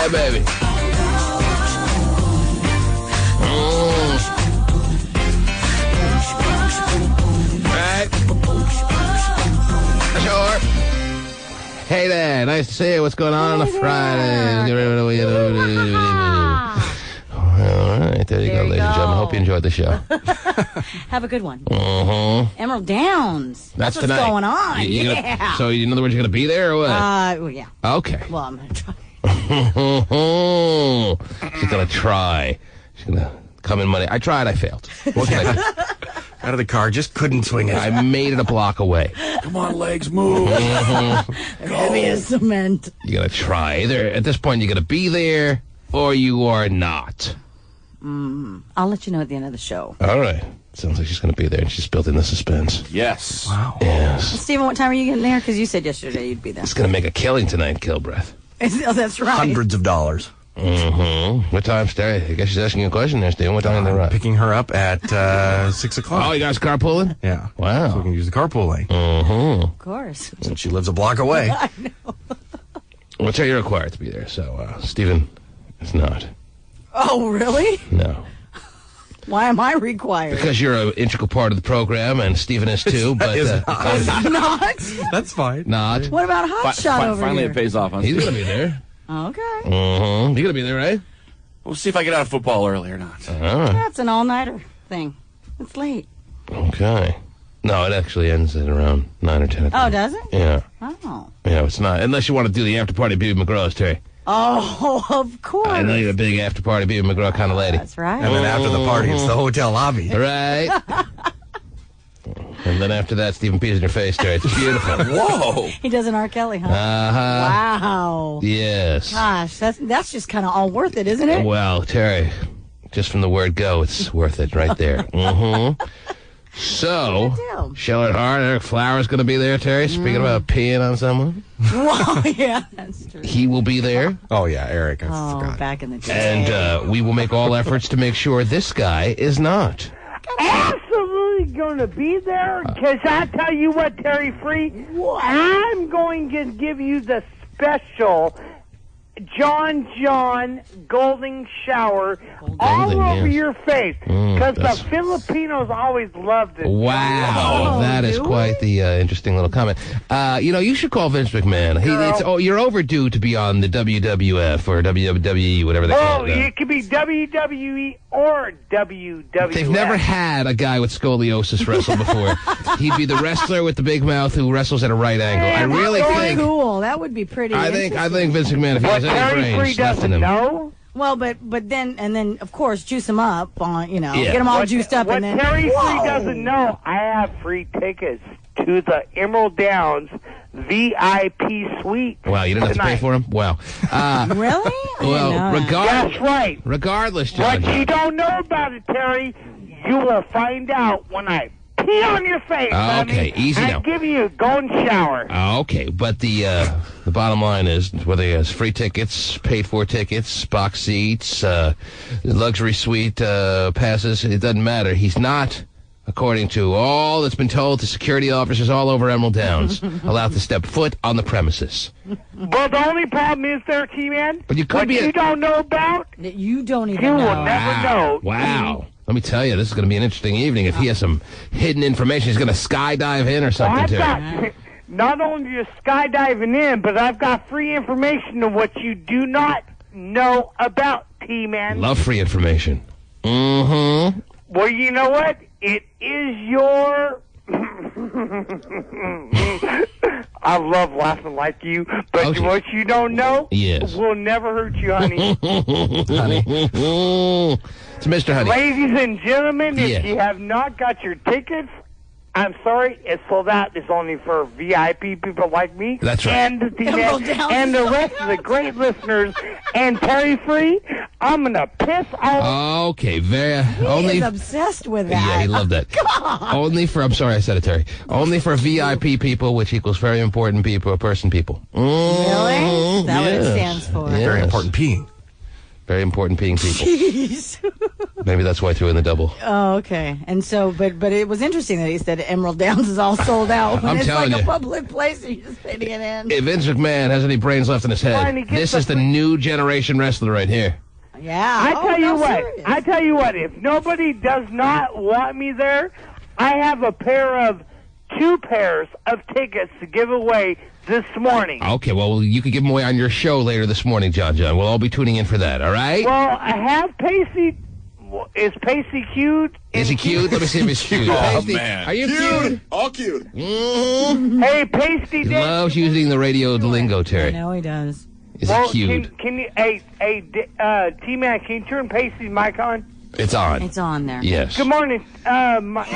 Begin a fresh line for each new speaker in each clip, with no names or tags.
Yeah, baby. Right. Sure. Hey there. Nice to see you. What's going on a Friday? All right. There you go, ladies and gentlemen. Hope you enjoyed the show.
Have a good one.
Emerald
Downs. That's what's
tonight.
going on.
Yeah. So, in other words, you're going to be there or what?
Well, yeah.
Okay.
Well, I'm going to try.
She's going to try. She's going to come in Monday. I tried. I failed. What can I do?
Out of the car, just couldn't swing it.
I made it a block away.
Come on, legs, move.
They're heavy as cement.
You got to try. Either at this point, you're going to be there or you are not.
I'll let you know at the end of the show.
All right. Sounds like she's going to be there, and she's built in the suspense.
Yes.
Wow. Yes.
Stephen, what time are you getting there? Because you said yesterday you'd be there.
It's going to make a killing tonight, Kilbreath.
Oh, that's right.
Hundreds of dollars.
What time's there? I guess she's asking you a question there, Stephen. What time are they right?
Picking her up at 6 o'clock.
Oh, you guys carpooling?
Yeah.
Wow.
So we can use the carpool lane.
Of course.
Since she lives a block away.
I know.
Well, tell you you're required to be there, so Stephen is not.
Oh, really?
No.
Why am I required?
Because you're an integral part of the program, and Stephen is too, but...
Not?
That's fine.
Not.
What about Hot Shot over
Finally,
here?
it pays off.
He's going to be there.
Okay.
You're going to be there, right?
We'll see if I get out of football early or not.
All right.
That's an all-nighter thing. It's late.
Okay. No, it actually ends at around 9 or 10 o'clock.
Oh, does it?
Yeah.
Oh.
Yeah, it's not. Unless you want to do the after-party Beaver McGraw's, Terry.
Oh, of course.
I know you're a big after-party Beaver McGraw kind of lady.
That's right.
And then after the party, it's the hotel lobby.
Right. And then after that, Stephen pees in your face, Terry. It's beautiful.
Whoa.
He does an R. Kelly, huh? Wow.
Yes.
Gosh, that's just kind of all worth it, isn't it?
Well, Terry, just from the word go, it's worth it right there. So, Shelley Hart, Eric Flower's going to be there, Terry. Speaking about peeing on someone.
Well, yeah, that's true.
He will be there.
Oh, yeah, Eric. I forgot.
Back in the day.
And we will make all efforts to make sure this guy is not.
Absolutely going to be there, because I tell you what, Terry Free, I'm going to give you the special John golden shower all over your face, because the Filipinos always loved it.
Wow, that is quite the interesting little comment. You should call Vince McMahon. You're overdue to be on the WWF or WWE, whatever they call it.
Oh, it could be WWE or WWF.
They've never had a guy with scoliosis wrestle before. He'd be the wrestler with the big mouth who wrestles at a right angle. I really think.
Cool. That would be pretty.
I think Vince McMahon, if he has any brains left in him.
No.
Well, but then of course juice them up on get them all juiced up and then.
What Terry Free doesn't know, I have free tickets to the Emerald Downs VIP suite.
Wow, you didn't have to pay for them? Wow.
Really?
Well,
that's right.
Regardless, John.
What you don't know about it, Terry, you will find out when I pee on your face.
Okay, easy now.
I give you a golden shower.
Okay, but the bottom line is whether he has free tickets, paid-for tickets, box seats, luxury suite passes, it doesn't matter. He's not, according to all that's been told to security officers all over Emerald Downs, allowed to step foot on the premises.
Well, the only problem is there, T-Man,
but you could
you don't know about,
that you don't even
you
know.
will never know.
Wow. Let me tell you, this is going to be an interesting evening. If he has some hidden information, he's going to skydive in or something, too.
Not only just skydiving in, but I've got free information of what you do not know about, T-Man.
Love free information. Mm-hmm.
Well, you know what? It is your... I love laughing like you, but what you don't know will never hurt you, honey.
Honey. It's Mr. Honey.
Ladies and gentlemen, if you have not got your tickets, I'm sorry, it's sold out. It's only for VIP people like me.
That's right.
And the rest of the great listeners. And Terry Free, I'm going to piss off.
Okay,
He's obsessed with that.
Yeah, he loved that. Only for, I'm sorry I said it, Terry. Only for VIP people, which equals very important people, person people.
Really? Is that what it stands for?
Very important peeing.
Very important being people.
Jeez.
Maybe that's why I threw in the double.
Oh, okay. And so, but it was interesting that he said Emerald Downs is all sold out. When
I'm
it's
telling
like
you.
a public place and you just pay to get in.
If Vince McMahon has any brains left in his
Fine, he
head,
gets
this
the
is the new generation wrestler right here.
Yeah.
I
Oh,
tell you what, if nobody does not want me there, I have two pairs of tickets to give away this morning.
Okay, well, you could give them away on your show later this morning, John. We'll all be tuning in for that, all right?
Well, I have Pacey. Is Pacey cute?
Is he cute? Let me see if he's cute.
Oh,
Pasty,
man.
Are you cute?
All cute.
Mm-hmm.
Hey, Pasty.
He loves using the radio lingo,
I
Terry.
know he does.
Is he cute?
Can you, T-Man, can you turn Pacey's mic on?
It's on.
It's on there.
Yes.
Good morning.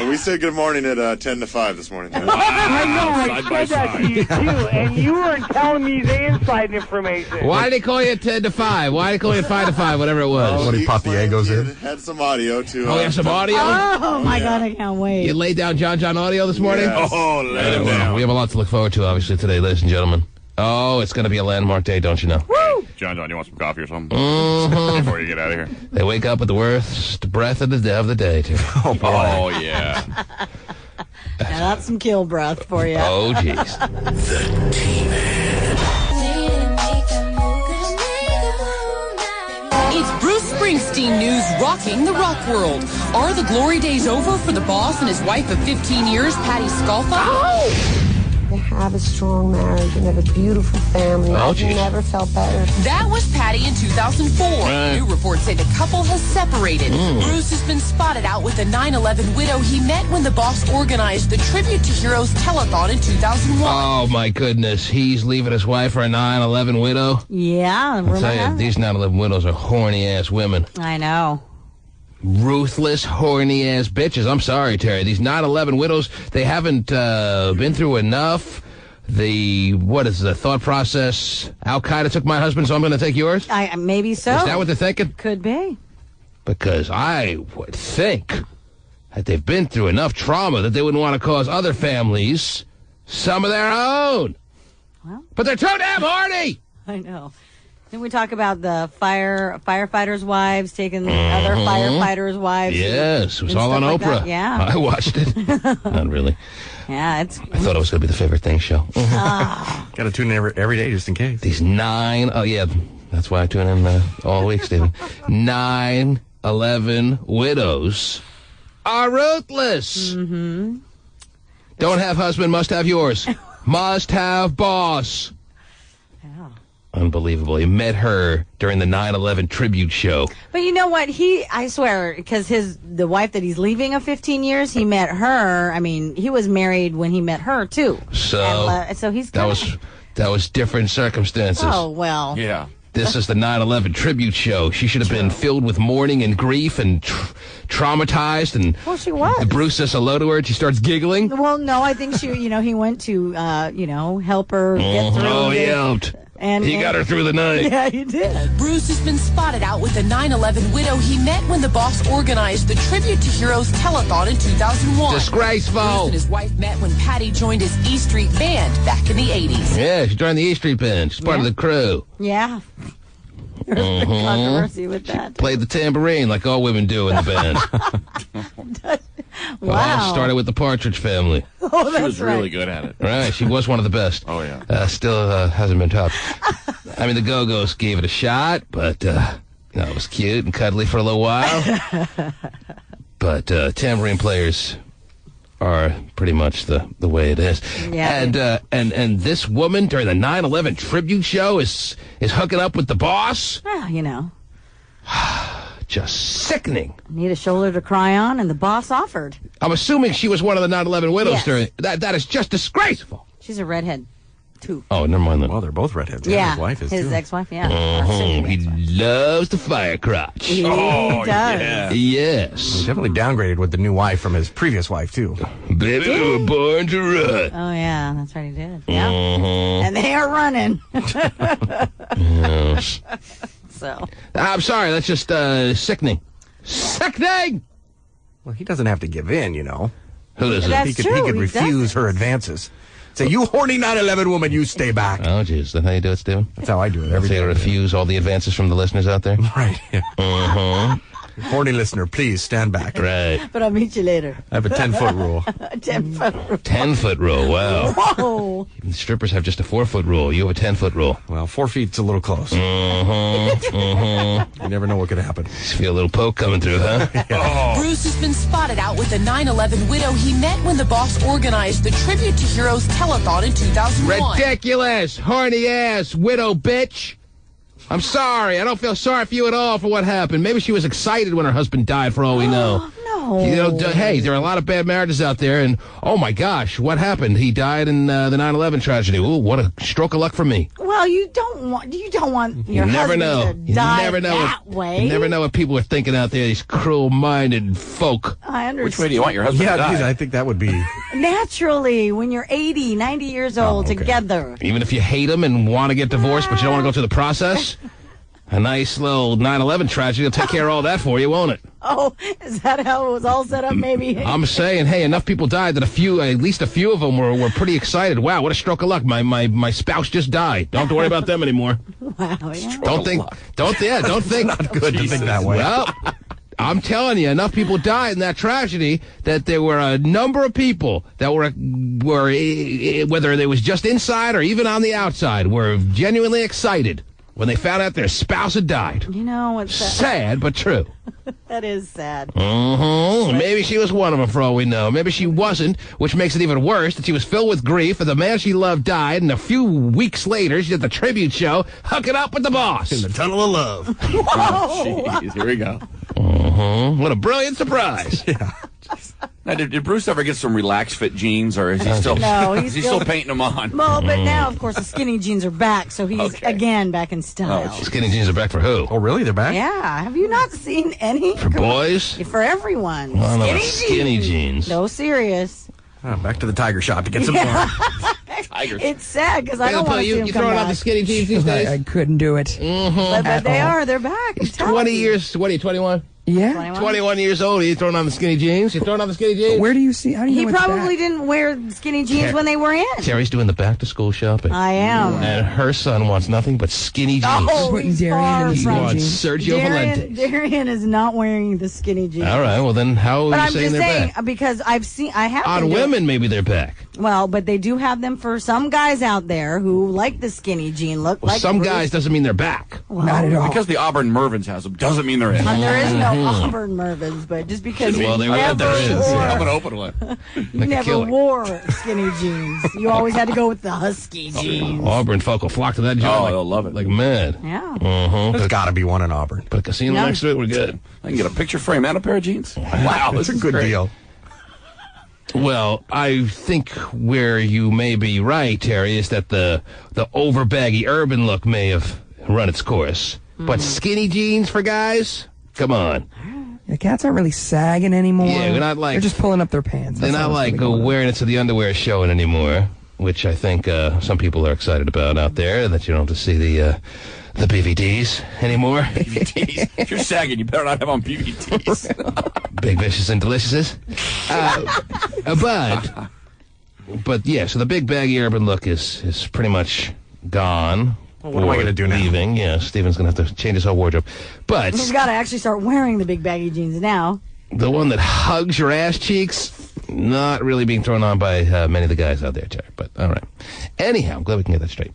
We said good morning at 10 to 5 this morning.
I know, I
Side by
said that to
side.
you, too, and you weren't telling me the inside information.
Why did he call you at 10 to 5? Why did he call you at 5 to 5, whatever it was?
What, he popped the Egos in?
Had some audio to.
Oh, you have some audio?
Oh, my God, I can't wait.
You laid down John audio this morning?
Yeah.
Oh, let him down.
We have a lot to look forward to, obviously, today, ladies and gentlemen. Oh, it's going to be a landmark day, don't you know?
John, you want some coffee or something?
Mhm.
Before you get out of here.
They wake up with the worst breath of the day, too.
Oh, boy.
Oh, yeah.
Now, that's some kill breath for you.
Oh, jeez.
It's Bruce Springsteen news rocking the rock world. Are the glory days over for the boss and his wife of 15 years, Patty Scolfa?
They have a strong marriage and have a beautiful family.
Oh,
I've
geez.
never felt better.
That was Patty in 2004.
Right.
New reports say the couple has separated. Bruce has been spotted out with a 9/11 widow he met when the boss organized the Tribute to Heroes telethon in 2001.
Oh, my goodness. He's leaving his wife for a 9/11 widow?
Yeah.
I'll tell you, these 9/11 widows are horny-ass women.
I know.
Ruthless, horny-ass bitches. I'm sorry, Terry. These 9/11 widows, they haven't been through enough. What is the thought process? Al-Qaeda took my husband, so I'm going to take yours?
Maybe so.
Is that what they're thinking?
Could be.
Because I would think that they've been through enough trauma that they wouldn't want to cause other families some of their own.
Well.
But they're too damn horny!
I know. Didn't we talk about the firefighters' wives taking other firefighters' wives?
Yes, it was
and
all on
stuff like
Oprah.
that? Yeah.
I watched it. Not really.
Yeah, it's.
I thought it was going to be the favorite thing show.
Got to tune in every day just in case.
These oh yeah, that's why I tune in all week, Stephen. 9/11 widows are ruthless. Mm-hmm. Don't have husband, must have yours. Must have boss.
Yeah.
Unbelievable. He met her during the 9/11 tribute show.
But you know what? I swear, because the wife that he's leaving of 15 years, he met her. I mean, he was married when he met her too.
So,
so he's
that was different circumstances.
Oh well.
Yeah.
This is the 9/11 tribute show. She should have been filled with mourning and grief and traumatized. And
Well, she was.
Bruce says hello to her and she starts giggling.
Well, no, I think he went to help her get through.
Oh, he
it.
helped. He got her through the night.
Yeah, he did.
Bruce has been spotted out with a 9/11 widow he met when the boss organized the Tribute to Heroes telethon in 2001. Bruce
Disgraceful.
and his wife met when Patty joined his E Street band back in the 80s.
Yeah, she joined the E Street Band. She's part of the crew.
Yeah. There's been controversy with that.
Played the tambourine like all women do in the band.
Wow.
Started with the Partridge Family.
Oh, that's
She was really
right.
good at it.
Right, she was one of the best.
Oh, yeah.
Still hasn't been topped. I mean, the Go-Go's gave it a shot, but it was cute and cuddly for a little while. But tambourine players are pretty much the way it is.
Yeah.
And this woman during the 9/11 tribute show is hooking up with the boss.
Well,
Just sickening.
need a shoulder to cry on, and the boss offered.
I'm assuming she was one of the 9/11 widows
Yes.
during that is just disgraceful.
She's a redhead, too.
Oh, never mind that.
Well, they're both redheads.
Yeah,
His wife is
his
too.
ex-wife. Yeah,
He loves the fire crotch.
he does.
Yeah.
Yes.
Definitely downgraded with the new wife from his previous wife too.
Baby, we were born to run.
Oh yeah, that's right. He did. Yeah,
Mhm.
and they are running.
Yes.
So
I'm sorry, that's just sickening. Sickening!
Well, he doesn't have to give in,
Who does it?
That's
He could
true,
he could
he
refuse
doesn't.
her advances. Say, you horny 9/11 woman, you stay back.
Oh, jeez. Is that how you do it, Steven?
That's how I do it every
Say
day.
refuse all the advances from the listeners out there?
Right. Yeah.
Uh-huh.
Horny listener, please stand back.
Right.
But I'll meet you later.
I have a 10-foot rule.
10-foot rule.
10-foot rule. Wow.
Whoa.
The strippers have just a 4-foot rule. You have a 10-foot rule.
Well, 4 feet's a little close.
Uh-huh.
You never know what could happen.
Just feel a little poke coming through, huh?
Bruce has been spotted out with a 9/11 widow he met when the boss organized the Tribute to Heroes telethon in 2001.
Ridiculous, horny ass widow bitch. I'm sorry. I don't feel sorry for you at all for what happened. Maybe she was excited when her husband died, for all we know.
No.
You know, hey, there are a lot of bad marriages out there, and oh my gosh, what happened? He died in the 9/11 tragedy. Ooh, what a stroke of luck for me.
Well, you don't want your
You never
husband
know.
to
You
die
never know.
that way.
You never know what people are thinking out there. These cruel-minded folk.
I understand.
Which way do you want your husband
Yeah,
to die?
geez, I think that would be...
Naturally, when you're 80, 90 years old
okay.
together.
Even if you hate them and want to get divorced, but you don't want to go through the process, a nice little 9/11 tragedy will take care of all that for you, won't it?
Oh, is that how it was all set up? Maybe.
I'm saying, hey, enough people died that at least a few of them were pretty excited. Wow, what a stroke of luck! My spouse just died. Don't have to worry about them anymore.
Wow. Yeah.
Don't think.
Not good to think that way.
Well, I'm telling you, enough people died in that tragedy that there were a number of people that were whether it was just inside or even on the outside, were genuinely excited when they found out their spouse had died.
You know what's
Sad, but true.
that is sad.
Maybe she was one of them, for all we know. Maybe she wasn't, which makes it even worse that she was filled with grief and the man she loved died, and a few weeks later, she did the tribute show, hooking up with the boss.
In the tunnel of love.
Jeez, here we go.
What a brilliant surprise.
Now, did Bruce ever get some relaxed fit jeans, or is he still?
No,
is he still painting them on?
Well, but now, of course, the skinny jeans are back, so he's
Okay.
again back in style.
Skinny jeans are back for who?
Oh, really? They're back?
Yeah, have you not seen any?
For boys?
For everyone.
I don't know about skinny jeans.
No, serious.
Oh, back to the tiger shop to get some more.
Tigers.
It's sad because I don't want to see
you
them come
throwing out
back.
the skinny jeans these days?
I couldn't do it.
But they are. They're back. I'm telling
20
you.
years, what are you, 21?
Yeah.
21?
21 years old, are you throwing on the skinny jeans? You throwing on the skinny jeans?
Where do you see? How do you
He
know it's
probably
back?
didn't wear skinny jeans when they were in.
Terry's doing the back-to-school shopping.
I am.
And her son wants nothing but skinny jeans.
Oh,
Putting
he's
Darian
far
in the
He
skinny
from-
wants
jeans.
Sergio Valente.
Darian is not wearing the skinny jeans.
All right, well then how are
But
you
I'm
saying
just
they're
saying
back?
because I have
On
them do it.
women, maybe they're back.
Well, but they do have them for some guys out there who like the skinny jean look.
Well,
like
some
Bruce.
guys doesn't mean they're back.
Not at all.
Because the Auburn Mervins has them doesn't mean they're in.
There is no Auburn Mervins, but just because
Well,
you
there-
never
there is,
wore,
yeah.
I'm gonna open one.
you
Like a
never
killer.
wore skinny jeans. You always had to go with the husky jeans.
Auburn folk will flock to that joint.
Oh,
like,
they'll love it.
like mad.
Yeah.
There's got to be one in Auburn.
Put a casino
Yeah.
next to it, we're good.
I can get a picture frame and a pair of jeans. Wow,
That's
this
a
is
good
great.
deal.
Well, I think where you may be right, Terry, is that the over baggy urban look may have run its course. But skinny jeans for guys? Come on.
The cats aren't really sagging anymore.
Yeah, they're not like-
They're just pulling up their pants.
They're
That's
not
all that's
like
really going on.
wearing it to the underwear showing anymore, which I think some people are excited about out there, that you don't have to see the BVDs anymore.
BVTs. If you're sagging, you better not have on BVTs.
Big Vicious and Deliciouses. But yeah, so the big baggy urban look is pretty much gone.
What am I going to do now?
Leaving, yeah. Steven's going to have to change his whole wardrobe. But
He's got to actually start wearing the big baggy jeans now.
the one that hugs your ass cheeks, not really being thrown on by many of the guys out there, Terry. But all right. Anyhow, I'm glad we can get that straight.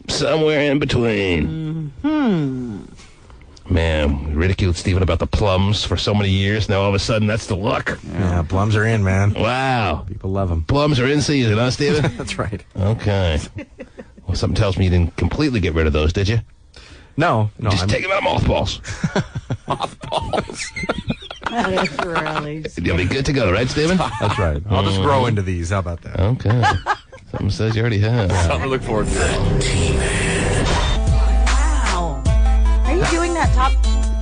Somewhere in between. Man, we ridiculed Steven about the plums for so many years. Now all of a sudden, that's the look.
Yeah, plums are in, man.
Wow.
People love them.
Plums are in season, huh, Steven?
That's right.
Okay. Well, something tells me you didn't completely get rid of those, did you?
No,
Just take them out of mothballs.
That is really.
You'll be good to go, right, Steven?
That's right. I'll just grow into these. How about that?
Okay. Something says you already have.
Something to look forward to.
Wow. Are you doing that top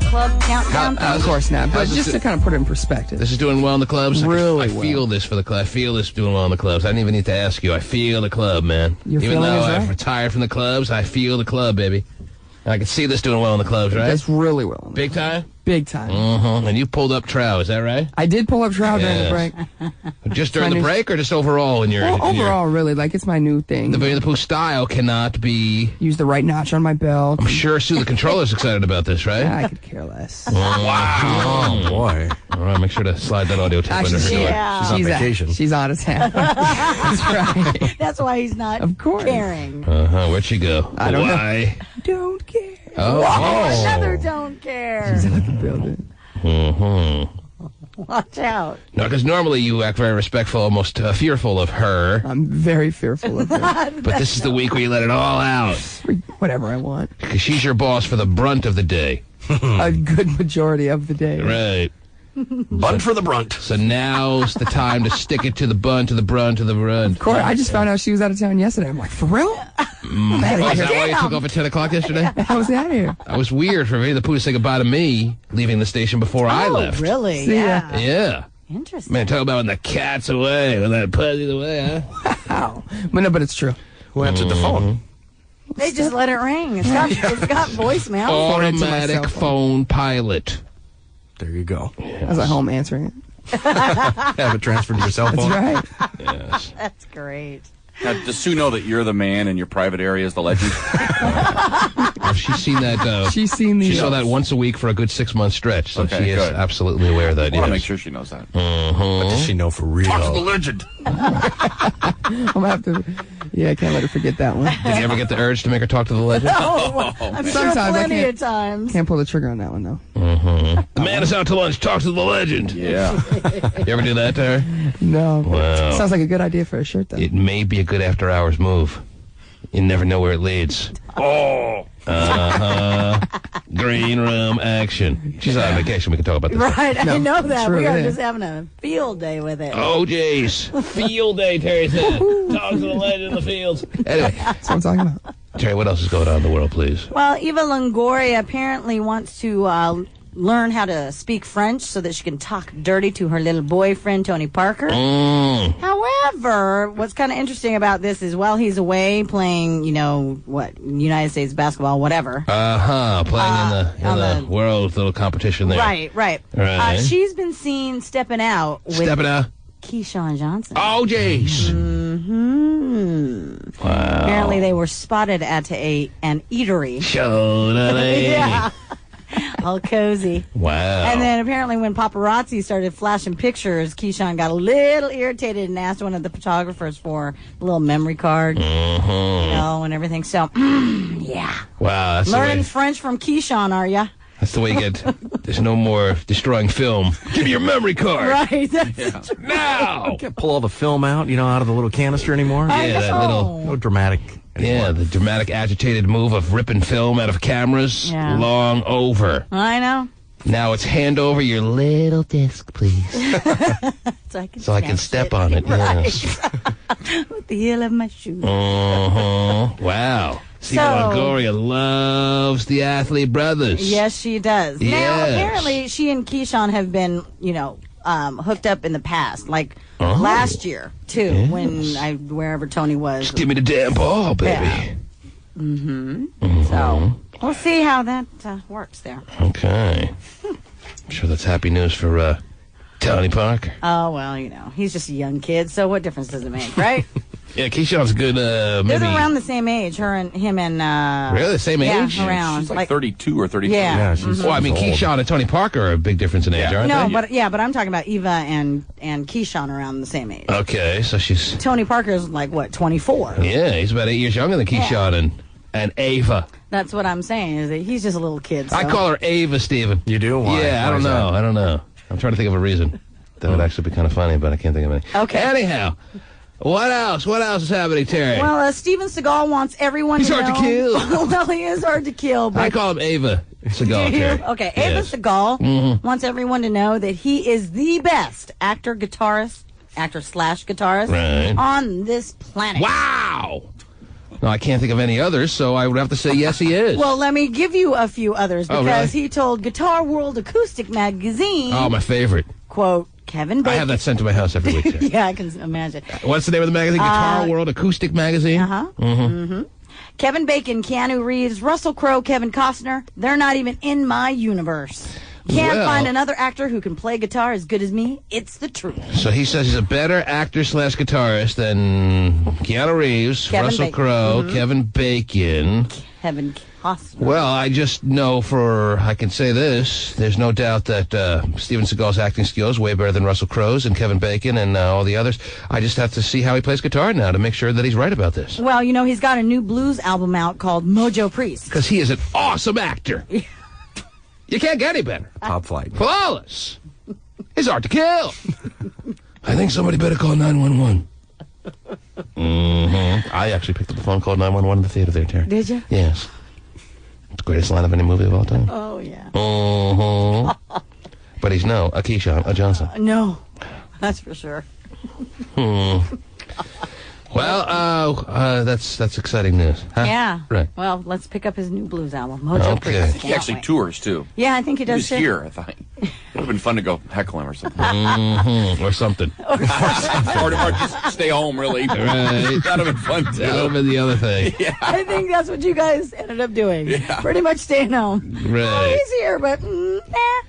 club countdown?
Of course not, but
how's
just
this
to kind of put it in perspective.
This is doing well in the clubs?
Really
I feel
well.
this for the club. I feel this doing well in the clubs. I didn't even need to ask you. I feel the club, man.
Your
Even
feeling
though
is
I've
right.
retired from the clubs, I feel the club, baby. I can see this doing well in the clubs, right?
That's really well.
Big time?
Big time.
And you pulled up trow, is that right?
I did pull up trout during the break.
Just during the break or just overall in your...
Well,
in your-
overall, really, like, it's my new thing.
The Winnie the Pooh style cannot be...
Use the right notch on my belt.
I'm sure Sue the controller's excited about this, right?
I could care less.
Oh, boy.
All right, make sure to slide that audio tape under her door.
She's on vacation.
She's out of town. That's right.
That's why he's not
Of course.
caring.
Where'd she go?
I don't know.
Why?
Don't care.
Oh.
Another don't care.
She's out the building.
Watch out.
No, because normally you act very respectful, almost fearful of her.
I'm very fearful of her.
But this is the week where you let it all out.
Whatever I want.
Because she's your boss for the brunt of the day.
A good majority of the day.
Right.
Bunt for the brunt.
So now's the time to stick it to the bunt, to the brunt, to the brunt.
Corey, I just found out she was out of town yesterday. I'm like, for real? I'm out of
Oh, is
here.
that why you took off at 10 o'clock yesterday?
How was out of here?
That was weird for Winnie the Pooh to say goodbye to me, leaving the station before I left.
Really?
See ya.
Yeah.
Yeah.
Interesting.
Man, talk about when the cat's away, when that puzzy's away, huh?
Wow. But no, but it's true.
Who answered the phone?
They just let it ring. It's got voicemail.
Automatic
cell
phone pilot.
There you go.
I was at home answering it.
Have it transferred to your cell phone.
That's right.
Yes.
That's great.
Now, does Sue know that you're the man and your private area is the legend?
She's seen that.
She's seen the.
She saw that once a week for a good 6-month stretch, so
Okay,
she is
good.
absolutely aware of that.
I want to
Yes.
make sure she knows that.
But does she know for real?
Talk to the legend.
I'm gonna have to. Yeah, I can't let her forget that one.
Did you ever get the urge to make her talk to the legend?
Oh, I'm sure
Sometimes I
plenty
can't-
of times.
Can't pull the trigger on that one though.
The man is out to lunch. Talk to the legend.
Yeah.
You ever do that to her?
No.
Wow.
Sounds like a good idea for a shirt though.
It may be a good after-hours move. You never know where it leads. Oh. Green room action. She's on vacation. We can talk about this.
Right, I
No,
know that.
true,
We are
yeah.
just having a field day with it.
Oh, jeez. Field day, Terry said. Talk to the legend in the fields. Anyway,
That's what I'm talking about.
Terry, what else is going on in the world, please?
Well, Eva Longoria apparently wants to learn how to speak French so that she can talk dirty to her little boyfriend, Tony Parker. However, what's kind of interesting about this is while he's away playing, United States basketball, whatever.
Playing in the world little competition there.
Right.
Right.
She's been seen stepping out with
Stepping out.
Keyshawn Johnson.
Oh, jeez. Wow.
Apparently, they were spotted at an eatery.
Show
Yeah. All cozy.
Wow.
And then apparently when paparazzi started flashing pictures, Keyshawn got a little irritated and asked one of the photographers for a little memory card, and everything. So, yeah.
Wow. That's
Learning
the way,
French from Keyshawn, are ya?
that's the way you get. There's no more destroying film. Give me your memory card.
Right. That's true.
Now.
Can't pull all the film out, out of the little canister anymore.
Yeah, that little.
No dramatic.
Yeah, the dramatic, agitated move of ripping film out of cameras.
Yeah.
Long over.
I know.
Now it's hand over your little disc, please,
So I can
step on it.
Right.
Yes.
With the heel of my shoe.
Wow. See, Longoria loves the athlete brothers.
Yes, she does. Now,
Yes.
apparently, she and Keyshawn have been, hooked up in the past, like last year too, when wherever Tony was.
Just give me the damn ball, baby.
Yeah. So we'll see how that works there.
Okay. I'm sure that's happy news for Tony Parker.
Oh well, he's just a young kid, so what difference does it make, right?
Yeah, Keyshawn's good.
They're
Maybe
around the same age, him and
really the same age.
Yeah, around
She's like 32 or 33.
Yeah.
Yeah, she's
Well, I mean,
old.
Keyshawn and Tony Parker are a big difference in age, aren't
No,
they?
but I'm talking about Eva and Keyshawn around the same age.
Okay, so she's.
Tony Parker's like what, 24?
Yeah, he's about 8 years younger than Keyshawn and Ava.
That's what I'm saying. Is that he's just a little kid. So.
I call her Ava, Steven.
You do? Why?
Yeah,
Why is that?
I don't know. I'm trying to think of a reason. That would actually be kind of funny, but I can't think of any.
Okay.
Anyhow, what else? What else is happening, Terry?
Well, Steven Seagal wants everyone
He's
to
hard
know.
to kill.
Well, he is hard to kill. But
I call him Ava Seagal,
do you?
Terry.
Okay,
Yes.
Ava Seagal wants everyone to know that he is the best actor / guitarist
Right.
on this planet.
Wow! No, I can't think of any others, so I would have to say yes, he is.
Well, let me give you a few others
Oh,
because
really?
he told Guitar World Acoustic Magazine,
Oh, my favorite.
quote, Kevin Bacon.
I have that sent to my house every week, Terry.
Yeah, I can imagine.
What's the name of the magazine? Guitar World Acoustic Magazine?
Kevin Bacon, Keanu Reeves, Russell Crowe, Kevin Costner, they're not even in my universe. Can't find another actor who can play guitar as good as me. It's the truth.
So he says he's a better actor/guitarist than Keanu Reeves,
Kevin
Russell
Bacon.
Crowe, Kevin Bacon.
Kevin Costner.
Well, I just know I can say this, there's no doubt that Steven Seagal's acting skills way better than Russell Crowe's and Kevin Bacon and all the others. I just have to see how he plays guitar now to make sure that he's right about this.
Well, you know, he's got a new blues album out called Mojo Priest.
Because he is an awesome actor. You can't get any better.
Top flight.
Flawless. He's hard to kill. I think somebody better call 911. I actually picked up the phone and called 911 in the theater there, Terry.
Did you?
Yes. It's the greatest line of any movie of all time.
Oh, yeah.
But he's no a Keyshawn, a Johnson.
No, that's for sure.
Well, that's exciting news. Huh?
Yeah.
Right.
Well, let's pick up his new blues album, Mojo
Okay.
Priest.
He actually
Can't wait.
tours, too.
Yeah, I think he
He
does
was
too.
here, I thought. It would have been fun to go heckle him or something.
Or something.
or just stay home, really.
Right.
That would have been fun, too.
That would have been the other thing.
I think that's what you guys ended up doing.
Yeah.
Pretty much staying home.
Right.
Oh, he's here, but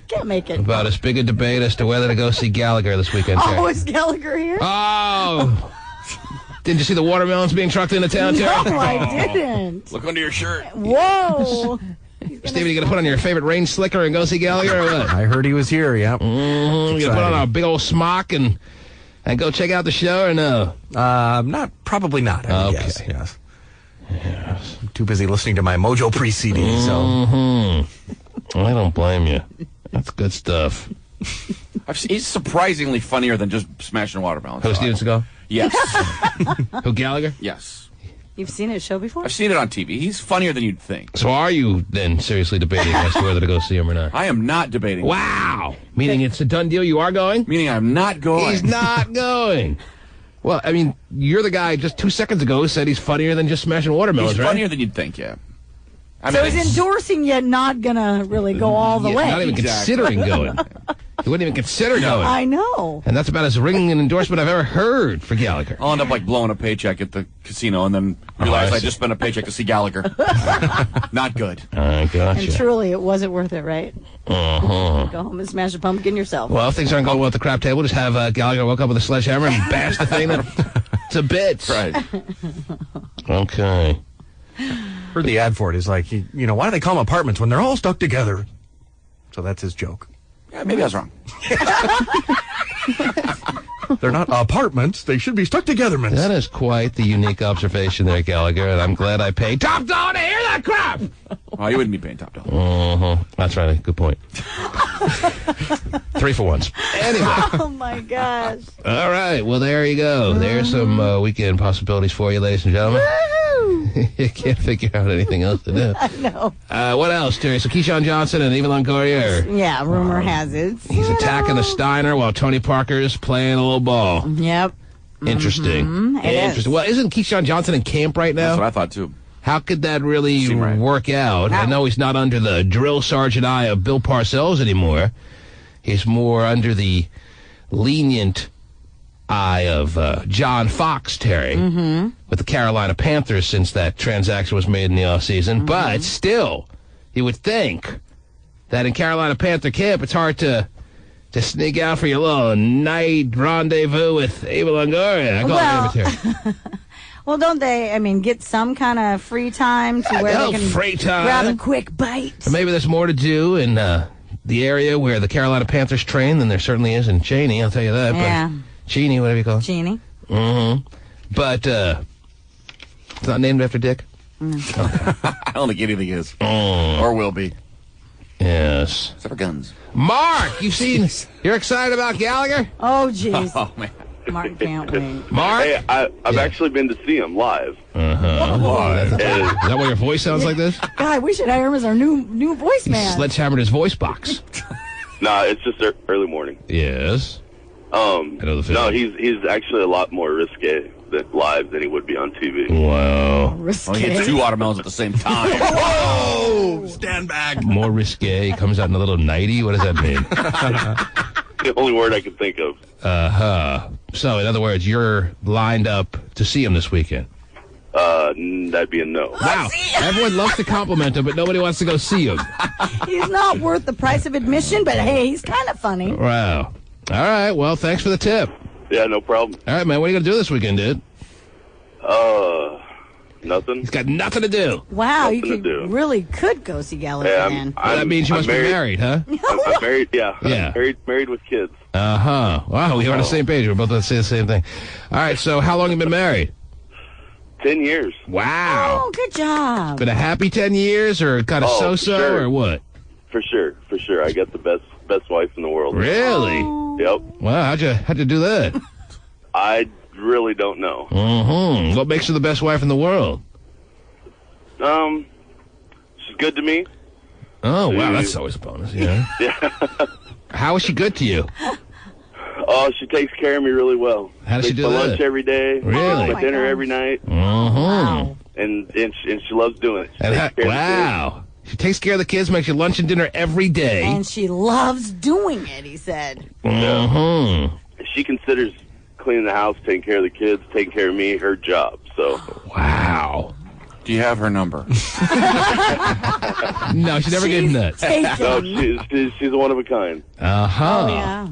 can't make it.
About as big a debate as to whether to go see Gallagher this weekend, Terry.
Oh, is Gallagher here?
Oh! Didn't you see the watermelons being trucked into town, Terry?
No, I didn't.
Look under your shirt.
Steven,
Whoa.
you gonna put on your favorite rain slicker and go see Gallagher or what?
I heard he was here, yeah.
You gonna put on a big old smock and go check out the show or no?
Probably not, I would
Okay.
guess, yes. I'm too busy listening to my Mojo Priest CD, so.
I don't blame you. That's good stuff.
He's surprisingly funnier than just smashing watermelons.
Who, Steven Seagal?
Yes.
Who, Gallagher?
Yes.
You've seen his show before?
I've seen it on TV. He's funnier than you'd think.
So are you then seriously debating as to whether to go see him or not?
I am not debating.
Wow! Meaning it's a done deal, you are going?
Meaning I'm not going.
He's not going. Well, I mean, you're the guy just 2 seconds ago who said he's funnier than just smashing watermelons,
He's
right?
funnier than you'd think, yeah.
So he's endorsing yet not gonna really go all the way.
Not even considering going. He wouldn't even consider going.
I know.
And that's about as ringing an endorsement I've ever heard for Gallagher.
I'll end up like blowing a paycheck at the casino and then realize
I
I
see.
just spent a paycheck to see Gallagher. Not good.
I gotcha.
And truly, it wasn't worth it, right? Go home and smash a pumpkin yourself.
Well, if things aren't going well at the crap table, just have Gallagher woke up with a sledgehammer and bash the thing to bits.
Right.
Okay.
Heard the ad for it is like, you know, why do they call them apartments when they're all stuck together? So that's his joke.
Yeah, maybe I was wrong.
They're not apartments. They should be stuck together, man.
That is quite the unique observation there, Gallagher, and I'm glad I paid top dollar to hear that crap.
Oh, you wouldn't be paying top dollar.
That's right. Good point. 3 for ones. Anyway.
Oh my gosh.
All right. Well, there you go. There's some weekend possibilities for you, ladies and gentlemen. You can't figure out anything else to do.
I know.
What else, Terry? So Keyshawn Johnson and Eva Longoria are...
Yeah, rumor has it.
He's attacking the Steiner while Tony Parker's playing a little ball.
Yep.
Interesting.
It is.
Interesting. Well, isn't Keyshawn Johnson in camp right now?
That's what I thought, too.
How could that really
Seem right.
work out? I know he's not under the drill sergeant eye of Bill Parcells anymore. He's more under the lenient eye of John Fox, Terry, with the Carolina Panthers since that transaction was made in the offseason. But still, you would think that in Carolina Panther camp, it's hard to sneak out for your little night rendezvous with Eva Longoria. I call it Terry.
Well, don't they, get some kind of free time to where they can
free time.
grab a quick bite?
Or maybe there's more to do in the area where the Carolina Panthers train than there certainly is in Cheney, I'll tell you that.
Yeah.
But Cheney, whatever you call it.
Genie.
But it's not named after Dick?
I don't think anything is. Or will be.
Yes.
Except for guns.
Mark, you're excited about Gallagher?
Oh, jeez.
Oh, man.
Martin can't wait.
Mark?
Hey, I've actually been to see him live.
Is that why your voice sounds like this?
God, we should hire him as our new voice
He
man.
sledgehammered his voice box.
Nah, it's just early morning.
Yes. I know the
No,
feeling.
he's actually a lot more risque live than he would be on TV.
Wow.
Well, he hits 2 watermelons at the same time.
Whoa! Stand back.
More risque. Comes out in a little nightie. What does that mean?
The only word I can think of.
So, in other words, you're lined up to see him this weekend.
That'd be a no.
Wow. Everyone loves to compliment him, but nobody wants to go see him.
He's not worth the price of admission, but hey, he's kind of funny.
Wow. All right. Well, thanks for the tip.
Yeah, no problem.
All right, man. What are you going to do this weekend, dude?
Nothing.
He's got nothing to do.
Wow,
Nothing
you
to do.
really could go see Gallagher,
Yeah,
man.
Well, that means you must be married, huh?
I'm married. Yeah.
Yeah.
I'm married with kids.
Uh-huh. Wow, we are on the same page. We're both going to say the same thing. All right, so how long have you been married?
10 years.
Wow.
Oh, good job.
Been a happy 10 years or kind of
Oh,
so-so
sure.
or what?
For sure. I got the best wife in the world.
Really?
Yep.
Wow, how'd you do that?
I really don't know.
Mm-hmm. What makes her the best wife in the world?
She's good to me.
Oh, wow, that's always a bonus, yeah.
Yeah.
How is she good to you?
Oh, she takes care of me really well.
How does she
Makes
do
my
that?
lunch every day.
Really?
My
my
dinner
gosh.
every night.
Mm-hmm.
And she loves doing it. She
And
takes care of the
wow. She takes care of the kids, makes you lunch and dinner every day.
And she loves doing it, he said.
Mm-hmm.
kids. She considers cleaning the house, taking care of the kids, taking care of me, her job. So
Wow.
Do you have her number?
No, she never gave him that.
no,
Taken.
she's one of a kind.
Uh-huh.
Oh, yeah.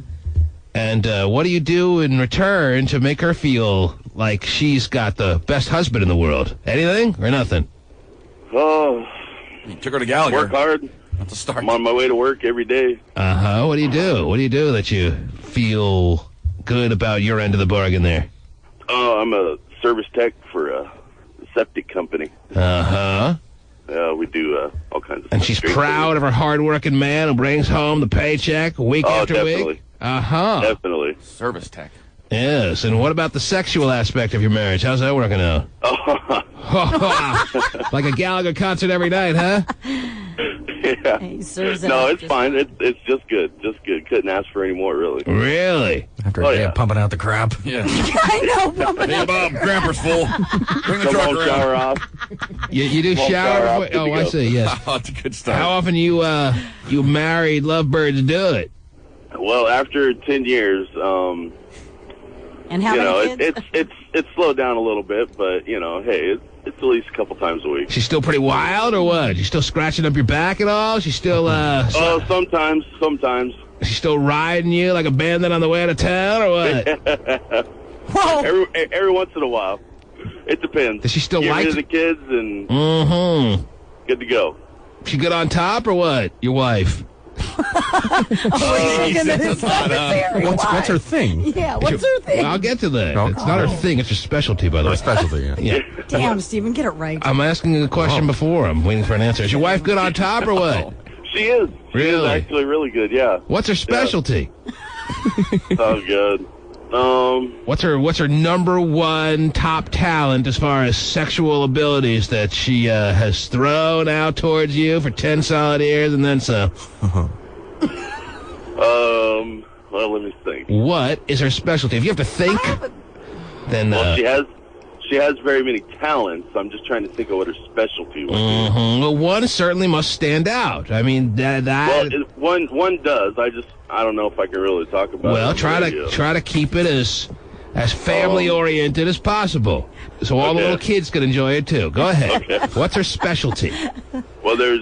And what do you do in return to make her feel like she's got the best husband in the world? Anything or nothing?
Oh,
You took her to Gallagher.
work hard.
That's a start.
I'm on my way to work every day.
Uh-huh. What do you do? What do you do that you feel good about your end of the bargain there?
Oh, I'm a service tech for a septic company.
Uh-huh.
We do all kinds of
And
stuff.
she's
Great
proud of her hard-working man who brings home the paycheck week
Oh,
after
definitely.
week? Uh-huh.
Definitely.
Service tech.
Yes. And what about the sexual aspect of your marriage? How's that working out?
Oh,
Like a Gallagher concert every night, huh?
yeah.
He serves it
No,
up
it's
just
fine. It's just good. Just good. Couldn't ask for any more, really.
Really?
After
Oh,
a day
yeah.
of pumping out the crap.
Yeah.
I know. Bumping
Hey,
up.
Bob, Grandpa's full. Bring the
Come
truck
home,
around.
shower off.
You do
Well,
shower
shower off,
before?
good
Oh,
to
I
go.
see, yes.
Oh, it's a good start.
How often you married lovebirds do it?
Well, after 10 years,
And how
you know,
many kids?
it's slowed down a little bit, but you know, hey, it's at least a couple times a week.
She's still pretty wild or what? She's still scratching up your back at all? She's still
Oh, sometimes.
she's still riding you like a bandit on the way out of town or what?
Whoa.
Every once in a while, it depends.
Does she still
Get
like
rid of the kids and
Mm-hmm.
good to go.
She good on top or what? Your wife?
Thinking that it's necessary.
What's her thing?
Yeah, what's her thing?
Well, I'll get to that.
Okay.
It's not her thing. It's her specialty, by the way.
Specialty, yeah.
Yeah.
Damn, Stephen, get it right.
I'm asking a question before. I'm waiting for an answer. Is your wife good on top or what?
She is. She
Really?
is actually really good. Yeah.
What's her specialty?
Sounds good.
What's her number one top talent as far as sexual abilities that she has thrown out towards you for 10 solid years and then some?
Well, let me think.
What is her specialty? If you have to think, then
Well, she has very many talents. I'm just trying to think of what her specialty would be.
well, one certainly must stand out. I mean, that
Well, one does. I don't know if I can really talk about it.
well,
on
try
the radio.
to keep it as family oriented as possible, so all the
Okay.
little kids can enjoy it too. Go ahead.
Okay.
What's her specialty?
Well, there's.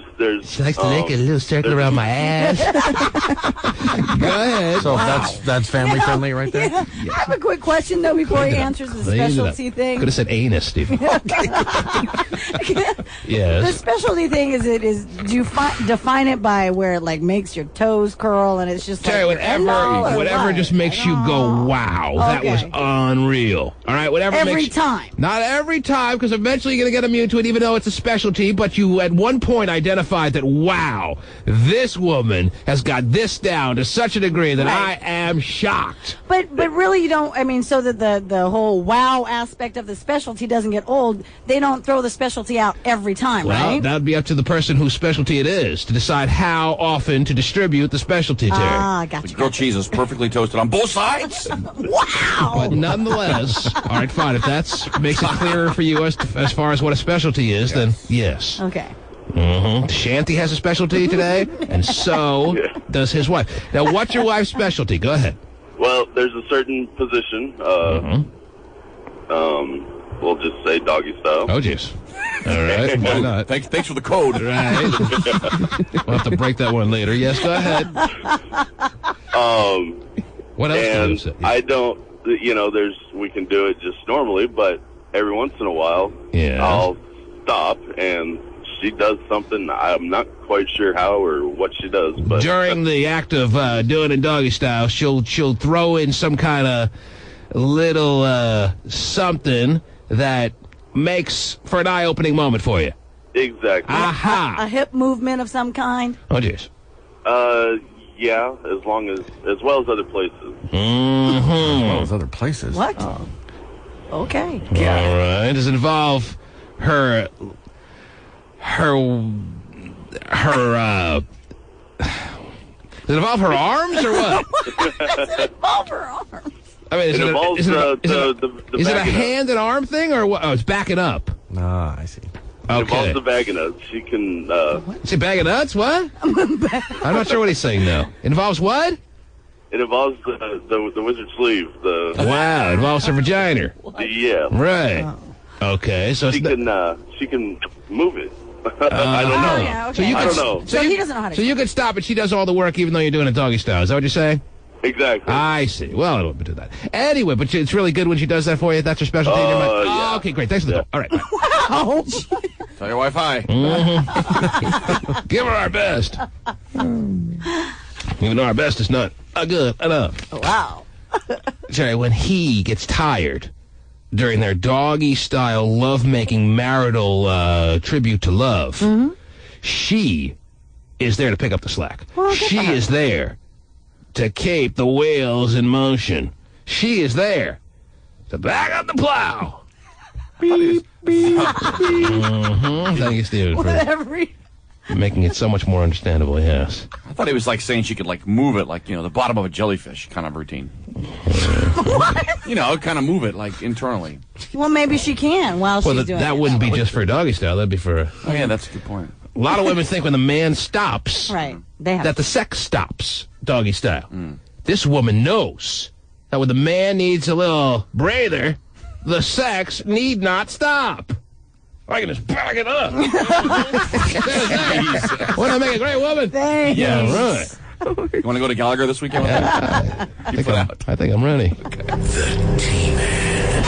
She likes to make a little circle around my ass. Go ahead.
So that's family friendly right there?
Yeah. I have a quick question, though, before he answers the specialty thing.
Could have said anus, Stephen.
The
Yes.
specialty thing is do you define it by where it like makes your toes curl and it's just
Terry,
like your end all, or
whatever
what?
just makes you go, wow, that was
Okay.
unreal. All right, whatever
Every
makes
time.
Not every time, because eventually you're going to get immune to it, even though it's a specialty. But you, at one point, identified that, wow, this woman has got this down to such a degree that
Right.
I am shocked.
But really you don't, I mean, so that the whole wow aspect of the specialty doesn't get old, they don't throw the specialty out every time,
Well,
right?
that would be up to the person whose specialty it is to decide how often to distribute the specialty, Terry.
Ah,
The
gotcha.
grilled cheese is perfectly toasted on both sides.
Wow.
But nonetheless, all right, fine. If that makes it clearer for you as far as what a specialty is, then yes.
Okay.
Shanty has a specialty today, and so does his wife. Now, what's your wife's specialty? Go ahead.
Well, there's a certain position. we'll just say doggy style.
Oh, jeez. All right, why not?
Thanks for the code.
Right. We'll have to break that one later. Yes, go ahead. What else do you say?
I don't, we can do it just normally, but every once in a while, I'll stop and she does something. I'm not quite sure how or what she does. But
during the act of doing it doggy style, she'll throw in some kind of little something that makes for an eye-opening moment for you.
Exactly.
Aha!
A hip movement of some kind?
Oh, jeez.
Yeah, as well as other places.
Mm-hmm.
As well as other places.
What? Okay.
All right. Does it involve her does it involve her arms or what?
Does it involve her arms?
I mean, is it a
backing
hand and arm thing or what? Oh, it's backing up.
Ah, I see.
It involves the bag of nuts. She can.
Is it bag of nuts? What? I'm not sure what he's saying now. It involves what?
It involves the wizard sleeve.
Wow, it involves her vagina.
Yeah.
Right. Okay, so
she can move it. I don't know.
Yeah, okay.
I don't know.
So he doesn't know how to.
So you can stop it. She does all the work, even though you're doing it doggy style. Is that what you're saying?
Exactly.
I see. Well, I don't do that. Anyway, but it's really good when she does that for you. That's her specialty. In your mind.
Yeah.
Oh, okay, great. Thanks for the call. All right. Bye.
Wow.
Tell your Wi-Fi.
Mm-hmm. Give her our best. Even though our best is not good enough.
Wow.
Sorry, when he gets tired during their doggy-style love-making marital tribute to love, she is there to pick up the slack.
Well,
she is there to keep the wheels in motion. She is there to back up the plow. Beep, beep, beep. Thank you, Steven,
Whatever.
for making it so much more understandable, yes.
I thought he was like saying she could like move it like, the bottom of a jellyfish kind of routine.
What?
Kind of move it like internally.
Well, maybe she can while she's doing it.
That wouldn't be just for doggy style. That'd be for...
Oh, yeah, that's a good point.
A lot of women think when the man stops,
Right. They have
that the sex stops, doggy style. This woman knows that when the man needs a little breather, the sex need not stop. I can just back it up. Wouldn't I make a great woman?
Thanks.
Yeah, right.
You want to go to Gallagher this weekend?
I think I'm ready.
Okay.
The T-Man.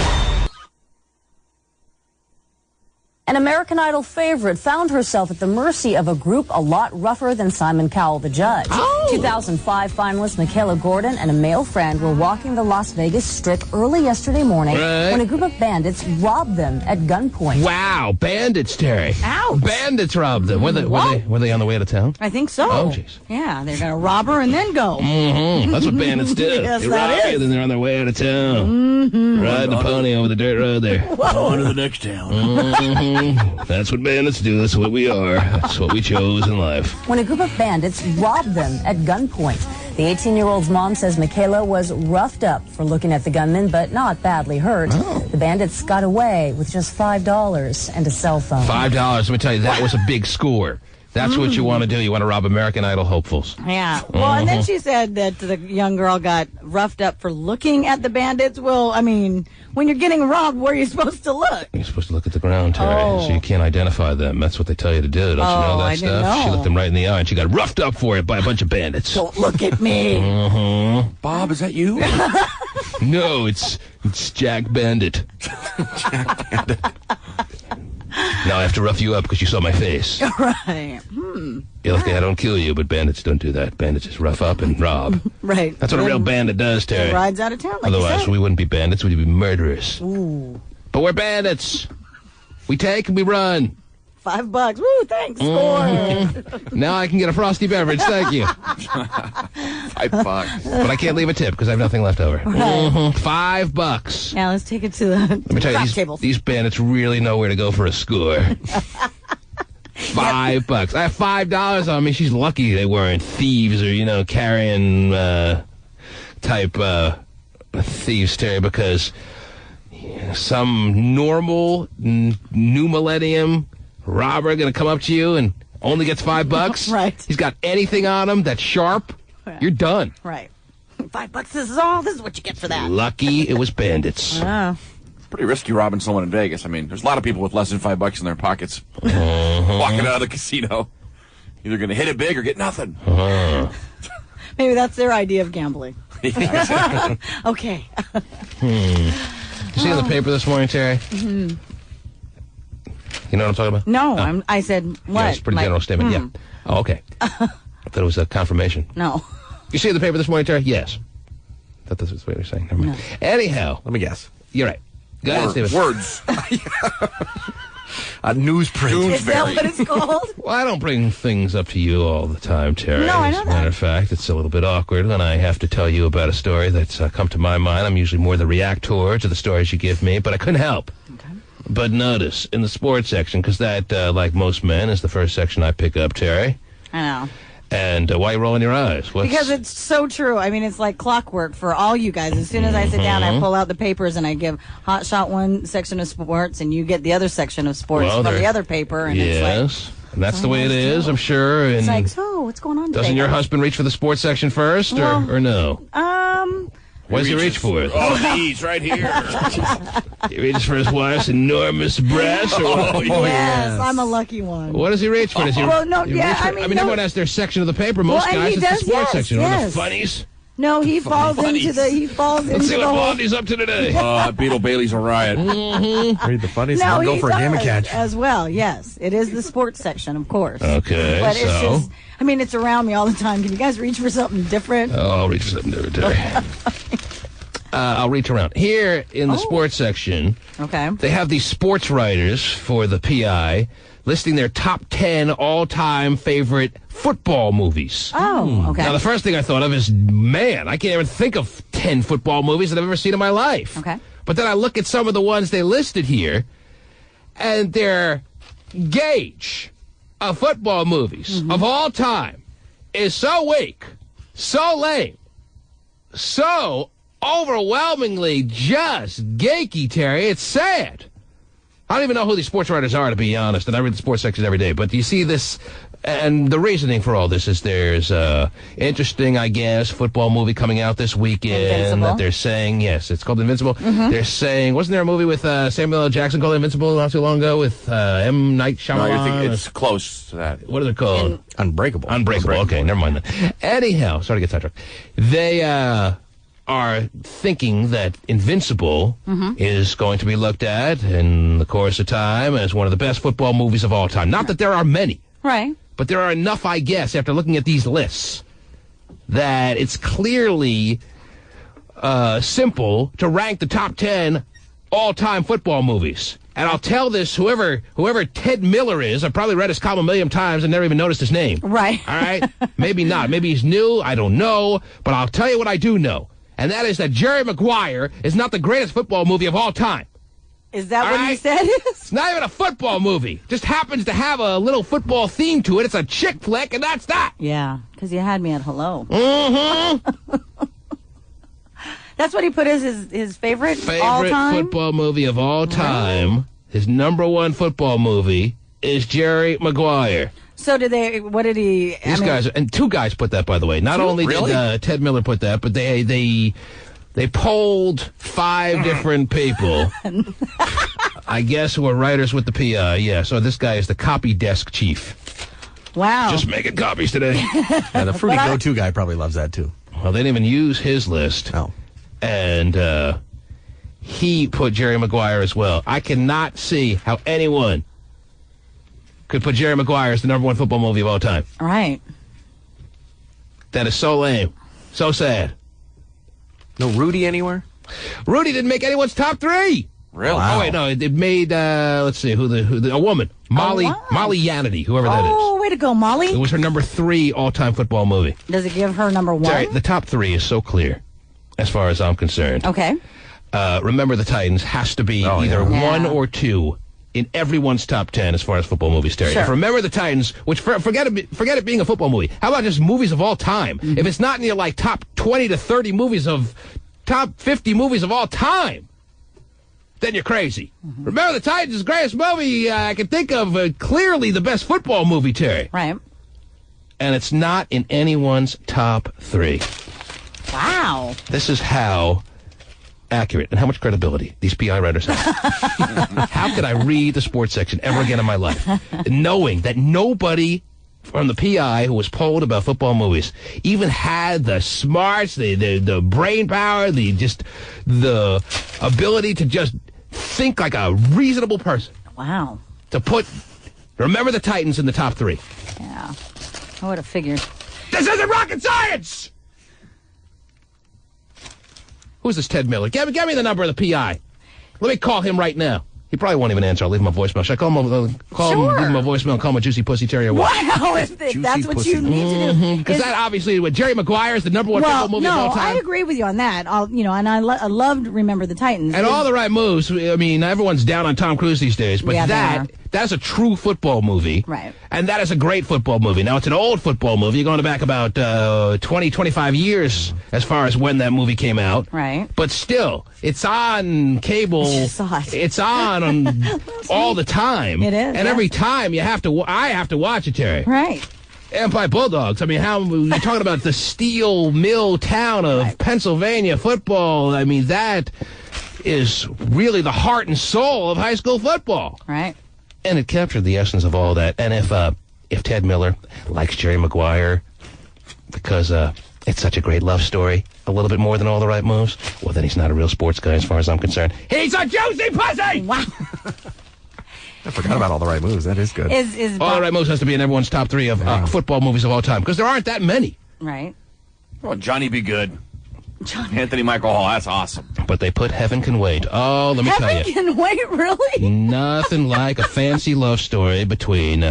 An American Idol favorite found herself at the mercy of a group a lot rougher than Simon Cowell, the judge. 2005 finalist Michaela Gordon and a male friend were walking the Las Vegas Strip early yesterday morning when a group of bandits robbed them at gunpoint.
Wow, bandits, Terry.
Ouch.
Bandits robbed them. Were they on the way to town?
I think so.
Oh, jeez.
Yeah, they're going to rob her and then go.
Mm-hmm. That's what bandits do.
Yes,
they
that
rob you,
is.
then they're on their way out of town. Riding a pony over the dirt road there.
On to the next town.
Mm-hmm. That's what bandits do. That's what we are. That's what we chose in life.
When a group of bandits robbed them at gunpoint. The 18-year-old's mom says Michaela was roughed up for looking at the gunman, but not badly hurt. The bandits got away with just $5 and a cell phone.
$5. Let me tell you, that was a big score. That's what you want to do. You want to rob American Idol hopefuls.
Yeah. Well, and then she said that the young girl got roughed up for looking at the bandits. Well, I mean, when you're getting robbed, where are you supposed to look?
You're supposed to look at the ground, Terry, so you can't identify them. That's what they tell you to do. Don't you know that
I
stuff?
didn't know.
She looked them right in the eye, and she got roughed up for it by a bunch of bandits.
Don't look at me.
Bob, is that you?
No, it's Jack Bandit.
Jack Bandit.
Now I have to rough you up because you saw my face.
Right.
You're lucky I don't kill you, but bandits don't do that. Bandits just rough up and rob.
Right.
That's what a real bandit does, Terry.
Rides out of town, like you
Otherwise,
said.
we wouldn't be bandits. We'd be murderers.
Ooh.
But we're bandits. We take and we run.
$5. Woo, thanks. Score.
Now I can get a frosty beverage. Thank you.
$5.
But I can't leave a tip because I have nothing left over. $5.
Now let's take it to the
Let me tell you, these bandits really know where to go for a score. $5. I have $5 on me. She's lucky they weren't thieves or, carrying type thieves, Terry, because some normal new millennium robber going to come up to you and only gets $5.
Right.
He's got anything on him that's sharp. You're done.
Right. $5. This is what you get for that.
Lucky it was bandits.
Oh.
Pretty risky robbing someone in Vegas. I mean, there's a lot of people with less than $5 in their pockets walking out of the casino. Either going to hit it big or get nothing.
Maybe that's their idea of gambling. Okay.
You see in the paper this morning, Terry?
Mm-hmm.
You know what I'm talking about?
No, I said what?
Yeah, it's a pretty general statement. Yeah. Oh, okay. I thought it was a confirmation.
No.
You see in the paper this morning, Terry? Yes. I thought this was what you were saying. Never mind. No. Anyhow.
Let me guess.
You're right. Go ahead, Steven.
Words.
Newsprint.
Is that what it's called?
Well, I don't bring things up to you all the time, Terry.
No, I know
As a matter of fact, it's a little bit awkward when I have to tell you about a story that's come to my mind. I'm usually more the reactor to the stories you give me, but I couldn't help. Okay. But notice, in the sports section, because that, like most men, is the first section I pick up, Terry.
I know.
And why are you rolling your eyes?
Because it's so true. I mean, it's like clockwork for all you guys. As soon as I sit down, I pull out the papers and I give Hot Shot one section of sports, and you get the other section of sports from the other paper. And it's like,
and that's the way it is, I'm sure. And
it's like, so what's going on today?
Doesn't your husband reach for the sports section first, or no? What does he reach for?
Oh, these right here.
He reaches for his wife's enormous breasts?
Yes, I'm a lucky one.
What does he reach for? Does he,
well, no, yeah,
I mean, everyone has their section of the paper. Most guys, it's the sports section. Or the funnies.
No, he falls into the.
Let's see what Blondie's up to today.
Beetle Bailey's a riot.
Read the funnies.
No,
and go for a game of catch
as well. Yes, it is the sports section, of course.
Okay,
but it's just. I mean, it's around me all the time. Can you guys reach for something different?
Oh, I'll reach for something different today. I'll reach around. Here in the sports section, they have these sports writers for the PI listing their top 10 all-time favorite football movies.
Oh, okay.
Now, the first thing I thought of is, man, I can't even think of 10 football movies that I've ever seen in my life.
Okay.
But then I look at some of the ones they listed here, and their gauge of football movies of all time is so weak, so lame, so overwhelmingly just geeky, Terry. It's sad. I don't even know who these sports writers are, to be honest, and I read the sports section every day. But you see this, and the reasoning for all this is there's interesting, I guess, football movie coming out this weekend.
Invincible.
That they're saying, yes, it's called Invincible. They're saying, wasn't there a movie with Samuel L. Jackson called Invincible not too long ago with M. Night Shyamalan?
No, you're thinking it's close to that.
What is it called?
Unbreakable.
Unbreakable. Okay, never mind then. Anyhow, sorry to get sidetracked. They are thinking that Invincible is going to be looked at in the course of time as one of the best football movies of all time. Not that there are many.
Right.
But there are enough, I guess, after looking at these lists, that it's clearly simple to rank the top 10 all-time football movies. And I'll tell this, whoever Ted Miller is, I've probably read his column a million times and never even noticed his name.
Right.
All right? Maybe not. Maybe he's new. I don't know. But I'll tell you what I do know. And that is that Jerry Maguire is not the greatest football movie of all time.
Is that what you said?
It's not even a football movie. Just happens to have a little football theme to it. It's a chick flick, and that's that.
Yeah, because you had me at hello.
Mm-hmm.
That's what he put as his favorite all time?
Football movie of all time. Really? His number one football movie is Jerry Maguire.
So what did he...
These guys, and two guys put that, by the way. Not only did Ted Miller put that, but they polled 5 different people. I guess who are writers with the PI. Yeah, so this guy is the copy desk chief.
Wow.
Just making copies today.
Yeah, the fruity go-to guy probably loves that, too.
Well, they didn't even use his list.
Oh.
And he put Jerry Maguire as well. I cannot see how anyone could put Jerry Maguire as the number one football movie of all time.
All right.
That is so lame. So sad.
No Rudy anywhere?
Rudy didn't make anyone's top 3.
Really?
Wow. Oh, wait, no. It made, let's see, a woman. Molly Yannity, whoever that is.
Oh, way to go, Molly.
It was her number 3 all-time football movie.
Does it give her number 1?
Sorry, the top 3 is so clear, as far as I'm concerned.
Okay.
Remember the Titans has to be either 1 or 2 in everyone's top 10 as far as football movies, Terry.
Sure.
If Remember the Titans, which forget it being a football movie. How about just movies of all time? If it's not in your like top 20 to 30 movies of top 50 movies of all time, then you're crazy. Remember the Titans is the greatest movie I can think of. Clearly the best football movie, Terry.
Right.
And it's not in anyone's top 3.
Wow.
This is how accurate and how much credibility these PI writers have. How could I read the sports section ever again in my life, knowing that nobody from the PI who was polled about football movies even had the smarts, the brain power, the ability to just think like a reasonable person.
Wow.
To put Remember the Titans in the top 3.
Yeah. I would have figured.
This isn't rocket science! Who's this Ted Miller? Get me the number of the PI. Let me call him right now. He probably won't even answer. I'll leave him a voicemail. Should I call him, leave him a voicemail and call him a juicy pussy terrier?
Wow, if that's what you need to do.
Because that obviously, with Jerry Maguire is the number one football movie of all time.
I agree with you on that. And I loved Remember the Titans.
And all the right moves. I mean, everyone's down on Tom Cruise these days, but that's a true football movie.
Right.
And that is a great football movie. Now, it's an old football movie. You're going back about 20, 25 years as far as when that movie came out.
Right.
But still, it's on cable. It's on all the time.
It is.
And every time I have to watch it, Terry.
Right.
Empire Bulldogs. I mean, you're talking about the steel mill town of Pennsylvania football. I mean, that is really the heart and soul of high school football.
Right.
And it captured the essence of all that. And if Ted Miller likes Jerry Maguire because it's such a great love story, a little bit more than All the Right Moves, well, then he's not a real sports guy as far as I'm concerned. He's a juicy pussy!
Wow.
I forgot about All the Right Moves. That is good.
All the Right Moves has to be in everyone's top 3 of football movies of all time, because there aren't that many.
Right.
Oh, Johnny Be Good. Anthony Michael Hall, that's awesome.
But they put Heaven Can Wait. Oh, let me tell you.
Heaven Can Wait, really?
Nothing like a fancy love story between,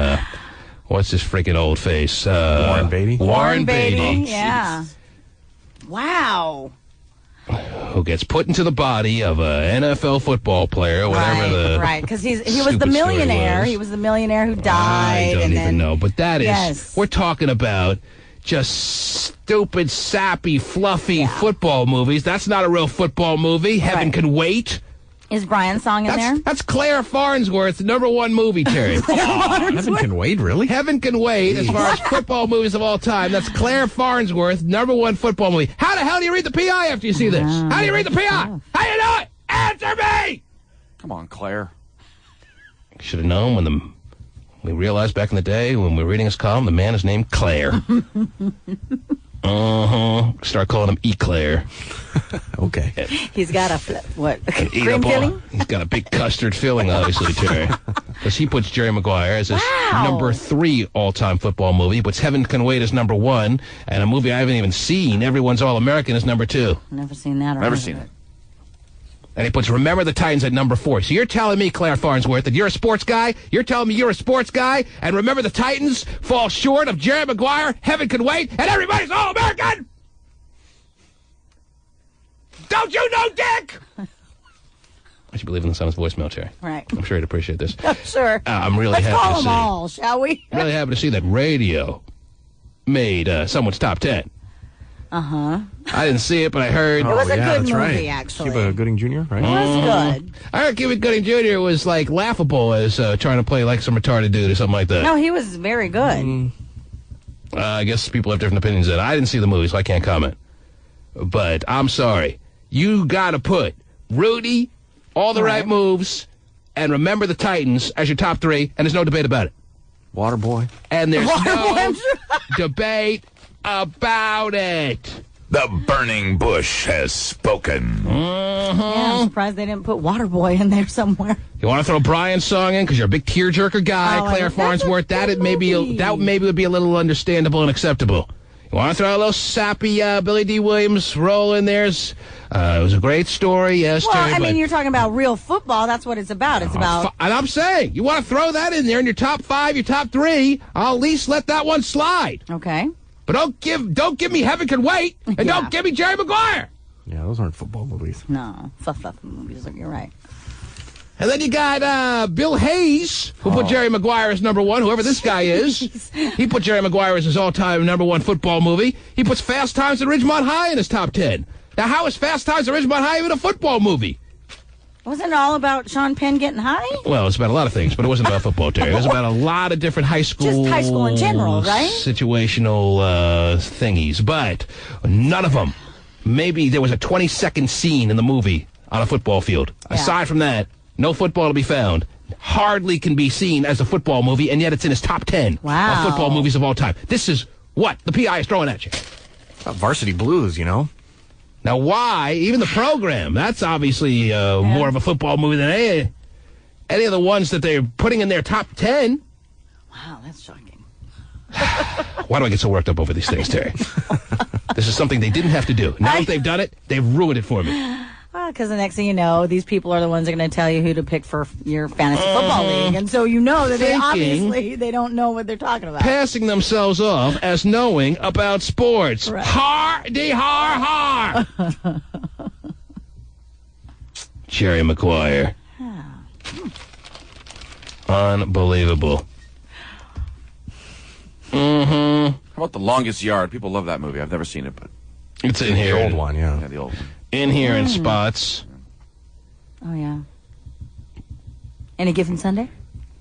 what's his freaking old face?
Warren Beatty?
Warren Beatty.
Yeah. Wow.
Who gets put into the body of an NFL football player, whatever
Right, because he was the millionaire. He was the millionaire who died.
I don't even know. But that is,
yes.
We're talking about just stupid, sappy, fluffy football movies. That's not a real football movie. Heaven Can Wait.
Is Brian's song in there?
That's Claire Farnsworth's #1 movie, Terry.
Heaven Can Wait, really?
Heaven Can Wait, as far as football movies of all time. That's Claire Farnsworth, #1 football movie. How the hell do you read the PI after you see this? How do you read the PI? How do you know it? Answer me!
Come on, Claire.
Should have known when we realized back in the day when we were reading his column, the man is named Claire. Start calling him Eclair.
Okay.
He's got cream filling?
He's got a big custard filling, obviously, Terry. Because he puts Jerry Maguire as his #3 all-time football movie. He puts Heaven Can Wait as #1, and a movie I haven't even seen, Everyone's All-American, is #2.
Never seen that.
Never seen it.
And he puts Remember the Titans at #4. So you're telling me, Claire Farnsworth, that you're a sports guy? You're telling me you're a sports guy, and Remember the Titans falls short of Jerry Maguire, Heaven Can Wait, and Everybody's All-American? Don't you know, Dick? I should be leaving this on his voicemail, Terry.
Right.
I'm sure he'd appreciate this.
I'm sure.
I'm really
Let's
happy
call
to
them
see.
all, shall we?
Really happy to see that radio made someone's top 10.
Uh-huh.
I didn't see it, but I heard.
It was a good movie,
right.
actually.
Cuba Gooding Jr., right?
It was good.
I heard Cuba Gooding Jr. was, like, laughable as trying to play like some retarded dude or something like that.
No, he was very good.
I guess people have different opinions on it. I didn't see the movie, so I can't comment. But I'm sorry. You got to put Rudy, All the Right Moves, and Remember the Titans as your top 3, and there's no debate about it.
Waterboy.
And there's no debate about it.
The burning bush has spoken.
Yeah, I'm surprised they didn't put Waterboy in there somewhere.
You want to throw Brian's song in because you're a big tearjerker guy, Claire Farnsworth? That maybe would be a little understandable and acceptable. You want to throw a little sappy Billy D. Williams roll in there? It was a great story, yes.
Well,
Terry,
I mean, you're talking about real football. That's what it's about. It's about.
And I'm saying, you want to throw that in there in your top 5, your top 3, I'll at least let that one slide.
Okay.
But don't give me Heaven Can Wait, and don't give me Jerry Maguire.
Yeah, those aren't football movies.
No, fluff movies. You're right.
And then you got Bill Hayes, who put Jerry Maguire as #1, whoever this guy is. He put Jerry Maguire as his all-time #1 football movie. He puts Fast Times at Ridgemont High in his top 10. Now, how is Fast Times at Ridgemont High even a football movie?
Wasn't it all about Sean Penn getting high?
Well, it's about a lot of things, but it wasn't about football, Terry. It was about a lot of different high school...
Just high school in general, right?
Situational thingies, but none of them. Maybe there was a 20-second scene in the movie on a football field. Aside from that, no football to be found. Hardly can be seen as a football movie, and yet it's in his top 10 of football movies of all time. This is what the PI is throwing at you.
Varsity Blues, you know.
Now, why? Even the program, that's obviously more of a football movie than any of the ones that they're putting in their top 10.
Wow, that's shocking.
Why do I get so worked up over these things, Terry? This is something they didn't have to do. Now that they've done it, they've ruined it for me.
Well, because the next thing you know, these people are the ones that are going to tell you who to pick for your fantasy football league. And so you know that they don't know what they're talking about.
Passing themselves off as knowing about sports.
Right.
Har. Jerry Maguire. Unbelievable.
How about The Longest Yard? People love that movie. I've never seen it, but
it's in here.
The old one, yeah.
Yeah, the old one.
In here in spots.
Oh, yeah. Any Given Sunday?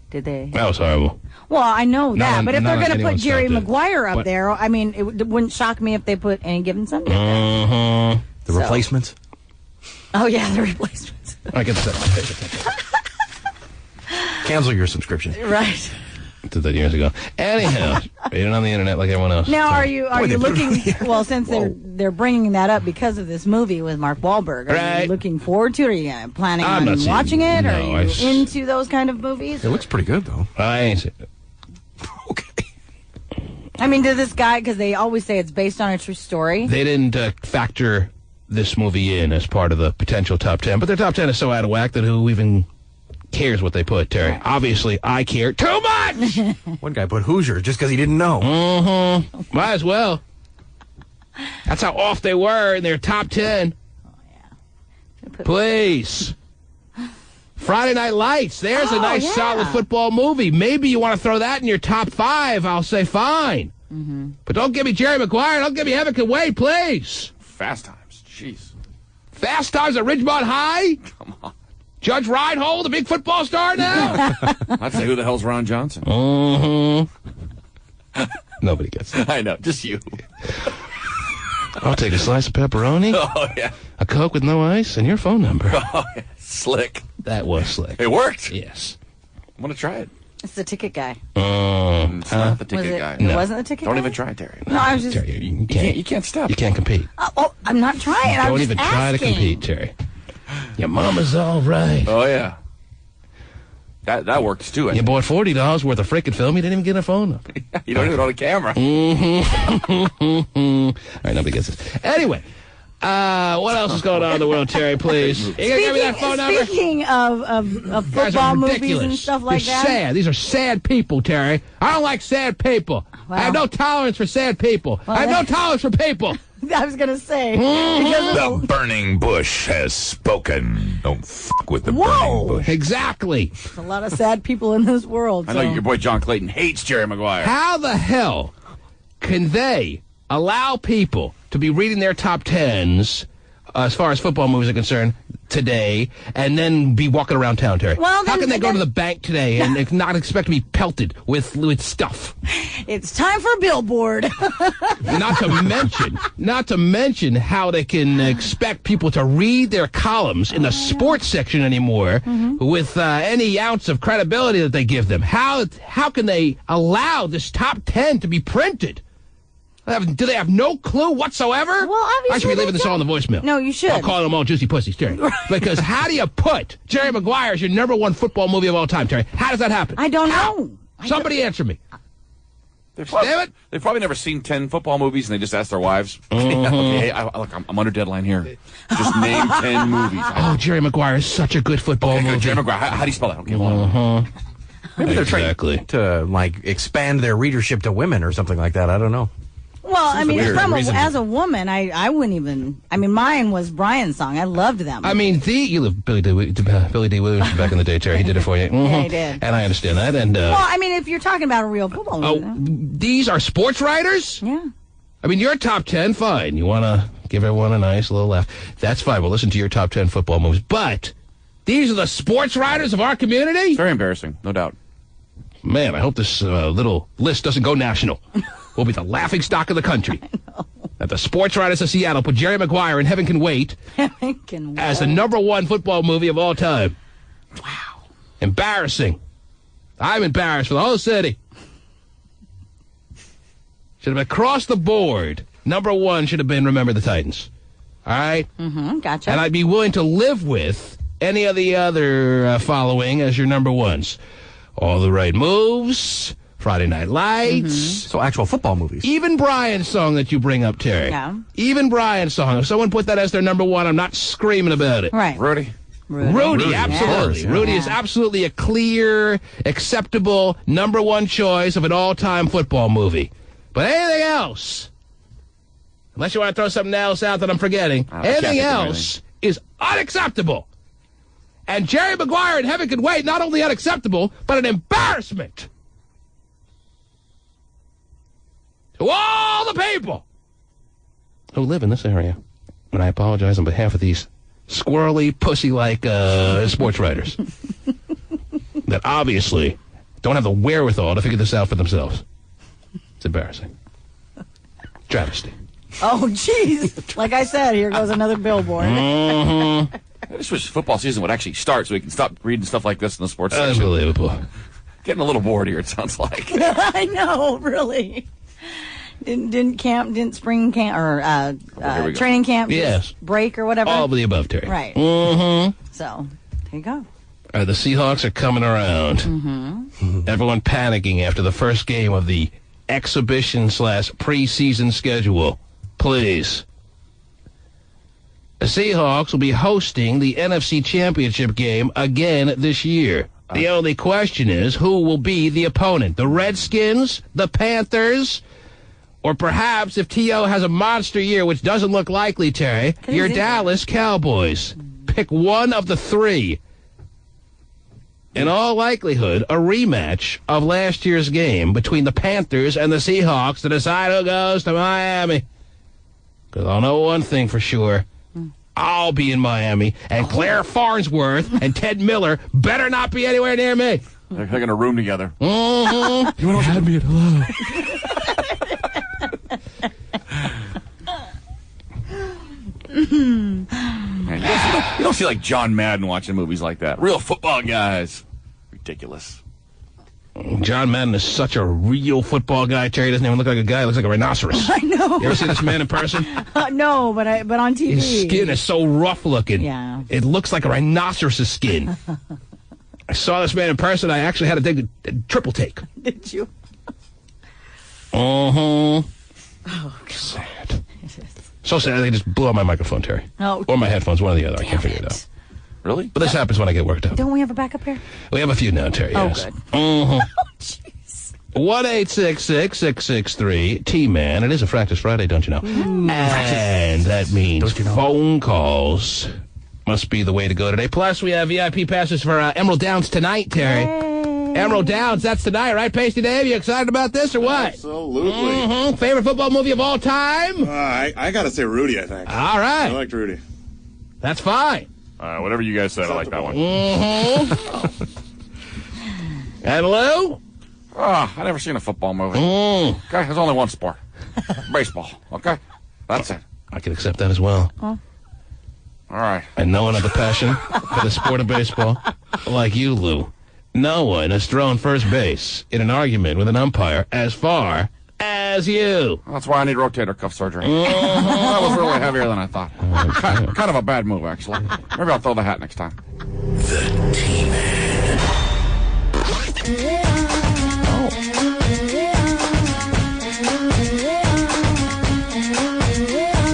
Did they?
That was horrible.
Well, I know that, but if they're going to put
anyone's
Jerry
top 10.
Maguire up there, I mean, it wouldn't shock me if they put Any Given Sunday up there.
The Replacements?
Oh, yeah, The Replacements.
I get that.
Cancel your subscription.
Right.
Did that years ago. Anyhow, read it on the internet like everyone else.
Now, are you looking? Well, since they're bringing that up because of this movie with Mark Wahlberg, are you looking forward to it? Are you planning on watching it?
No,
are you into those kind of movies?
It looks pretty good, though.
I ain't seen it.
Okay.
I mean, to this guy, because they always say it's based on a true story.
They didn't factor this movie in as part of the potential top 10, but their top 10 is so out of whack that who even cares what they put, Terry? Obviously, I care too much!
One guy put Hoosier just because he didn't know.
Mm-hmm. Might as well. That's how off they were in their top 10.
Oh, yeah.
Please. Friday Night Lights. There's a nice, solid football movie. Maybe you want to throw that in your top 5. I'll say fine. Mm-hmm. But don't give me Jerry Maguire. Don't give me Heaven Can Wait, please.
Fast Times. Jeez.
Fast Times at Ridgemont High?
Come on.
Judge Reinhold, the big football star now?
I'd say, who the hell's Ron Johnson?
Mm-hmm. Nobody gets it.
I know, just you.
I'll take a slice of pepperoni, a Coke with no ice, and your phone number.
Oh, yeah. Slick.
That was slick.
It worked.
Yes.
I'm going to try it.
It's the ticket guy.
It's not the ticket guy.
It wasn't the ticket guy?
Don't even try, Terry.
No, I was just...
Terry,
you can't stop.
You can't compete.
I'm not trying. I'm
Don't
just
even try to compete, Terry. Your mama's all right.
Oh, yeah. That works, too.
You bought $40 worth of freaking film. You didn't even get a phone number.
You don't even own a camera.
Mm-hmm. All right, nobody gets this. Anyway, what else is going on in the world, Terry, please? You gonna give me that phone number?
Speaking of football movies and stuff like that.
Sad. These are sad people, Terry. I don't like sad people.
Well,
I have no tolerance for sad people. I have no tolerance for people.
I was going to say.
The burning bush has spoken. Don't fuck with the burning bush.
Exactly.
There's a lot of sad people in this world.
I know your boy John Clayton hates Jerry Maguire.
How the hell can they allow people to be reading their top 10s as far as football movies are concerned today and then be walking around town, Terry?
Well,
how can they go to the bank today and not expect to be pelted with stuff?
It's time for a billboard.
Not to mention how they can expect people to read their columns in the sports section anymore with any ounce of credibility that they give them. How can they allow this top 10 to be printed? Do they have no clue whatsoever?
Well, obviously
I should be leaving this all on the voicemail.
No, you should.
I'll call them all juicy pussies, Terry. Because how do you put Jerry Maguire as your number 1 football movie of all time, Terry? How does that happen?
I don't know.
Somebody answer me.
They've probably never seen 10 football movies, and they just ask their wives. Okay, I'm under deadline here. Just name 10 movies.
Oh, Jerry Maguire is such a good football movie.
Jerry Maguire. How do you spell that? Okay,
Maybe they're trying to expand their readership to women or something like that. I don't know.
Well, I mean, as a woman, I wouldn't even. I mean, mine was Brian's song. I loved them.
I mean, you live Billy D. Williams back in the day, Terry. He did it for you.
Yeah, he did.
And I understand that. And
well, I mean, if you're talking about a real football movie,
these are sports writers.
Yeah.
I mean, your top 10, fine. You want to give everyone a nice little laugh. That's fine. We'll listen to your top 10 football movies. But these are the sports writers of our community?
It's very embarrassing, no doubt.
Man, I hope this little list doesn't go national. We'll be the laughing stock of the country. that the sports writers of Seattle put Jerry Maguire in Heaven Can Wait as the #1 football movie of all time.
Wow.
Embarrassing. I'm embarrassed for the whole city. Should have been across the board. #1 should have been Remember the Titans. All right?
Mm-hmm, gotcha.
And I'd be willing to live with any of the other following as your #1s. All the Right Moves, Friday Night Lights.
So actual football movies.
Even Brian's song that you bring up, Terry.
Yeah.
Even Brian's song. If someone put that as their #1, I'm not screaming about it.
Right.
Rudy.
Rudy, absolutely.
Yeah.
Rudy is absolutely a clear, acceptable #1 choice of an all-time football movie. But anything else, unless you want to throw something else out that I'm forgetting, anything else is unacceptable. And Jerry Maguire in Heaven Can Wait, not only unacceptable, but an embarrassment to all the people who live in this area. And I apologize on behalf of these squirrely, pussy-like sports writers that obviously don't have the wherewithal to figure this out for themselves. It's embarrassing. Travesty.
Oh, jeez. Like I said, here goes another billboard.
Mm-hmm.
I just wish football season would actually start so we can stop reading stuff like this in the sports section.
Unbelievable.
Getting a little bored here, it sounds like.
I know, really. Didn't spring camp or training camp just break or whatever?
All of the above, Terry.
Right.
Mm-hmm.
So, there you go.
The Seahawks are coming around.
Mm-hmm.
Everyone panicking after the first game of the exhibition/preseason schedule. Please. The Seahawks will be hosting the NFC Championship game again this year. The only question is, who will be the opponent? The Redskins? The Panthers? Or perhaps, if T.O. has a monster year, which doesn't look likely, Terry, your Dallas Cowboys. Pick one of the three. In all likelihood, a rematch of last year's game between the Panthers and the Seahawks to decide who goes to Miami. Because I'll know one thing for sure. I'll be in Miami, and Claire Farnsworth and Ted Miller better not be anywhere near me.
They're in a room together.
Mm-hmm.
You had me at hello.
Man, you don't see like John Madden watching movies like that. Real football guys. Ridiculous.
John Madden is such a real football guy. Terry doesn't even look like a guy. He looks like a rhinoceros.
I know.
You ever see this man in person?
No, but on TV.
His skin is so rough looking.
Yeah.
It looks like a rhinoceros's skin. I saw this man in person. I actually had to take a triple take.
Did you?
Oh,
God.
Sad. So sad they just blew out my microphone, Terry.
Oh.
Or my headphones, one or the other. I can't figure it out.
Really?
But this happens when I get worked up.
Don't we have a backup here?
We have a few now, Terry.
Oh,
Yes.
good.
Mm-hmm.
Oh, jeez.
1-866-663-T-MAN. It is a Practice Friday, don't you know? And that means phone calls must be the way to go today. Plus, we have VIP passes for Emerald Downs tonight, Terry.
Yay.
Emerald Downs, that's tonight, right, Pasty Dave? You excited about this or what?
Absolutely.
Mm-hmm. Favorite football movie of all time?
I got to say Rudy, I think.
All right.
I liked Rudy.
That's fine.
Whatever you guys said, I like that one.
Mm-hmm. And Lou?
Oh, I never seen a football movie.
Mm.
Okay, there's only one sport. Baseball. Okay? That's it.
I can accept that as well.
All right.
And no one had the passion for the sport of baseball like you, Lou. No one has thrown first base in an argument with an umpire as far as you.
That's why I need rotator cuff surgery. That was really heavier than I thought. Kind of a bad move, actually. Maybe I'll throw the hat next time.
The T-Man.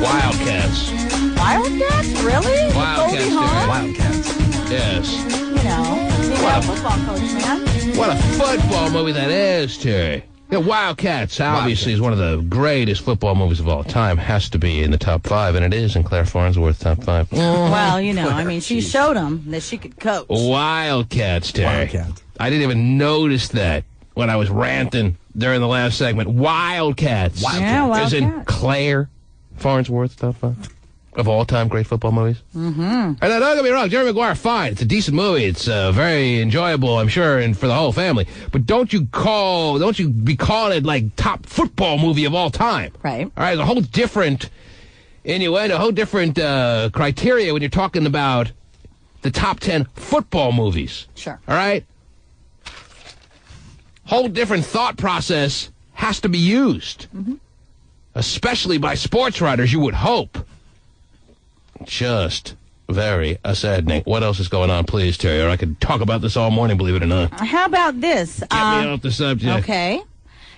Wildcats.
Wildcats? Really?
Wildcats,
Goldie Hawn?
Wildcats.
Yes.
You know, he's a football coach, man.
What a football movie that is, Terry. Yeah, Wildcats obviously is one of the greatest football movies of all time. Has to be in the top 5, and it is in Claire Farnsworth's top 5.
Well, you know, I mean, she showed him that she could coach.
Wildcats, Terry.
Wildcats.
I didn't even notice that when I was ranting during the last segment. Wildcats.
Yeah,
As in
Wildcat.
Claire Farnsworth's top 5. of all-time great football movies.
Mm-hmm.
And don't get me wrong, Jerry Maguire, fine. It's a decent movie. It's very enjoyable, I'm sure, and for the whole family. But don't you be calling it like top football movie of all time.
Right.
All right, a whole different innuendo, a whole different criteria when you're talking about the top 10 football movies.
Sure.
All right? Whole different thought process has to be used.
Mm-hmm.
Especially by sports writers, you would hope. Just very saddening. What else is going on, please, Terry? Or I could talk about this all morning, believe it or not.
How about this?
Get me off the subject.
Okay.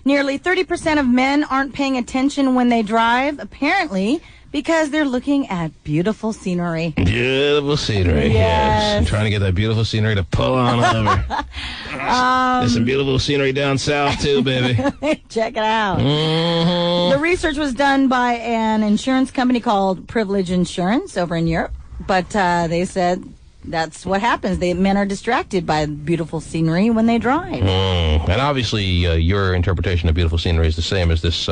Nearly 30% of men aren't paying attention when they drive, apparently, because they're looking at beautiful scenery.
Beautiful scenery, yes. I'm trying to get that beautiful scenery to pull on over. There's some beautiful scenery down south, too, baby.
Check it out.
Mm-hmm.
The research was done by an insurance company called Privilege Insurance over in Europe, but they said that's what happens. Men are distracted by beautiful scenery when they drive.
And obviously, your interpretation of beautiful scenery is the same as this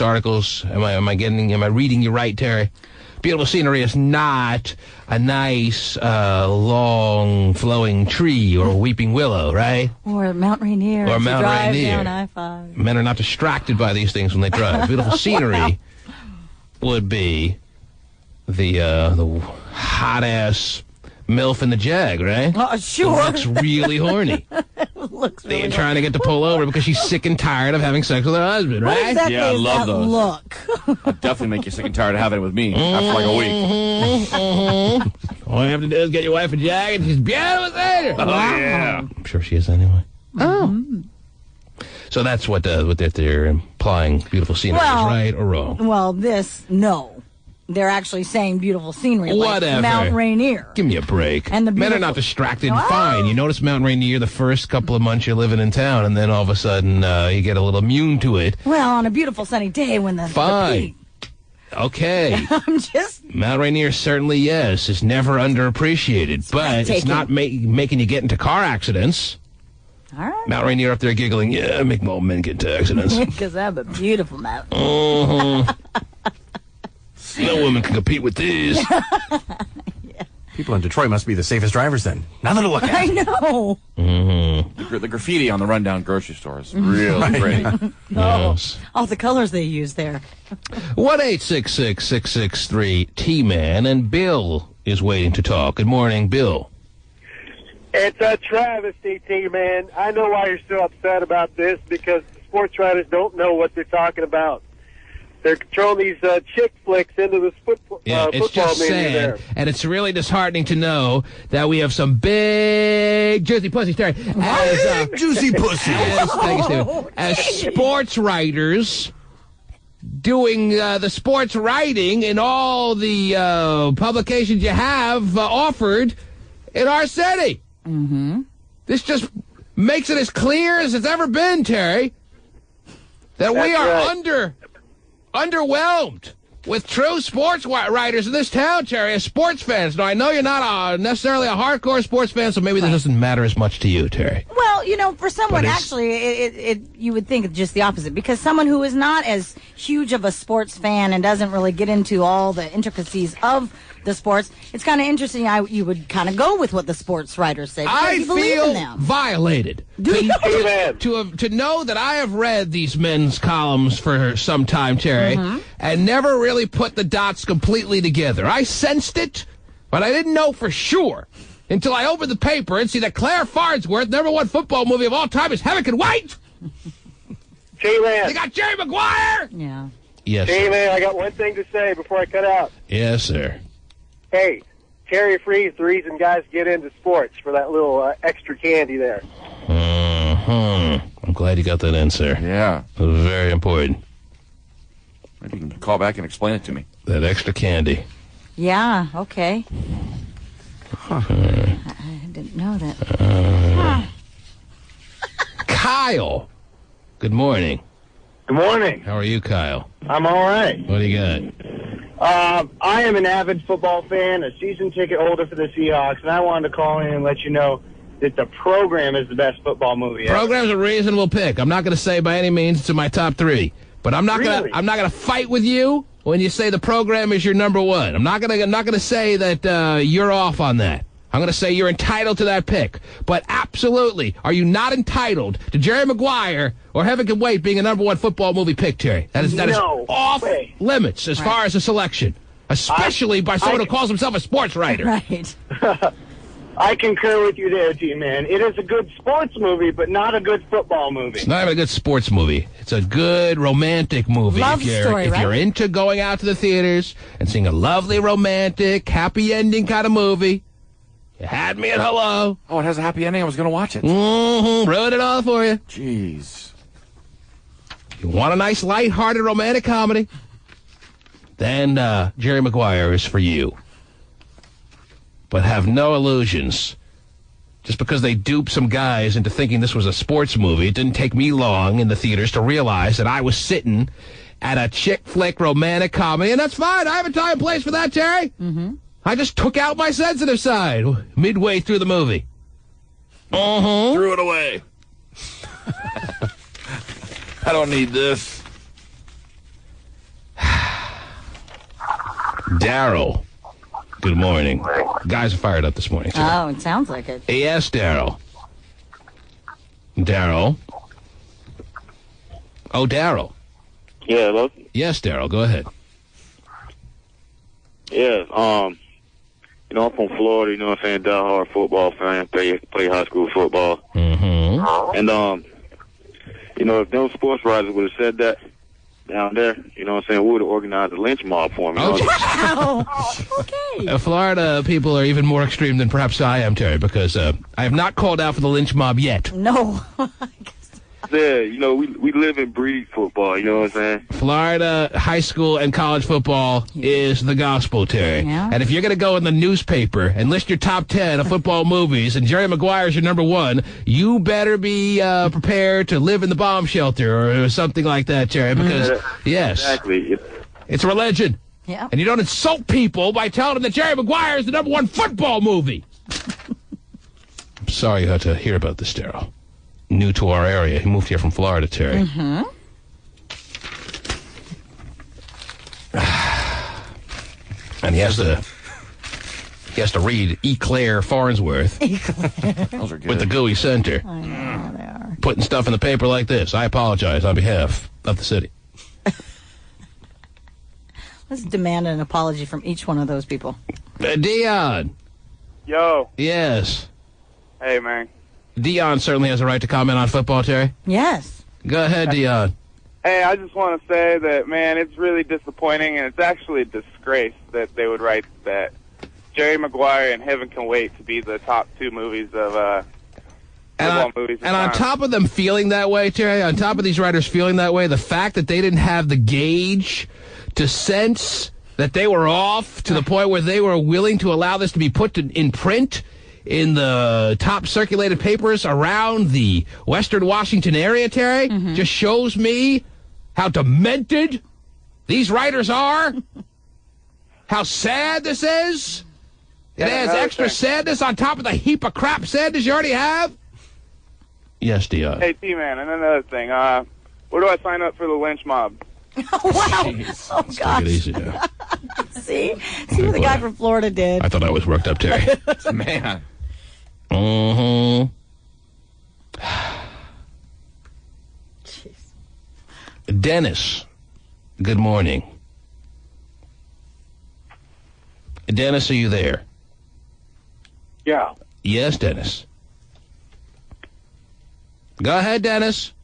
article's. Am I reading you right, Terry? Beautiful scenery is not a nice, long, flowing tree or a weeping willow, right?
Or Mount Rainier.
Or Mount Rainier.
Down I-5.
Men are not distracted by these things when they drive. Beautiful scenery would be the hot-ass MILF in the Jag, right?
Sure.
Who looks really horny. They're trying to get to pull over because she's sick and tired of having sex with her husband, right?
What exactly
I
is
love
that
those.
look?
I'll definitely make you sick and tired of having it with me after like a week.
All you have to do is get your wife a Jag and she's beautiful there. Oh, yeah. I'm sure she is anyway.
Oh.
So that's what they're implying beautiful scenery is, right or wrong?
Well, no. They're actually saying beautiful scenery,
Whatever.
like Mount Rainier.
Give me a break.
And
Men are not distracted. Fine. You notice Mount Rainier the first couple of months you're living in town, and then all of a sudden you get a little immune to it.
Well, on a beautiful sunny day when the
Fine. Okay.
I'm just...
Mount Rainier certainly, yes, is never underappreciated, but it's not making you get into car accidents.
All right.
Mount Rainier up there giggling, yeah, make more men get into accidents.
Because I have a beautiful mountain.
No woman can compete with these.
People in Detroit must be the safest drivers then. Nothing to look at.
I know.
Mm-hmm.
The graffiti on the rundown grocery store is real pretty.
Yes.
All the colors they use there.
1-866-663-T-Man, and Bill is waiting to talk. Good morning, Bill.
It's a travesty, T-Man. I know why you're so upset about this, because the sports writers don't know what they're talking about. They're throwing these chick flicks into the football
It's just
media
sad,
there.
and it's really disheartening to know that we have some big juicy pussies, Terry. As,
juicy pussies.
Thank you, Stephen. As sports writers doing the sports writing in all the publications you have offered in our city.
Mm-hmm.
This just makes it as clear as it's ever been, Terry, that we are underwhelmed with true sports writers in this town, Terry, as sports fans. Now, I know you're not necessarily a hardcore sports fan, so maybe this doesn't matter as much to you, Terry.
Well, for someone, actually, you would think just the opposite, because someone who is not as huge of a sports fan and doesn't really get into all the intricacies of the sports, it's kind of interesting. You would kind of go with what the sports writers say.
I
you believe in
feel
them.
violated to know that I have read these men's columns for some time, Terry, and never really put the dots completely together. I sensed it, but I didn't know for sure until I opened the paper and see that Claire Farnsworth, #1 football movie of all time, is Heaven Can Wait.
J-Man.
They got Jerry Maguire.
Yeah.
Yes.
J-Man, I got one thing to say before I cut out.
Yes, sir.
Hey, Terry Free is the reason guys get into sports, for that little extra candy there.
I'm glad you got that in, sir.
Yeah.
It was very important.
Maybe you can call back and explain it to me.
That extra candy.
Yeah, okay. I didn't know that.
Kyle. Good morning.
Good morning.
How are you, Kyle?
I'm all right.
What do you got?
I am an avid football fan, a season ticket holder for the Seahawks, and I wanted to call in and let you know that The Program is the best football movie ever.
Program's a reasonable pick. I'm not going to say by any means it's in my top 3, but I'm not going to fight with you when you say the program is your number one. I'm not gonna say that you're off on that. I'm going to say you're entitled to that pick. But absolutely, are you not entitled to Jerry Maguire or Heaven Can Wait being a number one football movie pick, Terry? That is off limits as far as a selection, especially by someone who calls himself a sports writer.
Right.
I concur with you there, T-Man. It is a good sports movie, but not a good football movie.
It's not even a good sports movie. It's a good romantic movie.
Love story,
if
right?
you're into going out to the theaters and seeing a lovely, romantic, happy ending kind of movie, you had me at hello.
Oh, it has a happy ending? I was going to watch it.
Ruined it all for you.
Jeez.
You want a nice, light-hearted, romantic comedy? Then Jerry Maguire is for you. But have no illusions. Just because they duped some guys into thinking this was a sports movie, it didn't take me long in the theaters to realize that I was sitting at a chick flick romantic comedy, and that's fine. I have a time and place for that, Terry.
Mm-hmm.
I just took out my sensitive side midway through the movie.
Threw it away. I don't need this.
Daryl. Good morning. Guys are fired up this morning, too.
Oh, it sounds like it.
Yes, Daryl. Daryl. Oh, Daryl.
Yeah, hello?
Yes, Daryl. Go ahead.
Yeah, you know, I'm from Florida, you know what I'm saying, diehard football fan, play high school football.
Mm-hmm.
And, you know, if those sports writers would have said that down there, you know what I'm saying, we would have organized a lynch mob for me.
Wow. Okay.
Florida people are even more extreme than perhaps I am, Terry, because I have not called out for the lynch mob yet.
No.
Yeah, you know, we live and breathe football, you know what I'm saying?
Florida high school and college football is the gospel, Terry.
Yeah.
And if you're going to go in the newspaper and list your top 10 of football movies and Jerry Maguire's your number one, you better be prepared to live in the bomb shelter or something like that, Terry, because, yes,
Exactly.
it's religion.
Yeah.
And you don't insult people by telling them that Jerry Maguire is the number one football movie. I'm sorry you had to hear about this, Daryl. New to our area. He moved here from Florida, Terry.
Mm-hmm.
And he has to read Eclair Farnsworth
Those are good.
with the gooey center.
I know they are.
Putting stuff in the paper like this. I apologize on behalf of the city.
Let's demand an apology from each one of those people.
Dion.
Yo.
Yes.
Hey, man.
Dion certainly has a right to comment on football, Terry.
Yes.
Go ahead, Dion.
Hey, I just want to say that, man, it's really disappointing, and it's actually a disgrace that they would write that Jerry Maguire and Heaven Can Wait to be the top two movies of football movies.
And on top of them feeling that way, Terry, on top of these writers feeling that way, the fact that they didn't have the gauge to sense that they were off to the point where they were willing to allow this to be put in print in the top circulated papers around the Western Washington area, Terry, just shows me how demented these writers are, how sad this is. It adds extra sadness on top of the heap of crap sadness you already have. Yes, Dion.
Hey, T-Man, and another thing. Where do I sign up for the lynch mob?
Oh, wow.
Jeez.
Oh,
Let's
gosh.
take it easy now.
See what the guy from Florida did.
I thought I was worked up, Terry.
Man.
Mm-hmm. Dennis, good morning. Dennis, are you there?
Yeah.
Yes, Dennis. Go ahead, Dennis.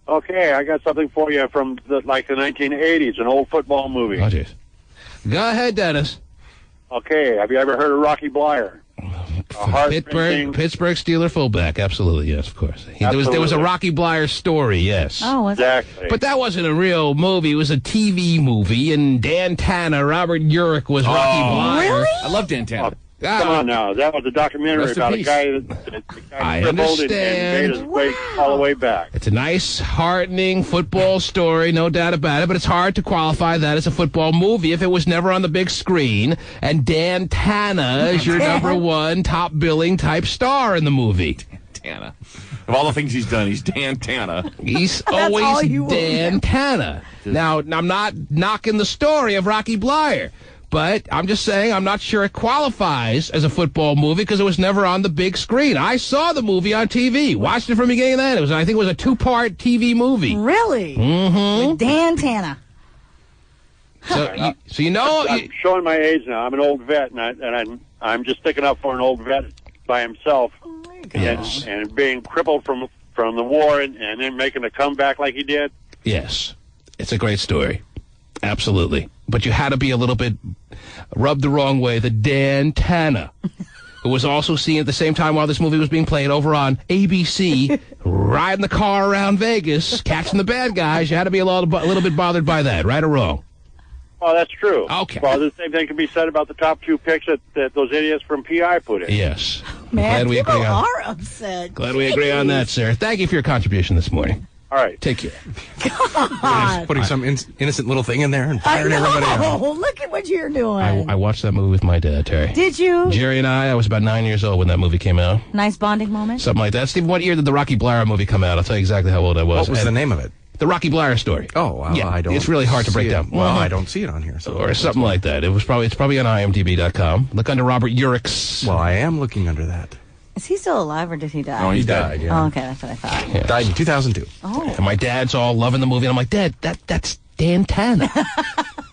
Okay, I got something for you from the 1980s, an old football movie.
Oh, jeez. Go ahead, Dennis.
Okay, have you ever heard of Rocky Blyer?
Pittsburgh Steeler fullback. Absolutely, yes, of course. There was a Rocky Blyer story, yes.
Oh,
exactly.
But that wasn't a real movie. It was a TV movie, and Dan Tanner, Robert Urich was Rocky Blyer.
Really?
I love Dan Tanner.
Come on now, that was a documentary
Rest in
about a
peace.
guy that
I
crippled and
understand.
made his way all the way back.
It's a nice, heartening football story, no doubt about it, but it's hard to qualify that as a football movie if it was never on the big screen, and Dan Tanner is your number one top billing type star in the movie.
Tanner. Of all the things he's done, he's Dan Tana.
He's always Dan Tana. Now, I'm not knocking the story of Rocky Bleier, but I'm just saying I'm not sure it qualifies as a football movie because it was never on the big screen. I saw the movie on TV. Watched it from the beginning to the end. I think it was a 2-part TV movie.
Really?
Mm-hmm.
With Dan Tana.
So you know...
I'm showing my age now. I'm an old vet, and I'm just sticking up for an old vet by himself.
Yes.
And being crippled from the war and then making a comeback like he did.
Yes. It's a great story. Absolutely. But you had to be a little bit rubbed the wrong way. The Dan Tana, who was also seen at the same time while this movie was being played over on ABC, riding the car around Vegas, catching the bad guys. You had to be a little bit bothered by that, right or wrong?
Oh, that's true.
Okay.
Well, the same thing can be said about the top 2 picks that those idiots from PI put in.
Yes.
Man,
glad we
people
agree on,
are upset.
Glad we agree on that, sir. Thank you for your contribution this morning.
All right.
Take care.
God.
Putting some innocent little thing in there and firing everybody out.
Oh, look at what you're doing.
I watched that movie with my dad, Terry.
Did you?
Jerry and I was about 9 years old when that movie came out.
Nice bonding moment?
Something like that. Steve, what year did the Rocky Bleier movie come out? I'll tell you exactly how old I was.
What was the name of it?
The Rocky Bleier story.
Oh, well,
yeah,
I don't.
It's really hard to break
see it.
down.
Well, I don't see it on here. So
or something like that. It's probably on IMDb.com. Look under Robert Urick's.
Well, I am looking under that.
Is he still alive or did he die?
No,
He died. Yeah.
Oh, okay, that's what I thought.
Yeah.
Died in 2002.
Oh.
And my dad's all loving the movie, and I'm like, Dad, that's Dan Tana.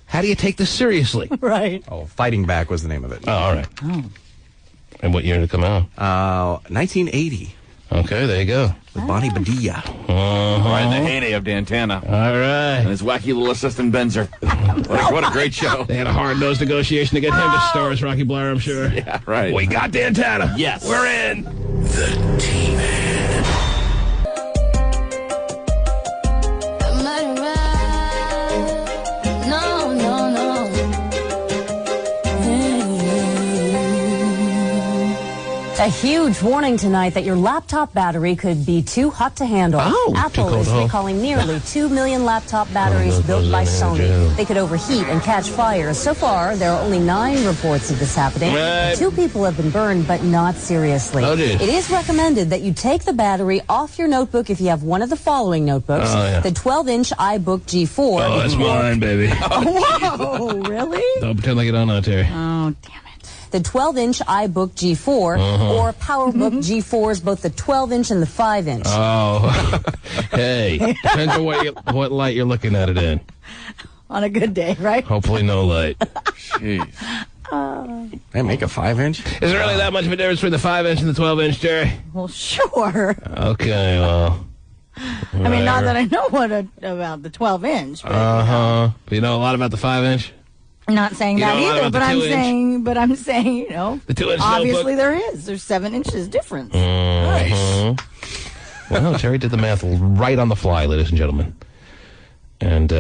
How do you take this seriously?
Right.
Oh, Fighting Back was the name of it.
Oh, all right.
Oh.
And what year did it come out?
1980.
Okay, there you go.
With Bonnie Badilla.
Right in the heyday of Dan Tana.
All right.
And his wacky little assistant Benzer. What a great show.
They had a hard-nosed negotiation to get him to star as Rocky Bleier, I'm sure.
Yeah, right.
We got Dan Tana.
Yes.
We're in.
The T-Man.
No, no, no. A huge warning tonight that your laptop battery could be too hot to handle.
Oh,
Apple is recalling nearly 2 million laptop batteries built by Sony. They could overheat and catch fire. So far, there are only 9 reports of this happening.
Right.
2 people have been burned, but not seriously.
Oh, geez.
It is recommended that you take the battery off your notebook if you have one of the following notebooks.
Oh, yeah.
The 12-inch iBook G4.
Oh, that's mine, baby.
Whoa, really?
Don't pretend like you don't know, Terry.
Oh, damn it.
The 12-inch iBook G4 or PowerBook G4s, both the 12-inch and the 5-inch.
Oh, hey. Depends on what light you're looking at it in.
On a good day, right?
Hopefully no light.
Jeez.
They make a 5-inch?
Is there really that much of a difference between the 5-inch and the 12-inch, Jerry?
Well, sure.
Okay, well.
I mean, not that I know about the 12-inch.
Uh-huh. But you know a lot about the 5-inch?
I'm not saying
You
that
know a lot
either,
about
but I'm saying, you know,
The 2-inch
obviously
notebook?
there is. There's 7 inches difference.
Nice. Well, Terry did the math right on the fly, ladies and gentlemen. And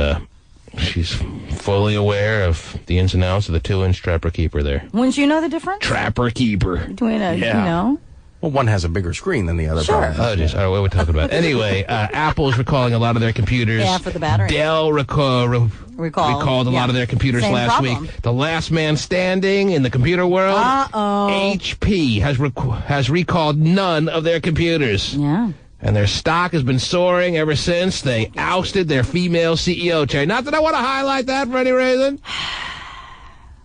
she's fully aware of the ins and outs of the 2-inch Trapper Keeper there.
Wouldn't you know the difference?
Trapper Keeper.
Between you know?
Well, one has a bigger screen than the other.
Sure.
Probably.
Oh, just what are we talking about? Anyway, Apple's recalling a lot of their computers.
Yeah, for the battery.
Dell recalled a lot of their computers
Same
last
problem.
week. The last man standing in the computer world, HP has recalled none of their computers.
Yeah.
And their stock has been soaring ever since they ousted their female CEO, Terry. Not that I want to highlight that for any reason.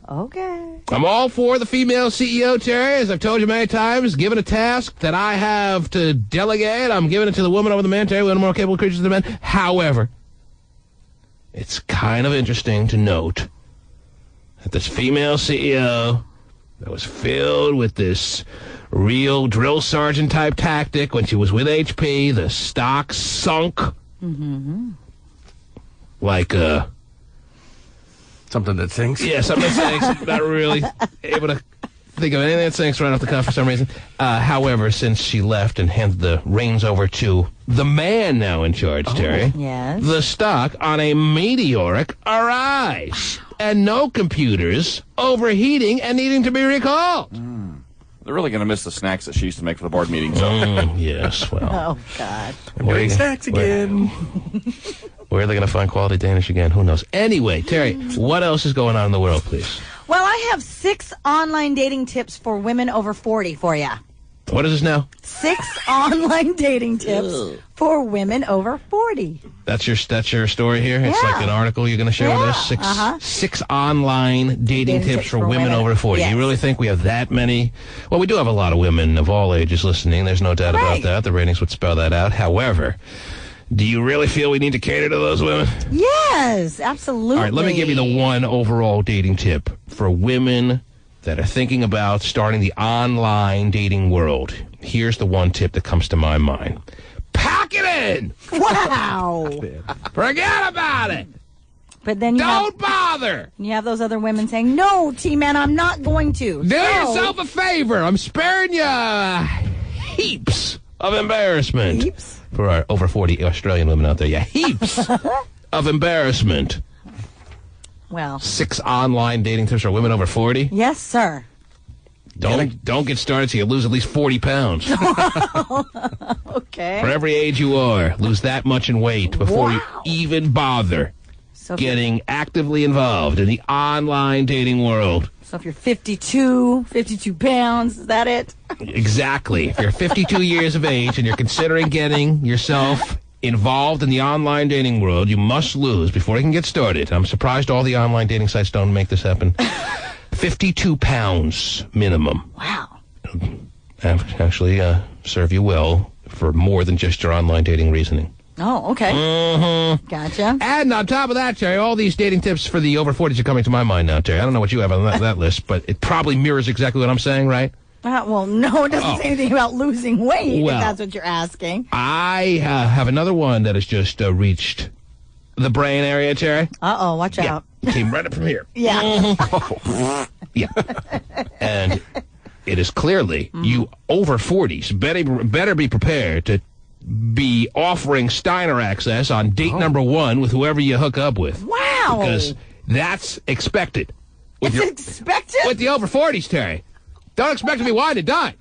Okay.
I'm all for the female CEO, Terry. As I've told you many times, given a task that I have to delegate, I'm giving it to the woman over the man, Terry. One of the more capable creatures than men. However, it's kind of interesting to note that this female CEO that was filled with this real drill sergeant type tactic when she was with HP, the stock sunk like
something that sinks.
Yeah, something that sinks. Not really able to think of anything that sinks right off the cuff for some reason. However, since she left and handed the reins over to the man now in charge, Terry,
yes,
the stock on a meteoric rise. And no computers overheating and needing to be recalled.
They're really going to miss the snacks that she used to make for the board meetings.
Yes, well.
Oh, God.
I'm doing snacks again.
Where are they going to find quality Danish again? Who knows? Anyway, Terry, what else is going on in the world, please?
Well, I have 6 online dating tips for women over 40 for you.
What is this now?
6 online dating tips for women over 40.
That's your story here? It's like an article you're going to share with us? 6 online dating tips for women over 40.
Yes.
You really think we have that many? Well, we do have a lot of women of all ages listening. There's no doubt about that. The ratings would spell that out. However, do you really feel we need to cater to those women?
Yes, absolutely.
All right, let me give you the one overall dating tip for women that are thinking about starting the online dating world. Here's the one tip that comes to my mind. Pack it in!
Wow!
Forget about it!
But then
Don't bother!
You have those other women saying, no, T-Man, I'm not going to.
Do yourself a favor. I'm sparing you heaps of embarrassment.
Heaps?
For our over 40 Australian women out there. Yeah, heaps of embarrassment.
Well.
6 online dating tips for women over 40?
Yes, sir.
Don't get started till you lose at least 40 pounds.
Okay.
For every age you are, lose that much in weight before you even bother getting actively involved in the online dating world.
So if you're 52 pounds, is that it?
Exactly. If you're 52 years of age and you're considering getting yourself involved in the online dating world, you must lose before you can get started. I'm surprised all the online dating sites don't make this happen. 52 pounds minimum.
Wow.
Actually serve you well for more than just your online dating reasoning.
Oh, okay.
Mm-hmm.
Gotcha.
And on top of that, Terry, all these dating tips for the over 40s are coming to my mind now, Terry. I don't know what you have on that list, but it probably mirrors exactly what I'm saying, right?
Well, no, it doesn't say anything about losing weight,
Well,
if that's what you're asking.
I have another one that has just reached the brain area, Terry.
Uh-oh, watch out.
Came right up from here.
Yeah.
Yeah. And it is clearly you over 40s better be prepared to be offering Steiner access on date number 1 with whoever you hook up with.
Wow.
Because that's expected.
It's expected?
With the over 40s, Terry. Don't expect to be wine and dine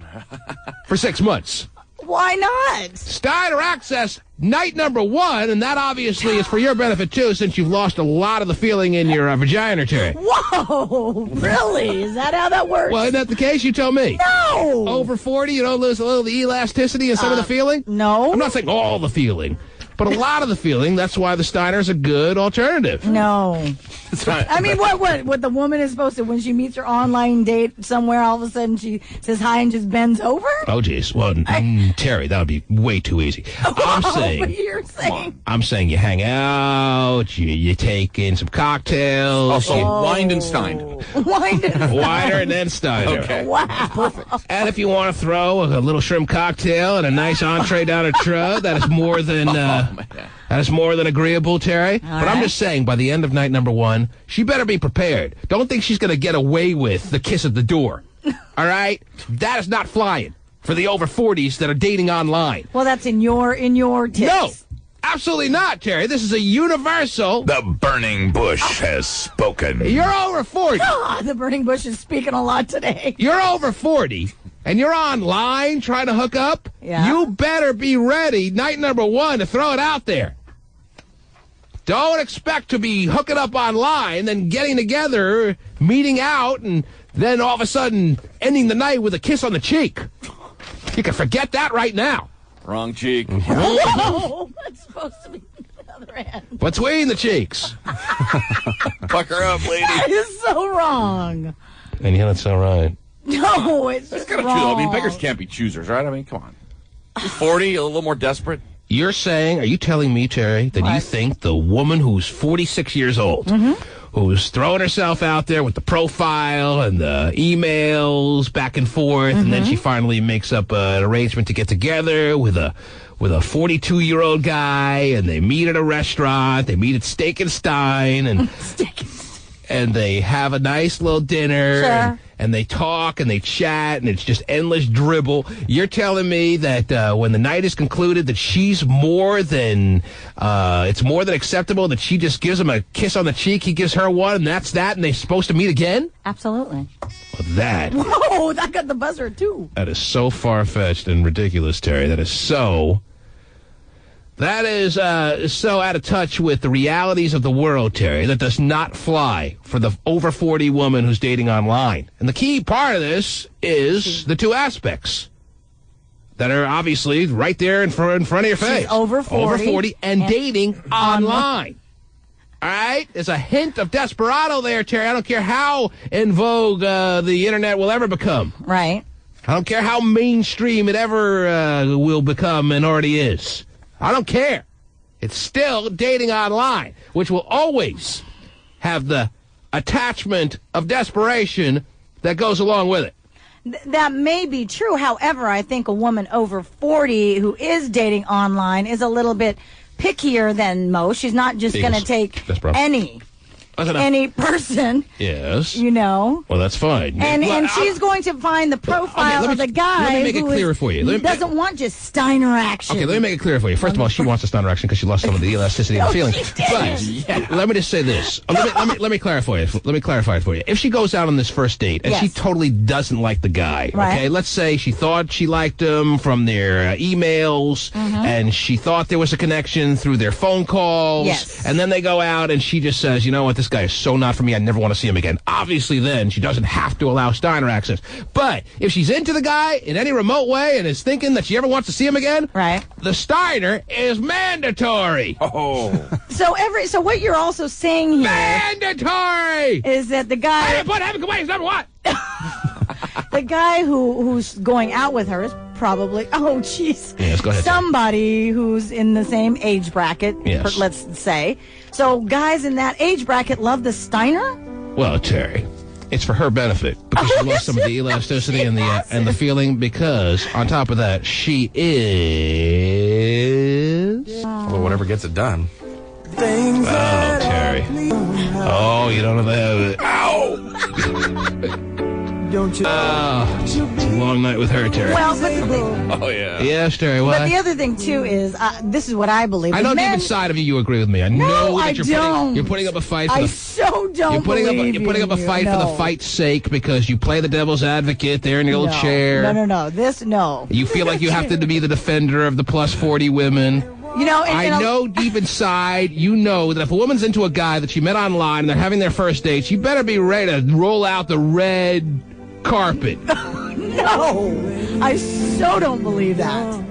for 6 months.
Why not?
Steiner access night number 1, and that obviously is for your benefit, too, since you've lost a lot of the feeling in your vagina, Terry.
Whoa, really? Is that how that works?
Well, isn't that the case? You tell me.
No!
Over 40, you don't lose a little of the elasticity and some of the feeling?
No.
I'm not saying all the feeling, but a lot of the feeling. That's why the Steiner's a good alternative.
No. I mean, what the woman is supposed to, when she meets her online date somewhere, all of a sudden she says hi and just bends over?
Oh, geez. Well, Terry, that would be way too easy. I'm saying you hang out, you take in some cocktails.
Also, Windenstein.
Wider and then Steiner.
Okay.
Wow.
That's perfect.
And if you want to throw a little shrimp cocktail and a nice entree down her throat, that is more than agreeable, Terry. But I'm just saying, by the end of night number 1, she better be prepared. Don't think she's going to get away with the kiss at the door. All right? That is not flying for the over 40s that are dating online.
Well, that's in your tips.
No, absolutely not, Terry. This is a universal.
The burning bush has spoken.
You're over 40.
The burning bush is speaking a lot today.
You're over 40, and you're online trying to hook up.
Yeah.
You better be ready night number 1 to throw it out there. Don't expect to be hooking up online, then getting together, meeting out, and then all of a sudden ending the night with a kiss on the cheek. You can forget that right now.
Wrong cheek.
Whoa, that's supposed to be the other end.
Between the cheeks.
Fuck her up, lady.
That is so wrong.
And yeah, that's all right.
No, it's
That's
just
kind of
wrong.
true. I mean, beggars can't be choosers, right? I mean, come on. You're 40, a little more desperate.
Are you telling me, Terry, that you think the woman who's 46 years old, who's throwing herself out there with the profile and the emails back and forth, and then she finally makes up an arrangement to get together with a 42-year-old guy, and they meet at a restaurant, they meet at Steak and Stein, and they have a nice little dinner, and they talk and they chat, and it's just endless dribble. You're telling me that when the night is concluded, that she's more than it's more than acceptable that she just gives him a kiss on the cheek, he gives her one, and that's that, and they're supposed to meet again?
Absolutely.
Well, that
Whoa, that got the buzzer too.
that is so far-fetched and ridiculous, Terry. That is so out of touch with the realities of the world, Terry. That does not fly for the over 40 woman who's dating online. And the key part of this is the two aspects. that are obviously right there in front of your face.
She's over 40.
Over 40 and dating online. All right? There's a hint of desperado there, Terry. I don't care how in vogue the internet will ever become.
Right.
I don't care how mainstream it ever will become and already is. I don't care. It's still dating online, which will always have the attachment of desperation that goes along with it.
That may be true. However, I think a woman over 40 who is dating online is a little bit pickier than most. She's not just going to take any person.
Yes.
You know.
Well, that's fine.
And she's going to find the profile of the guy
let me make it clearer for you.
Doesn't want just Steiner action.
Okay, let me make it clearer for you. First of all, she wants the Steiner action because she lost some of the elasticity of the feeling. But let me just say this. Let me clarify it. Let me clarify it for you. If she goes out on this first date and she totally doesn't like the guy, okay, let's say she thought she liked him from their emails, and she thought there was a connection through their phone calls, and then they go out and she just says, you know what, this guy is so not for me, I never want to see him again. Obviously, then, she doesn't have to allow Steiner access. But if she's into the guy in any remote way and is thinking that she ever wants to see him again, the Steiner is mandatory.
So what you're also saying here
mandatory
is that the guy the guy who's going out with her is probably somebody who's in the same age bracket, let's say. So guys in that age bracket love the Steiner?
Well, Terry, it's for her benefit because she lost some of the elasticity and the feeling, because on top of that, she is
well, whatever gets it done.
Oh, Terry. Oh, you don't know that. Ow!
Don't you?
It's a long night with her, Terry.
Well, but
Yes, Terry, what?
But the other thing, too, is this is what I believe.
I know deep inside of you agree with me. I know that you're putting up a fight for
You're
putting up a fight for the fight's sake because you play the devil's advocate there in your little chair.
No.
You feel like you have to be the defender of the plus 40 women.
You know,
I know deep inside, you know that if a woman's into a guy that she met online and they're having their first date, she better be ready to roll out the red carpet.
No, I so don't believe that.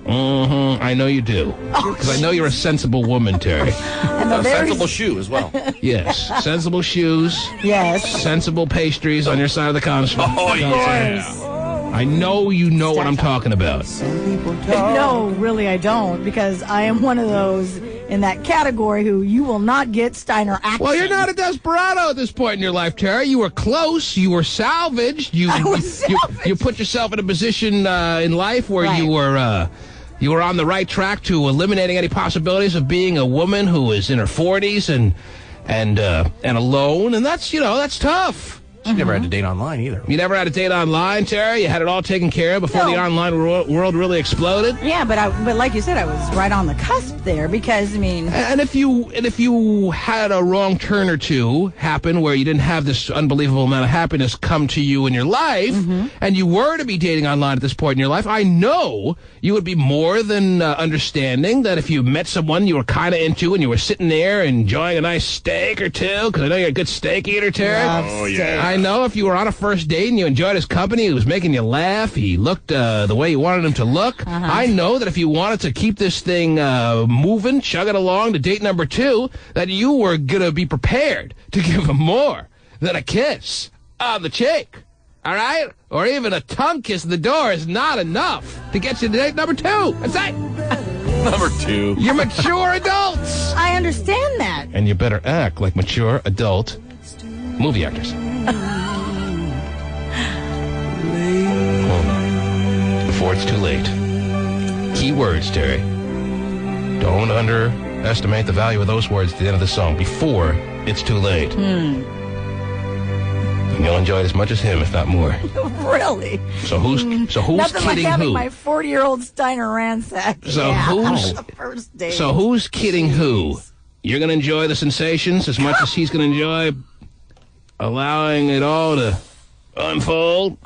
I know you do. Because I know you're a sensible woman, Terry.
And a sensible shoe as well.
Yes, sensible shoes.
Yes.
Sensible pastries on your side of the console.
Oh, yeah.
I know you know what I'm talking about.
No, really I don't, because I am one of those in that category who you will not get Steiner action.
Well, you're not a desperado at this point in your life, Terry. You were close. You were salvaged. You put yourself in a position in life where you were on the right track to eliminating any possibilities of being a woman who is in her 40s and alone, and that's tough.
She never had to date online either.
You never had a date online, Terry? You had it all taken care of before the online world really exploded?
Yeah, but like you said, I was right on the cusp there because, I mean...
And if you had a wrong turn or two happen where you didn't have this unbelievable amount of happiness come to you in your life, and you were to be dating online at this point in your life, I know you would be more than understanding that if you met someone you were kind of into and you were sitting there enjoying a nice steak or two, because I know you're a good steak eater, Terry.
Oh, yeah.
I know if you were on a first date and you enjoyed his company, he was making you laugh, he looked the way you wanted him to look. I know that if you wanted to keep this thing moving, chug it along to date number 2, that you were going to be prepared to give him more than a kiss on the cheek. All right? Or even a tongue kiss at the door is not enough to get you to date number 2. That's it.
Number 2.
You're mature adults.
I understand that.
And you better act like mature adult movie actors. Before it's too late. Key words, Terry. Don't underestimate the value of those words at the end of the song. Before it's too late. And you'll enjoy it as much as him, if not more.
Really?
So who's
Nothing
kidding
like having
who?
my 40-year-old Steiner ransack.
So
first date.
So who's kidding who? You're going to enjoy the sensations as much as he's going to enjoy allowing it all to unfold,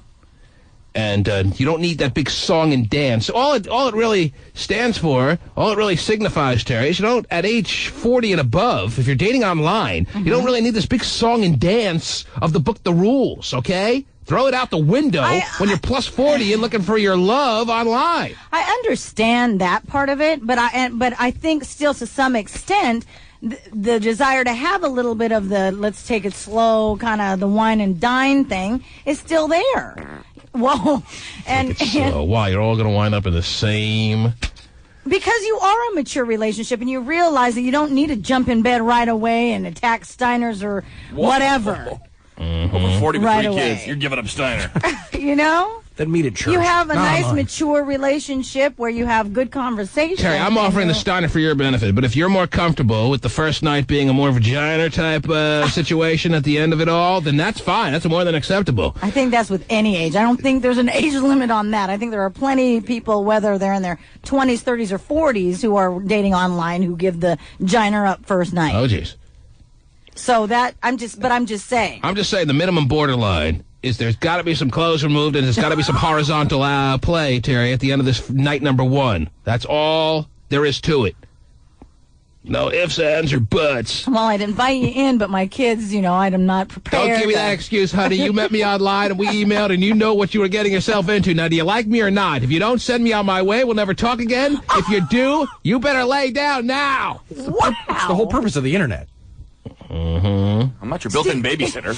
and you don't need that big song and dance. All it really stands for, all it really signifies, Terry, is you don't, at age 40 and above, if you're dating online, you don't really need this big song and dance of the book, The Rules, okay? Throw it out the window when you're plus 40 and looking for your love online.
I understand that part of it, but I think still to some extent the desire to have a little bit of the let's take it slow, kind of the wine and dine thing is still there. Whoa. And
why? You're all going to wind up in the same...
Because you are a mature relationship and you realize that you don't need to jump in bed right away and attack Steiners or whatever.
Over 40 with
Right
3
away.
kids. You're giving up Steiner.
You know?
Then meet at church.
You have a
Not
nice,
online.
mature relationship where you have good conversation.
Terry, I'm offering the Steiner for your benefit, but if you're more comfortable with the first night being a more vagina type situation at the end of it all, then that's fine. That's more than acceptable.
I think that's with any age. I don't think there's an age limit on that. I think there are plenty of people, whether they're in their 20s, 30s, or 40s, who are dating online who give the giner up first night.
Oh, jeez.
So I'm just saying.
I'm just saying the minimum borderline is there's got to be some clothes removed and there's got to be some horizontal play, Terry, at the end of this night number 1. That's all there is to it. No ifs, ands, or buts.
Well, I'd invite you in, but my kids, I'm not prepared.
Don't give me that excuse, honey. You met me online and we emailed and you know what you were getting yourself into. Now, do you like me or not? If you don't send me on my way, we'll never talk again. If you do, you better lay down now.
Wow.
It's the whole purpose of the internet.
I'm not your built-in babysitter.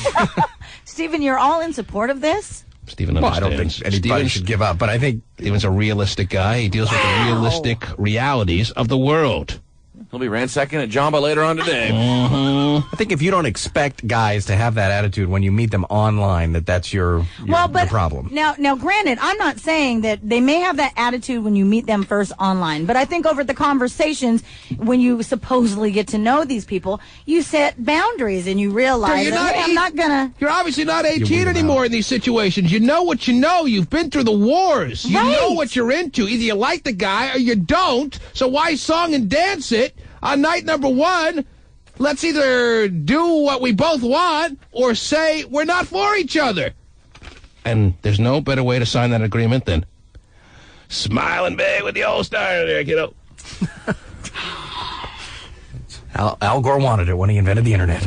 Stephen, you're all in support of this?
Stephen
Well, I
understands.
don't think anybody should give up, but I think
Stephen's a realistic guy. He deals with the realistic realities of the world.
He'll be ransacking at Jamba later on today.
I think if you don't expect guys to have that attitude when you meet them online, that's your problem.
Now, granted, I'm not saying that they may have that attitude when you meet them first online, but I think over the conversations, when you supposedly get to know these people, you set boundaries and you realize I'm not gonna.
You're obviously not 18 anymore in these situations. You know what you know. You've been through the wars. You know what you're into. Either you like the guy or you don't. So why song and dance it on night number 1? Let's either do what we both want or say we're not for each other. And there's no better way to sign that agreement than smiling big with the old Steiner there, kiddo.
Al Gore wanted it when he invented the internet.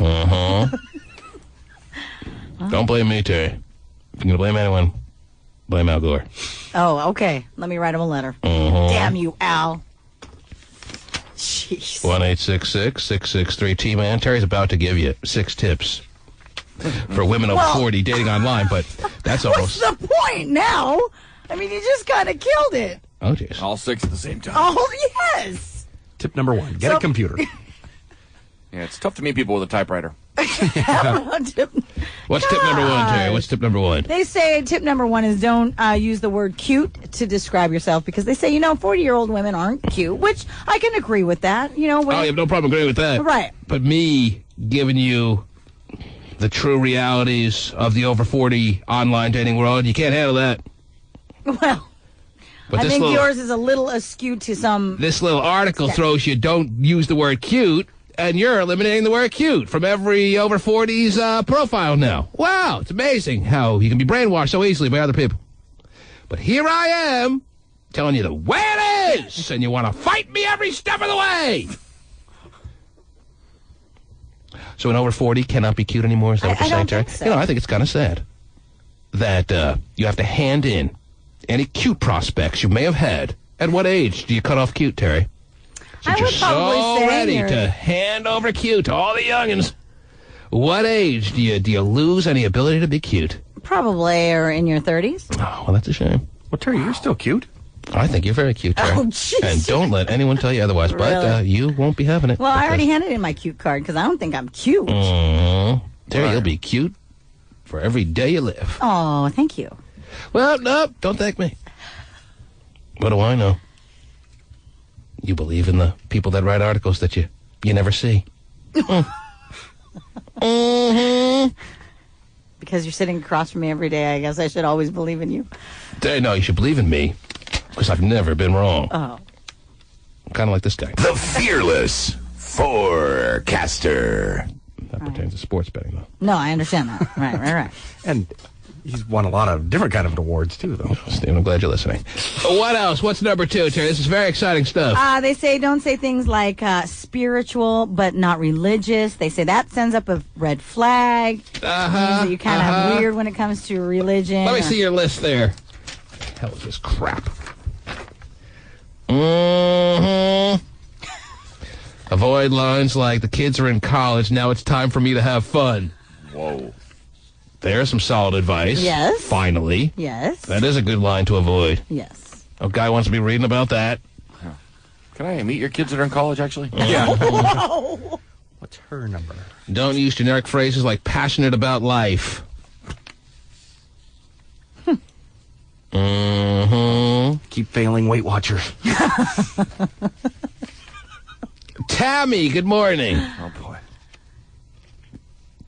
Don't blame me, Terry. If you're going to blame anyone, blame Al Gore.
Oh, okay. Let me write him a letter. Damn you, Al. Jeez.
1-866-663-T-Man. Terry's about to give you 6 tips for women over 40 dating online, but that's almost...
What's the point now? I mean, you just kind of killed it.
Oh, jeez.
All 6 at the same time.
Oh, yes.
Tip number 1, get a computer.
Yeah, it's tough to meet people with a typewriter.
What's tip number 1, Terry? What's tip number 1?
They say tip number 1 is don't use the word cute to describe yourself because they say, 40-year-old women aren't cute, which I can agree with that. You have
no problem agreeing with that.
Right.
But me giving you the true realities of the over 40 online dating world, you can't handle that.
Well,
but
I think yours is a little askew to some...
This little article throws you don't use the word cute, and you're eliminating the word cute from every over 40s profile now. Wow, it's amazing how you can be brainwashed so easily by other people. But here I am telling you the way it is, and you want to fight me every step of the way. So an over 40 cannot be cute anymore? Is that what you're saying, Terry?
So.
I think it's kind of sad that you have to hand in any cute prospects you may have had. At what age do you cut off cute, Terry? Since you're so ready to hand over cute to all the youngins, what age do you lose any ability to be cute?
Probably or in your 30s.
Oh, well, that's a shame.
Well, Terry, you're still cute.
I think you're very cute, Terry.
Oh, jeez.
And don't let anyone tell you otherwise.
Really?
But you won't be having it.
Well, I already handed in my cute card because I don't think I'm cute.
Terry, you'll be cute for every day you live.
Oh, thank you.
Well, no, don't thank me. What do I know? You believe in the people that write articles that you never see.
Because you're sitting across from me every day, I guess I should always believe in you.
No, you should believe in me, because I've never been wrong.
Oh.
Kind of like this guy.
The Fearless Forecaster.
That pertains to sports betting, though.
No, I understand that. Right.
And He's won a lot of different kind of awards, too, though.
Steve, I'm glad you're listening. What else? What's number 2, Terry? This is very exciting stuff.
They say don't say things like spiritual but not religious. They say that sends up a red flag. Means that you kind of weird when it comes to religion.
Let me see your list there. What the hell is this crap? Avoid lines like, the kids are in college, now it's time for me to have fun.
Whoa.
There's some solid advice.
Yes.
Finally.
Yes.
That is a good line to avoid.
Yes.
A guy wants to be reading about that.
Can I meet your kids that are in college, actually?
Yeah.
Whoa.
What's her number?
Don't use generic phrases like passionate about life.
Keep failing Weight Watchers.
Tammy, good morning.
Oh, boy.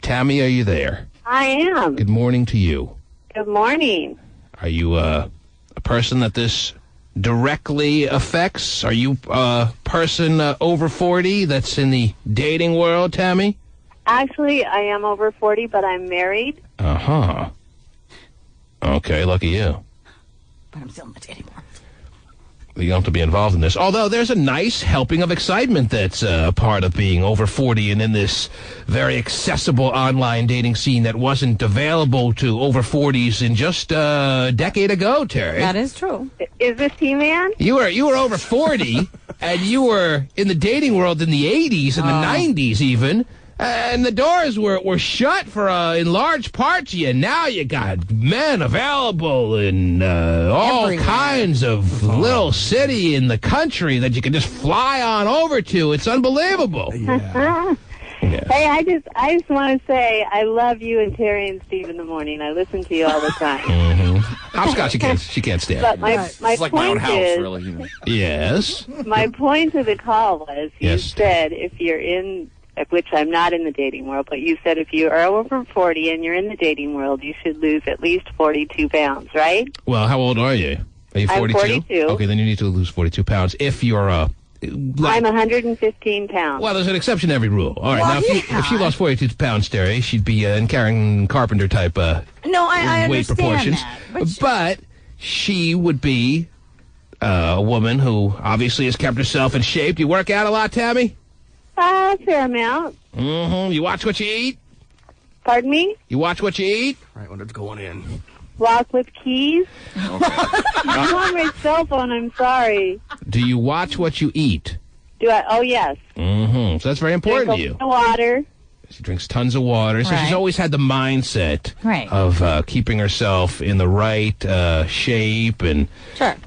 Tammy, are you there?
I am.
Good morning to you.
Good morning.
Are you a person that this directly affects? Are you a person over 40 that's in the dating world, Tammy?
Actually, I am over 40, but I'm married.
Uh-huh. Okay, lucky you.
But I'm still in the dating world.
You don't have to be involved in this. Although there's a nice helping of excitement that's a part of being over 40 and in this very accessible online dating scene that wasn't available to over 40s in just a decade ago, Terry.
That is true.
Is this T-Man?
You were over 40, and you were in the dating world in the 80s and the 90s even. And the doors were shut for in large part to you. Now you got men available in all kinds of little city in the country that you can just fly on over to. It's unbelievable.
Yeah. Hey, I just want to say I love you and Terry and Steve in the morning. I listen to you all the time.
Hopscotch, she can't stand.
But my
It's like
point
my own house,
is,
really. You know.
Yes.
My point of the call was you
Yes.
said if you're in, which I'm not in the dating world, but you said if you are over 40 and you're in the dating world, you should lose at least 42 pounds, right?
Well, how old are you? Are you 42?
I'm 42.
Okay, then you need to lose 42 pounds if you're
I'm 115 pounds.
Well, there's an exception to every rule. All right, now if she lost 42 pounds, Terry, she'd be in Karen Carpenter type
No, I
weight
understand
proportions.
that.
But she would be a woman who obviously has kept herself in shape. Do you work out a lot, Tammy?
A fair amount.
Mm-hmm. You watch what you eat?
Pardon me?
You watch what you eat?
Right when it's going in.
Walk with keys? I'm on my cell phone, I'm sorry.
Do you watch what you eat?
Do I? Oh, yes.
Mm-hmm. So that's very important to you.
Drink a lot of water.
She drinks tons of water. So she's always had the mindset of keeping herself in the right shape and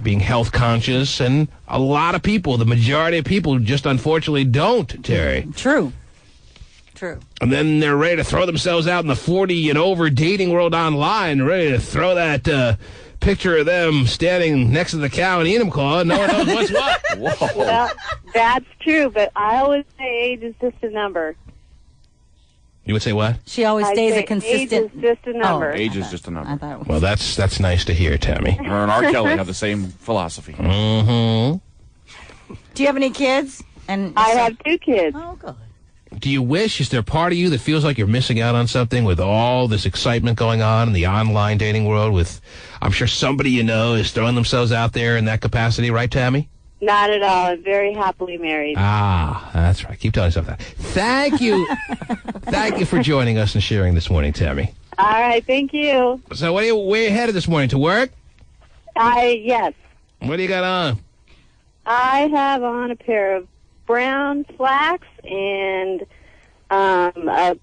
being health conscious. And a lot of people, the majority of people, just unfortunately don't, Terry.
True.
And then they're ready to throw themselves out in the 40 and over dating world online, ready to throw that picture of them standing next to the cow and Enumclaw, and no one knows what's what.
Whoa. Well, that's true, but I always say age is just a number.
You would say what?
She always stays a consistent.
Age is just a number.
Age is just a number.
Well, that's nice to hear, Tammy.
Her and R. Kelly have the same philosophy.
Mm-hmm.
Do you have any kids? And
I have 2 kids.
Oh, good.
Do you wish, is there a part of you that feels like you're missing out on something with all this excitement going on in the online dating world with, I'm sure somebody you know is throwing themselves out there in that capacity, right, Tammy?
Not at all. I'm very happily married.
Ah, that's right. Keep telling yourself that. Thank you. Thank you for joining us and sharing this morning, Tammy.
All right, thank you.
So where are you headed this morning, to work?
Yes.
What do you got on?
I have on a pair of brown slacks and a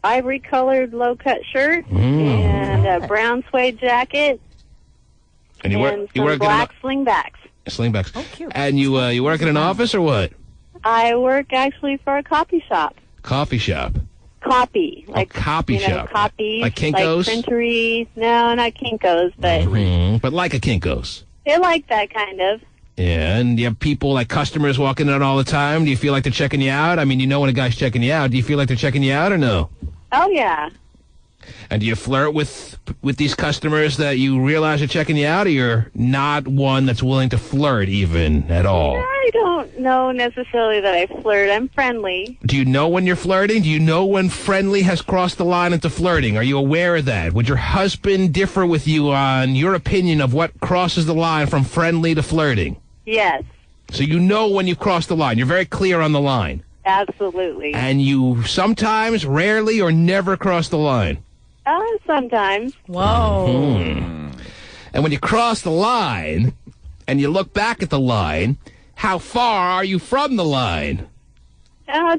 ivory-colored low-cut shirt and a brown suede jacket
and
some black slingbacks.
Slingbacks.
Oh, cute.
And you work in an office or what?
I work actually for a coffee shop.
Coffee shop.
Copy. Like
copy shop.
Copies.
Like Kinko's?
Like printeries. No, not Kinko's, but...
But like a Kinko's.
They're like that, kind of.
Yeah, and you have people like customers walking in all the time. Do you feel like they're checking you out? I mean, you know when a guy's checking you out. Do you feel like they're checking you out or no?
Oh, yeah.
And do you flirt with these customers that you realize are checking you out, or you're not one that's willing to flirt even at all?
I don't know necessarily that I flirt. I'm friendly.
Do you know when you're flirting? Do you know when friendly has crossed the line into flirting? Are you aware of that? Would your husband differ with you on your opinion of what crosses the line from friendly to flirting?
Yes,
So you know when you've crossed the line. You're very clear on the line.
absolutely.
And you sometimes, rarely, or never cross the line.
Sometimes.
Whoa.
And when you cross the line and you look back at the line, how far are you from the line?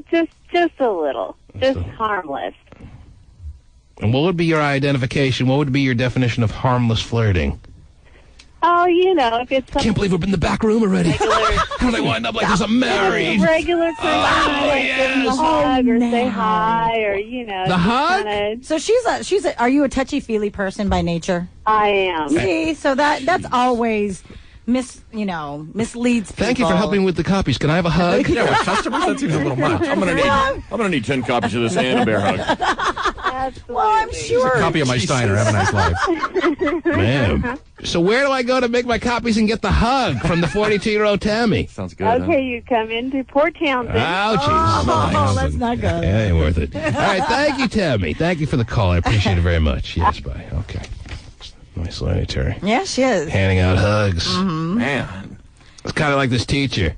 Just a little. Just harmless.
And what would be your identification? What would be your definition of harmless flirting?
Oh, you know, if it's
Can't believe we're in the back room already. How did I wind up like this? I'm married.
Regular person, give them a hug or say hi, or you know.
The
just
hug?
kinda-
So she's a. Are you a touchy-feely person by nature?
I am.
See, so that's always misleads people.
Thank you for helping with the copies. Can I have a hug?
Yeah, with customers, that seems a little much.
I'm gonna need 10 copies of this and a bear hug.
Well, I'm sure.
A copy of my Steiner. Have a nice life.
Man. So where do I go to make my copies and get the hug from the 42-year-old Tammy?
Sounds
Okay, you come into Port Townsend.
Oh, Jesus.
Oh, that's not good.
Yeah, ain't worth it. All right, thank you, Tammy. Thank you for the call. I appreciate it very much. Yes, bye. Okay. Nice lady, Terry.
Yeah, she is.
Handing out hugs.
Mm-hmm.
Man. It's kind of like this teacher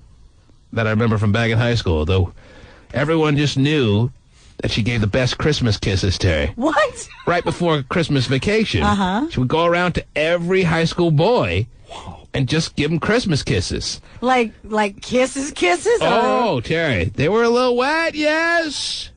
that I remember from back in high school, though everyone just knew that she gave the best Christmas kisses, Terry.
What?
Right before Christmas vacation.
Uh-huh.
She would go around to every high school boy and just give them Christmas kisses.
Like kisses?
Oh, Terry, they were a little wet, yes.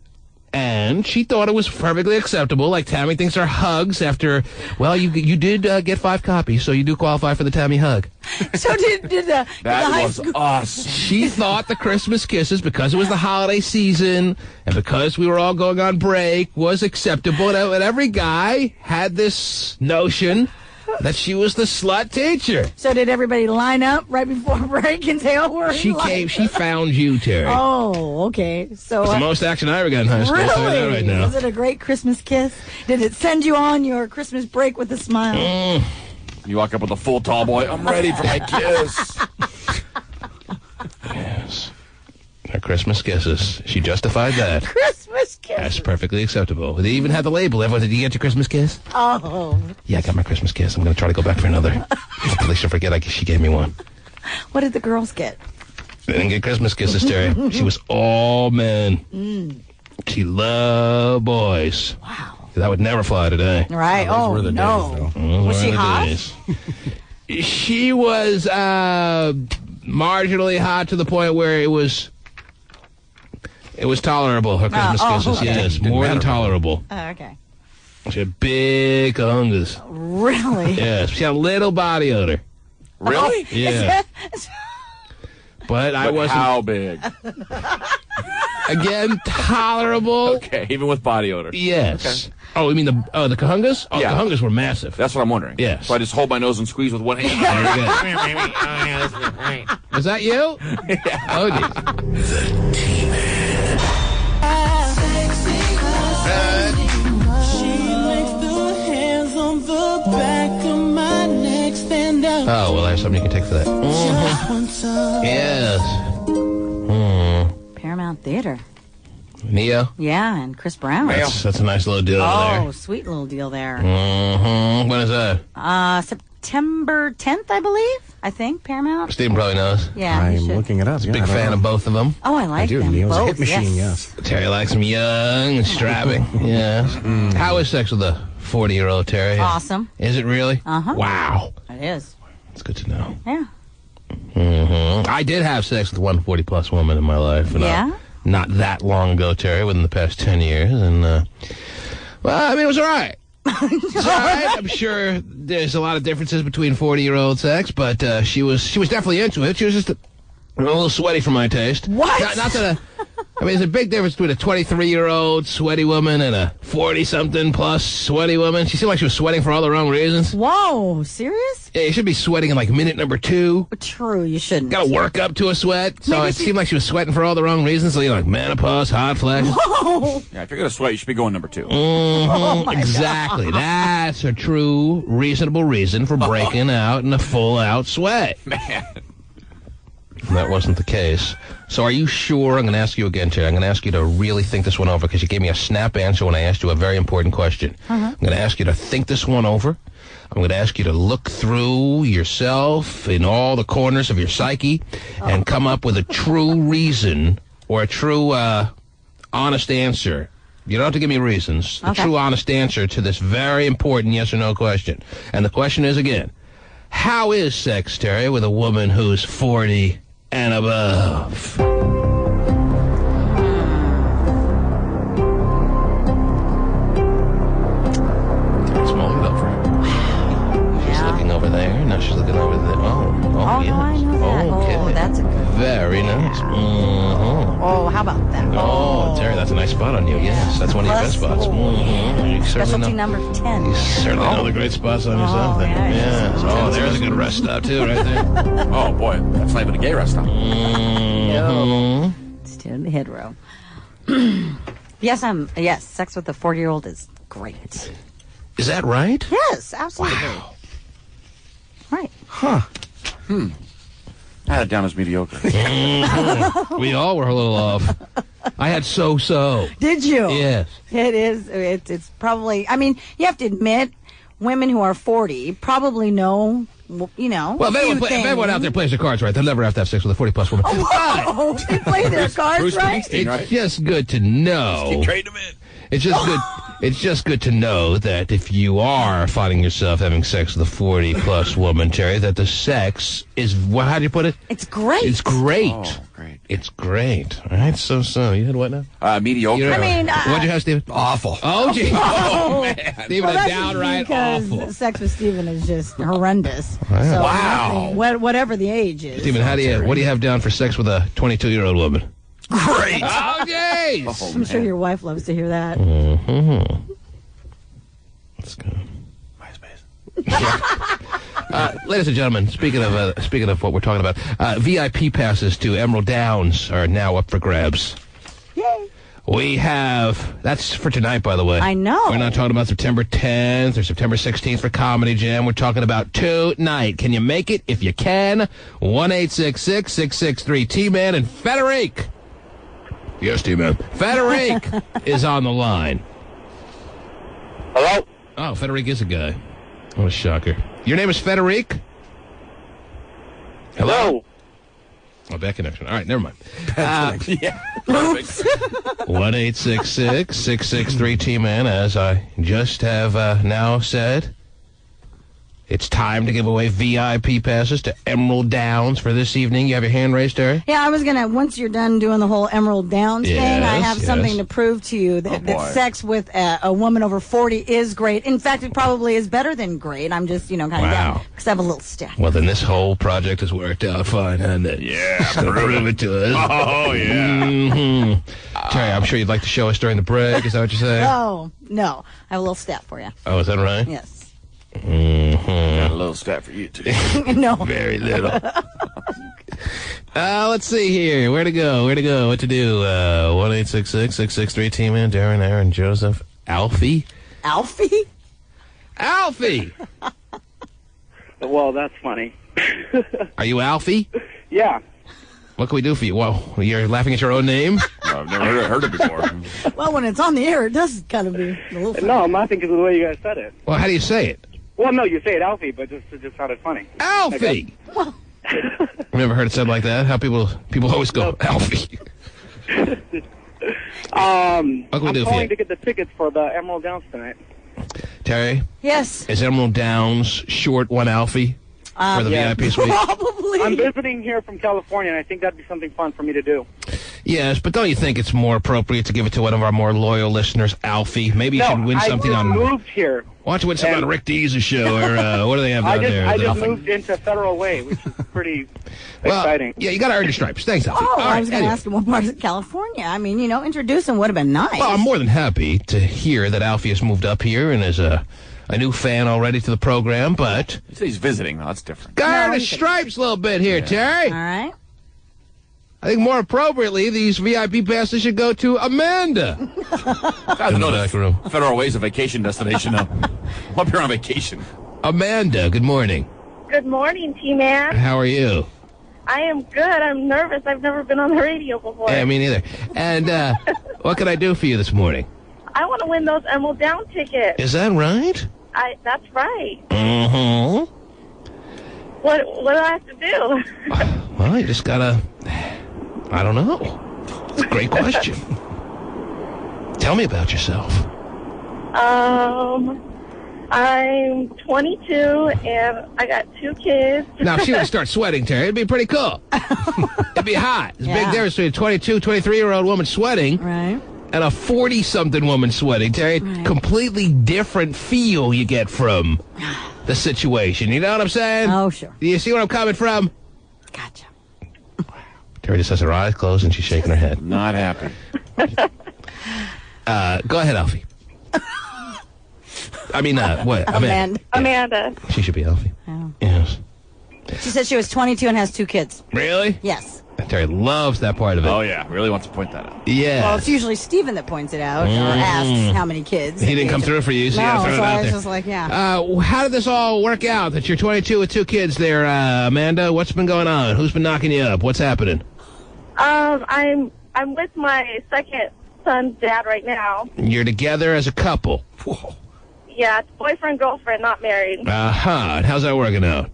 And she thought it was perfectly acceptable, like Tammy thinks are hugs after, well, you did get 5 copies, so you do qualify for the Tammy hug.
So did the high
was
school...
us.
She thought the Christmas kisses, because it was the holiday season, and because we were all going on break, was acceptable. And every guy had this notion that she was the slut teacher.
So did everybody line up right before break and say, "Oh, we're
She
in line"?
came. She found you, Terry.
Oh, okay. So
It's the most action I ever got in high school. I'll tell you that right now.
Was it a great Christmas kiss? Did it send you on your Christmas break with a smile?
You walk up with a full tall boy. I'm ready for my kiss.
Yes. Her Christmas kisses. She justified that.
Christmas kiss.
That's perfectly acceptable. They even had the label. Everyone, did you get your Christmas kiss?
Oh.
Yeah, I got my Christmas kiss. I'm going to try to go back for another. At least she'll forget she gave me one.
What did the girls get?
They didn't get Christmas kisses, Terry. She was all men. She loved boys.
Wow.
That would never fly today.
Right.
Those were the
no.
days,
Those
Was
were
she
the
hot?
days. She was marginally hot to the point where it was tolerable. Her Christmas kisses,
okay.
yes, more than tolerable.
Oh, okay.
She had big hungus.
Really?
Yes, she had a little body odor.
Really?
Yeah. But I wasn't.
How big?
Again, tolerable.
Okay, even with body odor.
Yes.
Okay.
Oh, you mean the Kahungas? Oh,
Yeah.
the Kahungas were massive.
That's what I'm wondering.
Yes.
So I just hold my nose and squeeze with one hand.
Very good. Was that you? Yeah. Oh, geez. Oh, well, I have something you can take for that. Yes.
Paramount Theater.
Neo?
Yeah, and Chris Brown.
That's a nice little deal
Oh, sweet little deal there.
there. When is that?
September 10th, I believe. I think Paramount.
Stephen probably knows.
Yeah, you
I'm
should.
looking it up. Yeah,
Big
I don't
fan
know.
of both of them.
Oh, I like
I do.
them
Neil's
both.
a hit machine, yes.
Terry likes him young and strapping. Yes. How is sex with a 40-year-old Terry?
Awesome.
Is it really?
Uh-huh.
Wow.
It is.
That's good to know.
Yeah.
I did have sex with one 40-plus woman in my life. And,
Yeah?
not that long ago, Terry, within the past 10 years. And, well, I mean, it was all right. It's all right. I'm sure there's a lot of differences between 40-year-old sex, but she was definitely into it. She was just a little sweaty for my taste.
What?
Not that I mean, there's a big difference between a 23-year-old sweaty woman and a 40-something plus sweaty woman. She seemed like she was sweating for all the wrong reasons.
Whoa, serious?
Yeah, you should be sweating in like minute number 2.
True, you shouldn't.
Got to work up to a sweat. So it seemed like she was sweating for all the wrong reasons. So, like menopause, hot flashes.
Whoa.
Yeah, if you're going to sweat, you should be going number 2.
Mm-hmm, exactly. That's a true, reasonable reason for breaking out in a full-out sweat.
Man.
That wasn't the case. So are you sure? I'm going to ask you again, Terry. I'm going to ask you to really think this one over because you gave me a snap answer when I asked you a very important question. I'm going to ask you to think this one over. I'm going to ask you to look through yourself in all the corners of your psyche and come up with a true reason or a true honest answer. You don't have to give me reasons. The true honest answer to this very important yes or no question. And the question is again, how is sex, Terry, with a woman who's 40 and above? Terry's mulling over. She's looking over there. Now she's looking over there. Oh, yes.
No, I know that.
Okay.
Oh, that's a good
Very nice. Mm-hmm.
Oh, how about that?
Oh, Terry, that's a nice spot on you. Yes, that's one of your best spots. Mm-hmm.
Specialty number 10.
You certainly know the great spots on yourself there. Yes. Oh, there's a good rest stop, too, right there.
Oh, boy. That's not even a gay rest stop.
Mm-hmm.
Still in the head row. Yes, sex with a 40-year-old is great.
Is that right?
Yes, absolutely.
Wow.
Right.
Huh.
I had it down as mediocre.
Mm-hmm. We all were a little off. I had so-so.
Did you?
Yes.
It is. It's probably, I mean, you have to admit, women who are 40 probably know, you know,
well, if everyone out there plays their cards right, they'll never have to have sex with a 40-plus woman.
Oh, they play their cards
Bruce
right?
It's just good to know.
Keep trading them in.
It's just good. It's just good to know that if you are finding yourself having sex with a 40-plus woman, Terry, that the sex is, how do you put it?
It's great.
It's great.
Oh, great.
It's great. All right, so. You had what now?
Mediocre.
I mean,
what'd you have, Stephen?
Awful.
Oh, gee.
Oh,
man. Stephen,
well,
a downright
because
awful.
sex with Stephen is just horrendous.
Wow.
So
Wow.
nothing, whatever the age is.
Stephen, what do you have down for sex with a 22-year-old woman?
Great.
Oh, jeez.
Oh,
I'm sure your wife loves to hear that.
Mm-hmm. Let's go.
MySpace.
Ladies and gentlemen, speaking of what we're talking about, VIP passes to Emerald Downs are now up for grabs.
Yay.
We have, that's for tonight, by the way.
I know.
We're not talking about September 10th or September 16th for Comedy Jam. We're talking about tonight. Can you make it? If you can, 1-866-663-T-Man and Federic. Yes, T-Man. Federic is on the line.
Hello?
Oh, Federic is a guy. What a shocker. Your name is Federic? Hello? Oh, bad connection. All right, never mind.
Yeah. Perfect.
1-866-663-T-Man, as I just have now said. It's time to give away VIP passes to Emerald Downs for this evening. You have your hand raised, Terry?
Yeah, I was going to, once you're done doing the whole Emerald Downs thing, I have something to prove to you that, that sex with a woman over 40 is great. In fact, it probably is better than great. I'm just, kind of down because I have a little stack.
Well, then this whole project has worked out fine, hasn't it?
Yeah,
prove it to us.
Oh, yeah.
Mm-hmm. Terry, I'm sure you'd like to show us during the break. Is that what you're saying?
Oh, no. I have a little stat for you.
Oh, is that right?
Yes.
Mm-hmm.
Got a little stat for you, too.
No.
Very little. Let's see here. Where to go? What to do? 1-866-663-T-Man, Darren, Aaron, Joseph, Alfie.
Alfie?
Alfie!
Well, that's funny.
Are you Alfie?
Yeah.
What can we do for you? Well, you're laughing at your own name?
No, I've never heard it before.
Well, when it's on the air, it does kind of be a little funny.
No, I'm laughing because of the way you guys said it.
Well, how do you say it?
Well, no, you say it Alfie, but it just sounded funny.
Alfie!
Well,
I've never heard it said like that. How people always go, Alfie.
What
can we
I'm
do for
calling
you?
to get the tickets for the Emerald Downs tonight.
Terry?
Yes.
Is Emerald Downs short one Alfie for the VIP suite?
Probably.
I'm visiting here from California, and I think that'd be something fun for me to do.
Yes, but don't you think it's more appropriate to give it to one of our more loyal listeners, Alfie? Maybe you should win something on...
I moved here.
Why don't you win something on Rick Dees' show, or what do they have down there?
I just moved into Federal Way, which is pretty exciting.
Yeah, you got to earn your stripes. Thanks, Alfie.
Oh, I was going to ask him what part of California. I mean, introduce him would have been nice.
Well, I'm more than happy to hear that Alfie has moved up here and is a new fan already to the program, but...
You say he's visiting, though. That's different.
Got to earn his stripes a little bit here, Terry.
All right.
I think more appropriately, these VIP passes should go to Amanda.
I don't know that Federal Way is a vacation destination now. I'm up here on vacation.
Amanda, good morning.
Good morning, T-Man.
How are you?
I am good. I'm nervous. I've never been on the radio before.
Yeah, me neither. And what can I do for you this morning?
I want to win those Emerald Down tickets.
Is that right?
That's right.
Mm-hmm.
What do I have to do?
Well, you just gotta... I don't know. It's a great question. Tell me about yourself.
I'm 22, and I got 2 kids.
Now, if she would start sweating, Terry, it'd be pretty cool. It'd be hot. There's a big difference between a 22, 23-year-old woman sweating and a 40-something woman sweating, Terry. Completely different feel you get from the situation. You know what I'm saying?
Oh, sure.
Do you see where I'm coming from?
Gotcha.
Terry just has her eyes closed and she's shaking her head.
Not happy.
Go ahead, Alfie. I mean, what?
Amanda.
Amanda.
She should be Alfie.
Oh.
Yes.
She said she was 22 and has 2 kids.
Really?
Yes.
Terry loves that part of it.
Oh, yeah. Really wants to point that out.
Yeah.
Well, it's usually Steven that points it out or asks how many kids.
He didn't come through for you, so you got to throw it out
I was
there.
just like,
how did this all work out that you're 22 with 2 kids there, Amanda? What's been going on? Who's been knocking you up? What's happening?
I'm with my second son's dad right now.
You're together as a couple.
Whoa.
Yeah, it's boyfriend, girlfriend, not married.
Uh-huh. And how's that working out?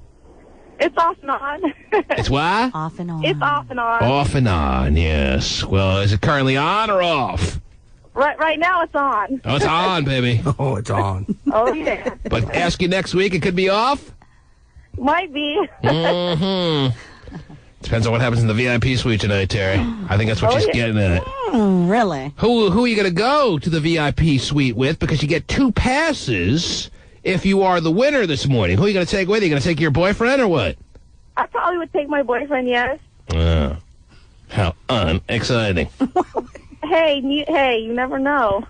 It's off and on.
It's what?
Off and on.
It's off and on.
Off and on, yes. Well, is it currently on or off?
Right now it's on.
Oh, it's on, baby.
Oh, it's on.
Oh, yeah.
But ask you next week, it could be off?
Might be.
Mm-hmm. Depends on what happens in the VIP suite tonight, Terry. I think that's what she's getting at.
Really?
Who are you going to go to the VIP suite with? Because you get 2 passes if you are the winner this morning. Who are you going to take with you? You going to take your boyfriend or what?
I probably would take my boyfriend, yes.
How unexciting.
Hey, you never know.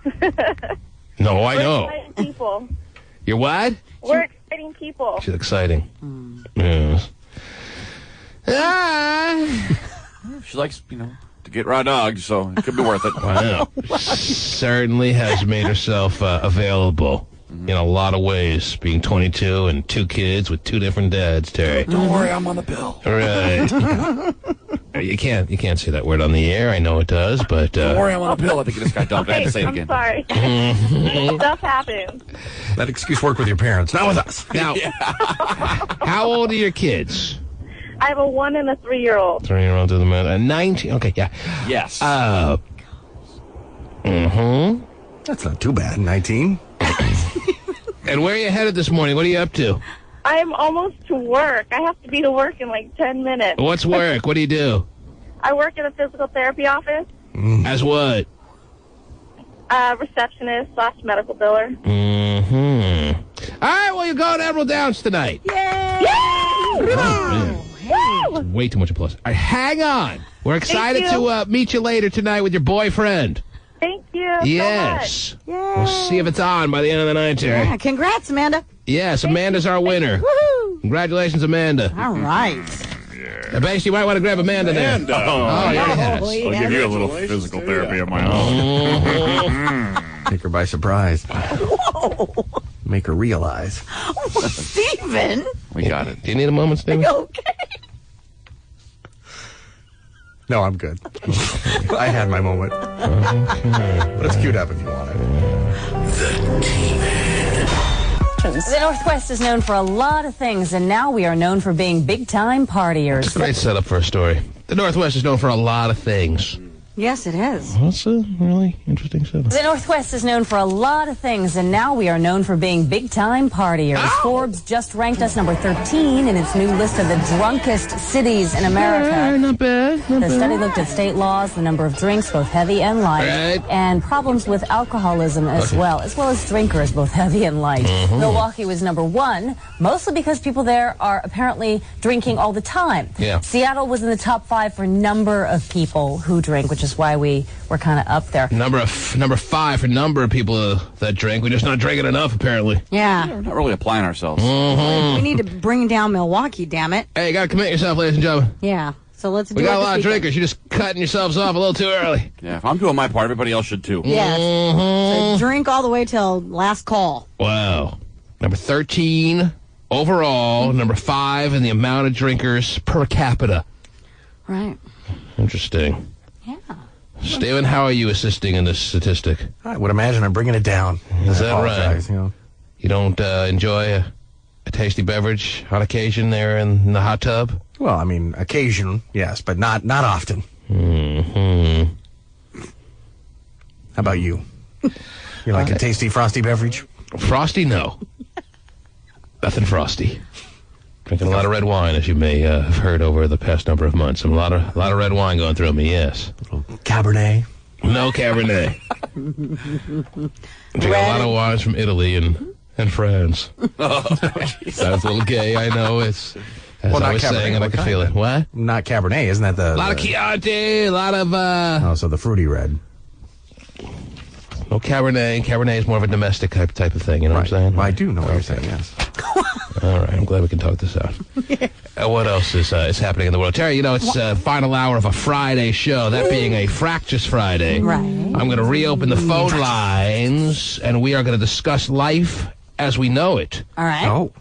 No, I
We're
know.
exciting people.
You're what?
We're exciting people.
She's exciting. Yes.
She likes, to get raw dogged, so it could be worth it.
Wow. Certainly has made herself available in a lot of ways, being 22 and 2 kids with 2 different dads, Terry.
Don't worry, I'm on the bill.
Right. You can't say that word on the air. I know it does, but...
Don't worry, I'm on the bill. I think this guy dumped. I had to say it again.
I'm sorry. Stuff happens.
That excuse worked with your parents, not with us.
Now, how old are your kids?
I have a 1 and a 3-year-old.
3-year-old to the man. 19. Okay, yeah.
Yes.
That's not too bad. 19.
And where are you headed this morning? What are you up to?
I'm almost to work. I have to be to work in like 10 minutes.
What's work? What do you do?
I work at a physical therapy office.
As what?
Receptionist / medical biller.
Mm-hmm. All right, well, you're going to Emerald Downs tonight.
Yay!
Woo!
Way too much applause. All right, hang on. We're excited to meet you later tonight with your boyfriend.
Thank you
Yes.
so much.
Yay.
We'll see if it's on by the end of the night, Terry.
Yeah, congrats, Amanda.
Yes, Amanda's our winner.
Woohoo!
Congratulations, Amanda.
All right.
I bet you might want to grab Amanda there. Oh, he already has.
I'll give you a little physical therapy of my own.
Take her by surprise.
Whoa.
Make her realize.
Oh, Steven.
We got it.
Do you need a moment, Steven?
Okay.
No, I'm good. I had my moment.
Okay.
But it's queued up if you want it.
The Northwest is known for a lot of things, and now we are known for being big-time partiers.
It's a great setup for a story. The Northwest is known for a lot of things.
Yes, it is.
That's a really interesting stuff.
The Northwest is known for a lot of things, and now we are known for being big-time partiers.
Ow!
Forbes just ranked us number 13 in its new list of the drunkest cities in America.
Yeah, not bad.
The study looked at state laws, the number of drinks, both heavy and light, and problems with alcoholism as well as drinkers, both heavy and light. Milwaukee was number 1, mostly because people there are apparently drinking all the time.
Yeah.
Seattle was in the top 5 for number of people who drink, which is why we were kind of up there.
Number 5 for number of people that drink. We're just not drinking enough, apparently.
Yeah.
We're not really applying ourselves.
We need to bring down Milwaukee, damn it.
Hey, you got to commit yourself, ladies and gentlemen.
Yeah. So let's do it.
We got a
this
lot of
weekend.
drinkers. You're just cutting yourselves off a little too early.
Yeah, if I'm doing my part, everybody else should too.
Yes. So drink all the way till last call.
Wow. Number 13 overall, number 5 in the amount of drinkers per capita.
Right.
Interesting.
Yeah.
Steven, how are you assisting in this statistic?
I would imagine I'm bringing it down.
Is
I
that right?
apologize, you know.
You don't enjoy a tasty beverage on occasion there in the hot tub?
Well, I mean, occasion, yes, but not often.
Mm-hmm.
How about you? You like a tasty, frosty beverage?
Frosty, no. Nothing frosty. Drinking a lot of red wine, as you may have heard over the past number of months. A lot of red wine going through me, yes.
Cabernet?
No Cabernet. Drinking a lot of wines from Italy and France. Sounds a little gay, I know. It's... As I was saying, and I can feel it. What?
Not Cabernet, isn't that the...
A lot of Chianti, a lot of...
Oh, so the fruity red.
No Cabernet. Cabernet is more of a domestic type of thing, you know what I'm saying?
Well, I do know what you're saying, yes.
All right, I'm glad we can talk this out. What else is happening in the world? Terry, you know, it's final hour of a Friday show, that being a Fractious Friday.
Right.
I'm going to reopen the phone lines, and we are going to discuss life as we know it.
All right.
Oh.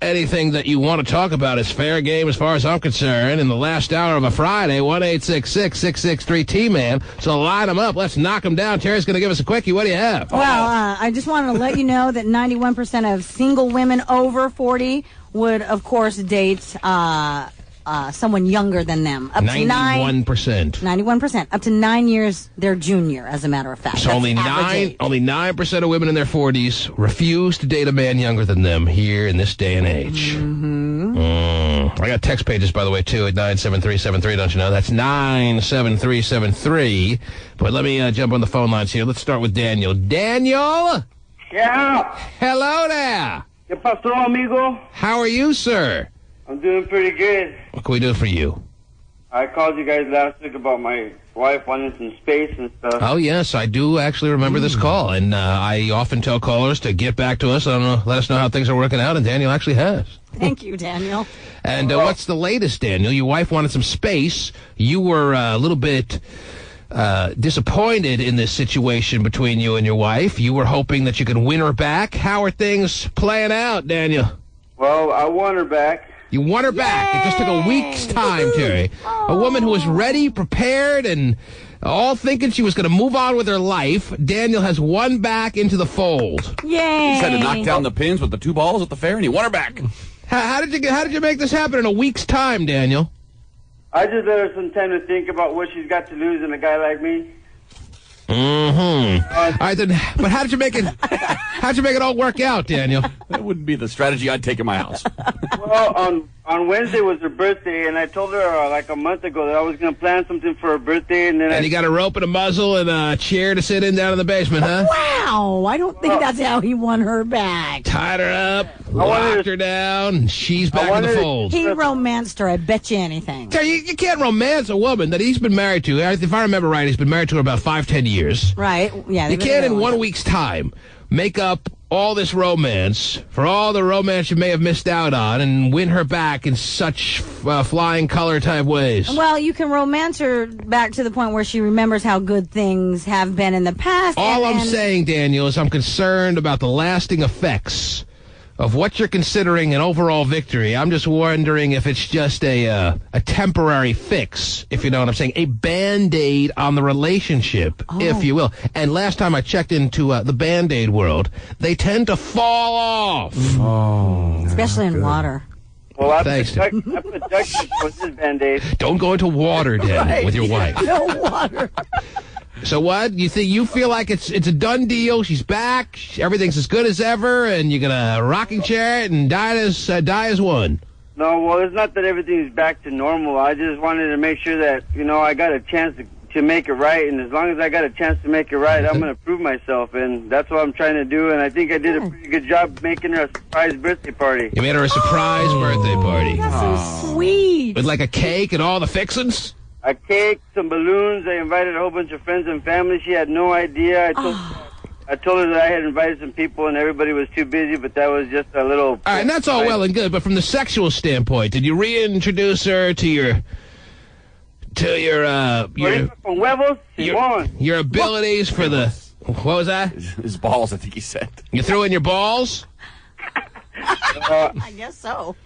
Anything that you want to talk about is fair game as far as I'm concerned. In the last hour of a Friday, 1-866-663-T-Man. So line them up. Let's knock them down. Terry's going to give us a quickie. What do you have?
Well, I just wanted to let you know that 91% of single women over 40 would, of course, date someone younger than them. Up
91%.
to 91%. Up to 9 years, their junior, as a matter of fact.
So only 9% of women in their 40s refuse to date a man younger than them here in this day and age. I got text pages, by the way, too, at 97373, don't you know? That's 97373. But let me jump on the phone lines here. Let's start with Daniel. Daniel?
Yeah.
Hello there.
¿Qué pasó, amigo?
How are you, sir?
I'm doing pretty good.
What can we do for you?
I called you guys last week about my wife wanting some space and stuff.
Oh, yes, I do actually remember this call. And I often tell callers to get back to us. Let us know how things are working out, and Daniel actually has.
Thank you, Daniel.
And what's the latest, Daniel? Your wife wanted some space. You were a little bit disappointed in this situation between you and your wife. You were hoping that you could win her back. How are things playing out, Daniel?
Well, I want her back.
You won her back. It just took a week's time, Terry. A woman who was ready, prepared, and all thinking she was going to move on with her life. Daniel has won back into the fold.
Yay!
He had to knock down the pins with the 2 balls at the fair, and he won her back.
How did you make this happen in a week's time, Daniel?
I just let her some time to think about what she's got to lose in a guy like me.
All right, then. But how did you make it? How'd you make it all work out, Daniel?
That wouldn't be the strategy I'd take in my house.
Well, on Wednesday was her birthday, and I told her like a month ago that I was going to plan something for her birthday, and then
you got a rope and a muzzle and a chair to sit in down in the basement, huh?
Wow! I don't think that's how he won her back.
Tied her up, locked her down, and she's back in the fold.
He romanced her. I bet you anything.
You can't romance a woman that he's been married to. If I remember right, he's been married to her about 5-10 years.
Right? Yeah.
You can't in 1 week's time make up all this romance for all the romance you may have missed out on and win her back in such flying color type ways.
Well, you can romance her back to the point where she remembers how good things have been in the past.
All I'm saying, Daniel, is I'm concerned about the lasting effects of what you're considering an overall victory. I'm just wondering if it's just a temporary fix, if you know what I'm saying, a Band-Aid on the relationship, if you will. And last time I checked into the Band-Aid world, they tend to fall off.
Especially in water.
Well, I
Thanks.
put duct tape on his Band-Aid.
Don't go into water, Dan, with your wife.
No water.
So what? You feel like it's a done deal? She's back. Everything's as good as ever, and you're gonna rocking chair it and die as one.
No, well, it's not that everything's back to normal. I just wanted to make sure that, I got a chance to make it right, and as long as I got a chance to make it right, I'm going to prove myself, and that's what I'm trying to do, and I think I did a pretty good job making her a surprise birthday party.
You made her a surprise birthday party.
That's so sweet.
With like a cake and all the fixins?
A cake, some balloons. I invited a whole bunch of friends and family. She had no idea. I told her that I had invited some people and everybody was too busy, but that was just a little...
All right, and that's all well and good, but from the sexual standpoint, did you reintroduce her to your abilities for the... What was that?
His balls, I think he said.
You threw in your balls?
I guess so.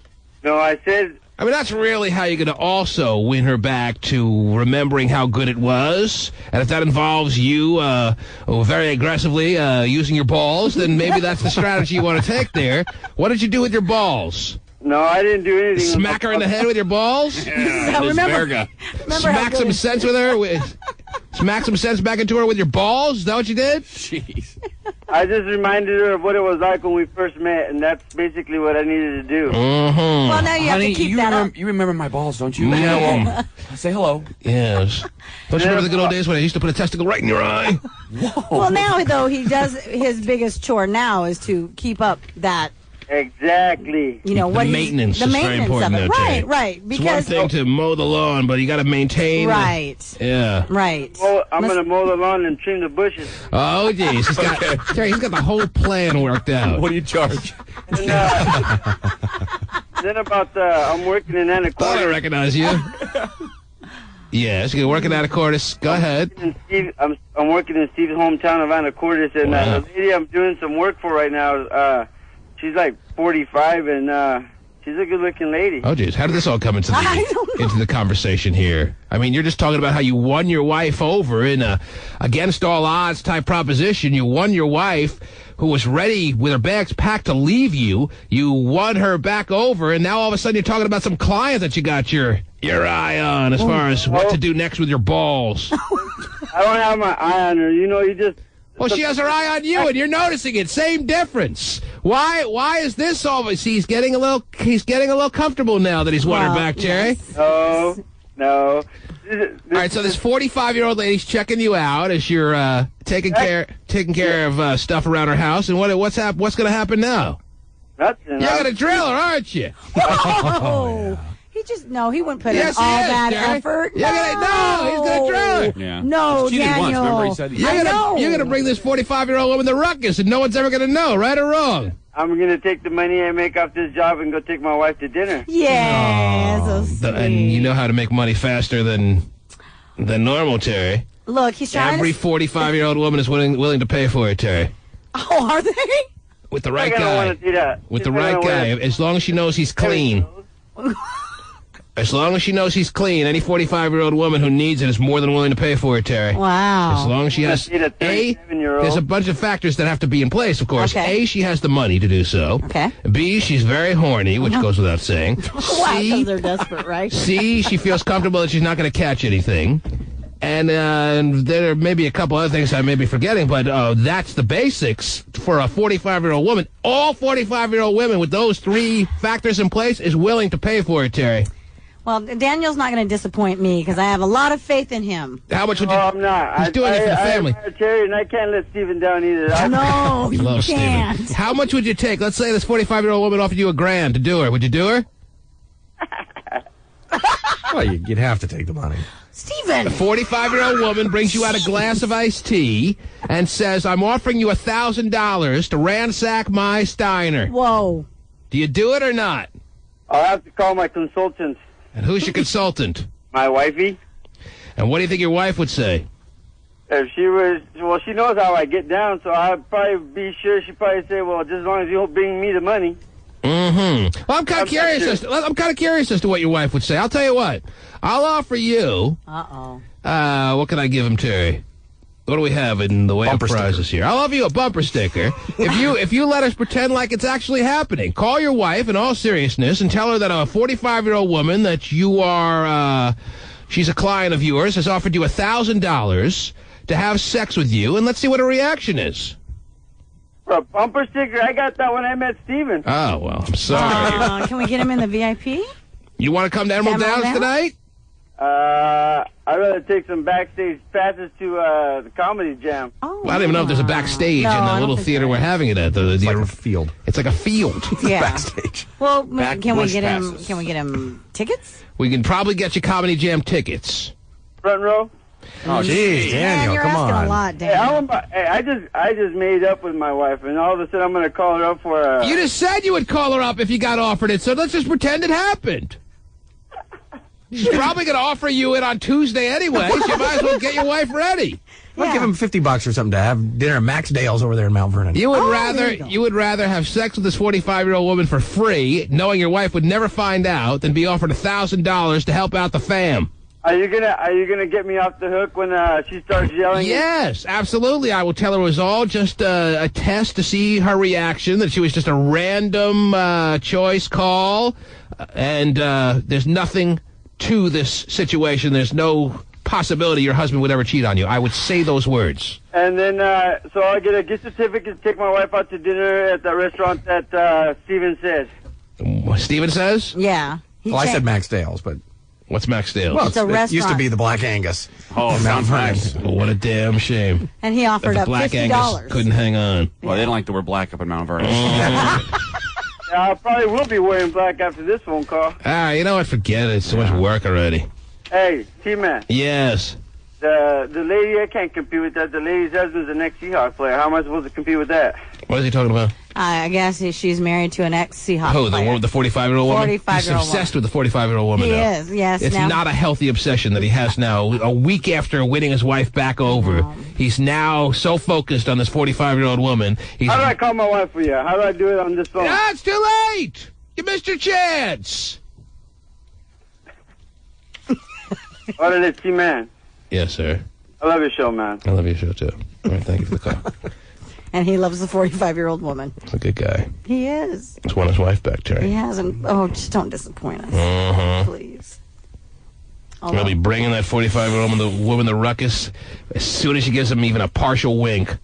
No, I said...
I mean, that's really how you're going to also win her back to remembering how good it was. And if that involves you very aggressively using your balls, then maybe that's the strategy you want to take there. What did you do with your balls?
No, I didn't do anything.
Smack her in the head with your balls?
Yeah, remember
Smack some sense with her? Smack some sense back into her with your balls? Is that what you did?
Jeez.
I just reminded her of what it was like when we first met, and that's basically what I needed to do.
Well, now you have
Honey,
to keep that up.
You remember my balls, don't you? Yeah, well, say hello.
Yes. Don't you remember the good old days when I used to put a testicle right in your eye?
Well, now, though, he does his biggest chore now is to keep up that.
Exactly.
What
the maintenance is very important
of it.
now, Jay.
Right.
It's one thing to mow the lawn, but you got to maintain.
Right.
Yeah.
Right.
Well, I'm going to mow the lawn and trim the bushes.
Oh, geez. He's got the whole plan worked out.
What do you charge?
And, then I'm working in Anacortes.
Thought I recognize you. Yes, you're working at Anacortes. Go ahead.
I'm working in Steve's hometown of Anacortes, and the lady I'm doing some work for right now, she's like 45, and she's a good-looking lady.
Oh, geez. How did this all come into the conversation here? I mean, you're just talking about how you won your wife over in a against all odds type proposition. You won your wife, who was ready with her bags packed to leave you. You won her back over, and now all of a sudden you're talking about some client that you got your eye on as far as what to do next with your balls.
I don't have my eye on her. You just...
Well, she has her eye on you, and you're noticing it. Same difference. Why is this all? He's getting a little comfortable now that he's won her back, Jerry.
Yes. No.
All right, so this 45-year-old lady's checking you out as you're taking care of stuff around her house. And what's going to happen now?
Nothing.
You're going to drill her, aren't you?
Oh. He wouldn't put in all that effort.
He's going to drill her.
Yeah.
No,
she
Daniel.
did once. Remember he said
You're going to bring this 45-year-old woman the ruckus, and no one's ever going to know, right or wrong?
I'm going to take the money I make off this job and go take my wife to dinner.
Yeah, so sweet.
And you know how to make money faster than normal, Terry.
Look, he's trying
Every 45-year-old woman is willing to pay for it, Terry.
Oh, are they?
With the right guy. With the right guy. As long as she knows he's clean. As long as she knows he's clean, any 45-year-old woman who needs it is more than willing to pay for it, Terry.
Wow.
As long as she has... there's a bunch of factors that have to be in place, of course.
Okay.
A, she has the money to do so.
Okay.
B, she's very horny, which goes without saying.
Wow, because they're desperate, right?
C, she feels comfortable that she's not going to catch anything. And there may be a couple other things I may be forgetting, but that's the basics for a 45-year-old woman. All 45-year-old women with those three factors in place is willing to pay for it, Terry.
Well, Daniel's not going to disappoint me because I have a lot of faith in him.
How much would you...
I'm not.
He's doing it for the family.
Terry, and I can't let Steven down either.
No, you can't.
Steven. How much would you take? Let's say this 45-year-old woman offered you $1,000 to do her. Would you do her?
Well, you'd have to take the money.
Steven!
A 45-year-old woman brings you out a glass of iced tea and says, I'm offering you $1,000 to ransack my Steiner.
Whoa.
Do you do it or not?
I'll have to call my consultant.
And who's your consultant?
My wifey.
And what do you think your wife would say?
If she was, well, she knows how I get down, so I'd probably be sure she'd probably say, well, just as long as you don't bring me the money.
Mm-hmm. Well, I'm kind of curious as to what your wife would say. I'll tell you what. I'll offer you.
Uh-oh.
What can I give him, Terry? What do we have in the way of prizes here? I'll love you a bumper sticker if you let us pretend like it's actually happening. Call your wife in all seriousness and tell her that a 45-year-old woman that you are, she's a client of yours, has offered you $1,000 to have sex with you, and let's see what her reaction is.
For a bumper sticker, I got that when I met Steven.
Oh, well, I'm sorry.
Can we get him in the VIP?
You want to come to Emerald Downs tonight?
I'd rather take some backstage passes to the Comedy Jam.
Oh,
well, I don't even know if there's a backstage in the little theater we're having it at. It's like a field. It's like a field.
Yeah.
Backstage.
Well, can we get him tickets?
We can probably get you Comedy Jam tickets.
Front row.
Oh, jeez, Daniel,
you're
come
asking
on.
a lot, Daniel.
I just made up with my wife, and all of a sudden I'm going to call her up for
You just said you would call her up if you got offered it, so let's just pretend it happened. She's probably going to offer you it on Tuesday anyway, so you might as well get your wife ready.
I'll give him $50 or something to have dinner at Max Dale's over there in Mount Vernon.
You would rather have sex with this 45-year-old woman for free, knowing your wife would never find out, than be offered $1,000 to help out the fam.
Are you gonna get me off the hook when she starts yelling?
Yes, absolutely. I will tell her it was all just a test to see her reaction, that she was just a random choice call, and there's nothing to this situation. There's no possibility your husband would ever cheat on you. I would say those words.
And then, so I get a gift certificate to take my wife out to dinner at that restaurant that Steven says.
Steven says?
Yeah.
Well, I said Max Dale's, but...
What's Max Dale's?
Well, it's a restaurant.
It used to be the Black Angus.
Oh,
in Mount Vernon.
Oh, what a damn shame.
And he offered
That
up
the Black
$50.
Angus couldn't hang on.
Well, they don't like to wear black up in Mount Vernon.
Yeah, I probably will be wearing black after this phone call.
You know what? Forget it. It's so much work already.
Hey, T-Man.
Yes.
The lady, I can't compete with that. The lady's husband's the next Seahawks player. How am I supposed to compete with that?
What is he talking about?
I guess she's married to an ex-Seahawks
Oh, the
player.
one with the 45-year-old woman?
45-year-old
He's obsessed with the 45-year-old woman
He
now.
is, yes.
It's
now.
not a healthy obsession that he has now. A week after winning his wife back over, he's now so focused on this 45-year-old woman.
How do I call my wife for you? How do I do it on this phone?
Ah, it's too late! You missed your chance!
What is it, T-Man?
Yes, sir.
I love your show, man.
I love your show, too. All right, thank you for the call.
And he loves the 45-year-old woman.
He's a good guy.
He is.
Just won his wife back, Terry.
He hasn't. Oh, just don't disappoint us. Please.
He'll be bringing that 45-year-old woman the ruckus as soon as she gives him even a partial wink.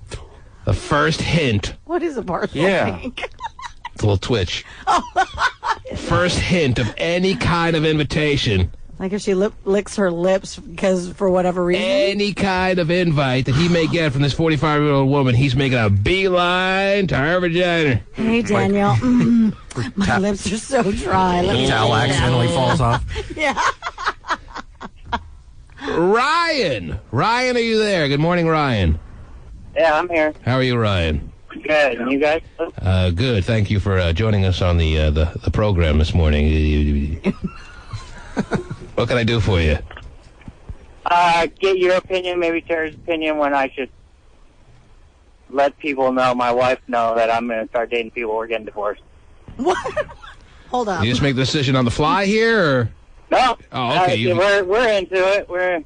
The first hint.
What is a partial wink?
It's a little twitch. First hint of any kind of invitation.
Like if she licks her lips because for whatever reason?
Any kind of invite that he may get from this 45-year-old woman, he's making a beeline to her vagina.
Hey, Daniel. My lips are so dry. Let me
towel accidentally falls off.
Yeah.
Ryan, are you there? Good morning, Ryan.
Yeah, I'm here.
How are you, Ryan?
Good. And you guys?
Good. Thank you for joining us on the program this morning. What can I do for you?
Get your opinion, maybe Terry's opinion, when I should let people know, my wife know, that I'm going to start dating people who are getting divorced.
What? Hold on.
You just make the decision on the fly here, or?
No.
Oh, okay.
We're into it. We're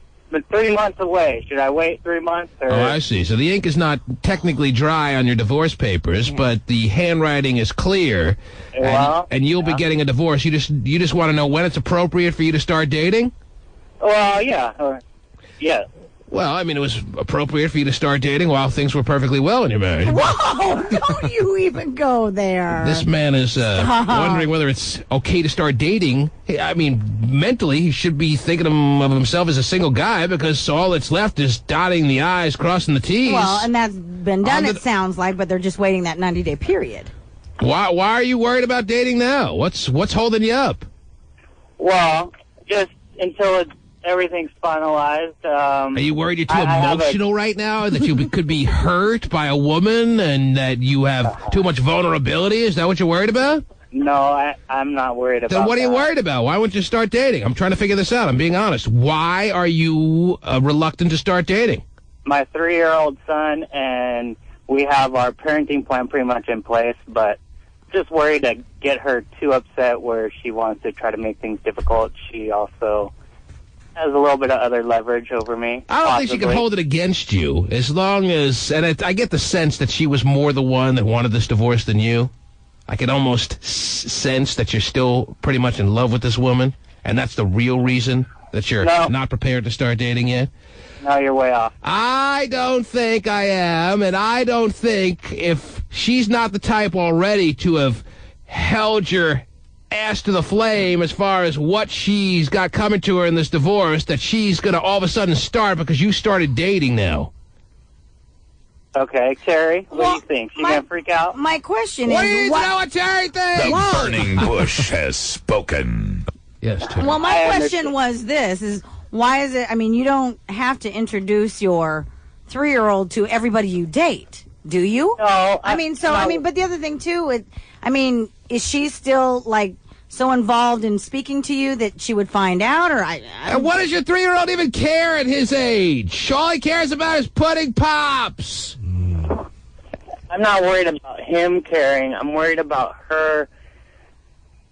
3 months away. Should I wait 3 months? Or?
Oh, I see. So the ink is not technically dry on your divorce papers, but the handwriting is clear, and you'll be getting a divorce. You just want to know when it's appropriate for you to start dating?
Well, yeah. Yeah.
Well, I mean, it was appropriate for you to start dating while things were perfectly well in your marriage.
Whoa! Don't you even go there.
This man is wondering whether it's okay to start dating. I mean, mentally, he should be thinking of himself as a single guy, because all that's left is dotting the I's, crossing the T's.
Well, and that's been done, it sounds like, but they're just waiting that 90-day period.
Why are you worried about dating now? What's holding you up?
Well, just until everything's finalized.
Are you worried you're too emotional right now? That you could be hurt by a woman and that you have too much vulnerability? Is that what you're worried about?
No, I'm not worried about that.
Then what are you worried about? Why wouldn't you start dating? I'm trying to figure this out. I'm being honest. Why are you reluctant to start dating?
My 3-year-old son, and we have our parenting plan pretty much in place, but just worried to get her too upset where she wants to try to make things difficult. She also has a little bit of other leverage over me.
I don't think she can hold it against you, as long as, and I get the sense that she was more the one that wanted this divorce than you. I can almost sense that you're still pretty much in love with this woman, and that's the real reason that you're not prepared to start dating yet.
No, you're way off.
I don't think I am, and I don't think if she's not the type already to have held your ass to the flame as far as what she's got coming to her in this divorce, that she's going to all of a sudden start because you started dating now.
Okay, Terry, what do you think? She gonna freak out?
My question
What
is,
do you know what Terry thinks?
The burning bush has spoken.
Yes, Terry.
well, my question was this: is why is it? I mean, you don't have to introduce your 3-year-old to everybody you date, do you?
No.
I mean, but the other thing too, is she still like so involved in speaking to you that she would find out, or
And what does your 3-year-old even care at his age? All he cares about is pudding pops.
I'm not worried about him caring. I'm worried about her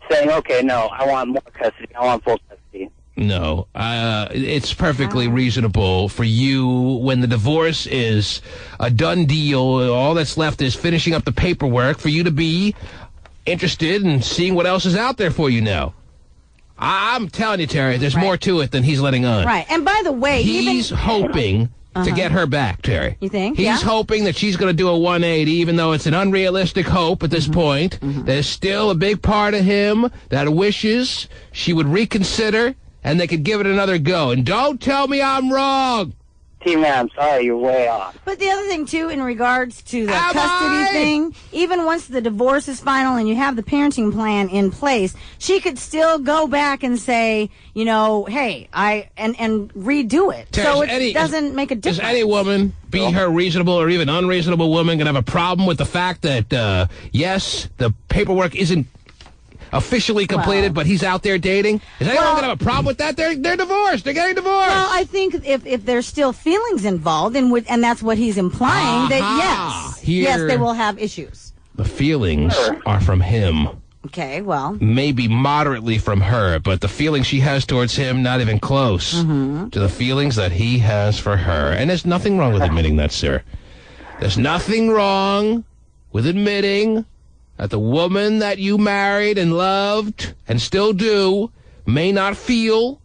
saying, okay, no, I want more custody. I want full custody.
No, it's perfectly reasonable for you when the divorce is a done deal. All that's left is finishing up the paperwork for you to be interested in seeing what else is out there for you now. I'm telling you, Terry, there's more to it than he's letting on.
Right. And by the way,
he's hoping to get her back, Terry.
You think?
He's hoping that she's going to do a 180, even though it's an unrealistic hope at this point. There's still a big part of him that wishes she would reconsider and they could give it another go. And don't tell me I'm wrong.
T-Man, I'm sorry, you're way off.
But the other thing, too, in regards to the custody thing, even once the divorce is final and you have the parenting plan in place, she could still go back and say, you know, hey, and redo it.
Terry,
so it doesn't make a difference.
Does any woman, be her reasonable or even unreasonable woman, going to have a problem with the fact that, yes, the paperwork isn't officially completed, but he's out there dating? Is anyone going to have a problem with that? They're divorced. They're getting divorced.
Well, I think if there's still feelings involved, and that's what he's implying, that yes, they will have issues.
The feelings are from him.
Okay, well.
Maybe moderately from her, but the feeling she has towards him, not even close to the feelings that he has for her. And there's nothing wrong with admitting that, sir. There's nothing wrong with admitting that the woman that you married and loved and still do may not feel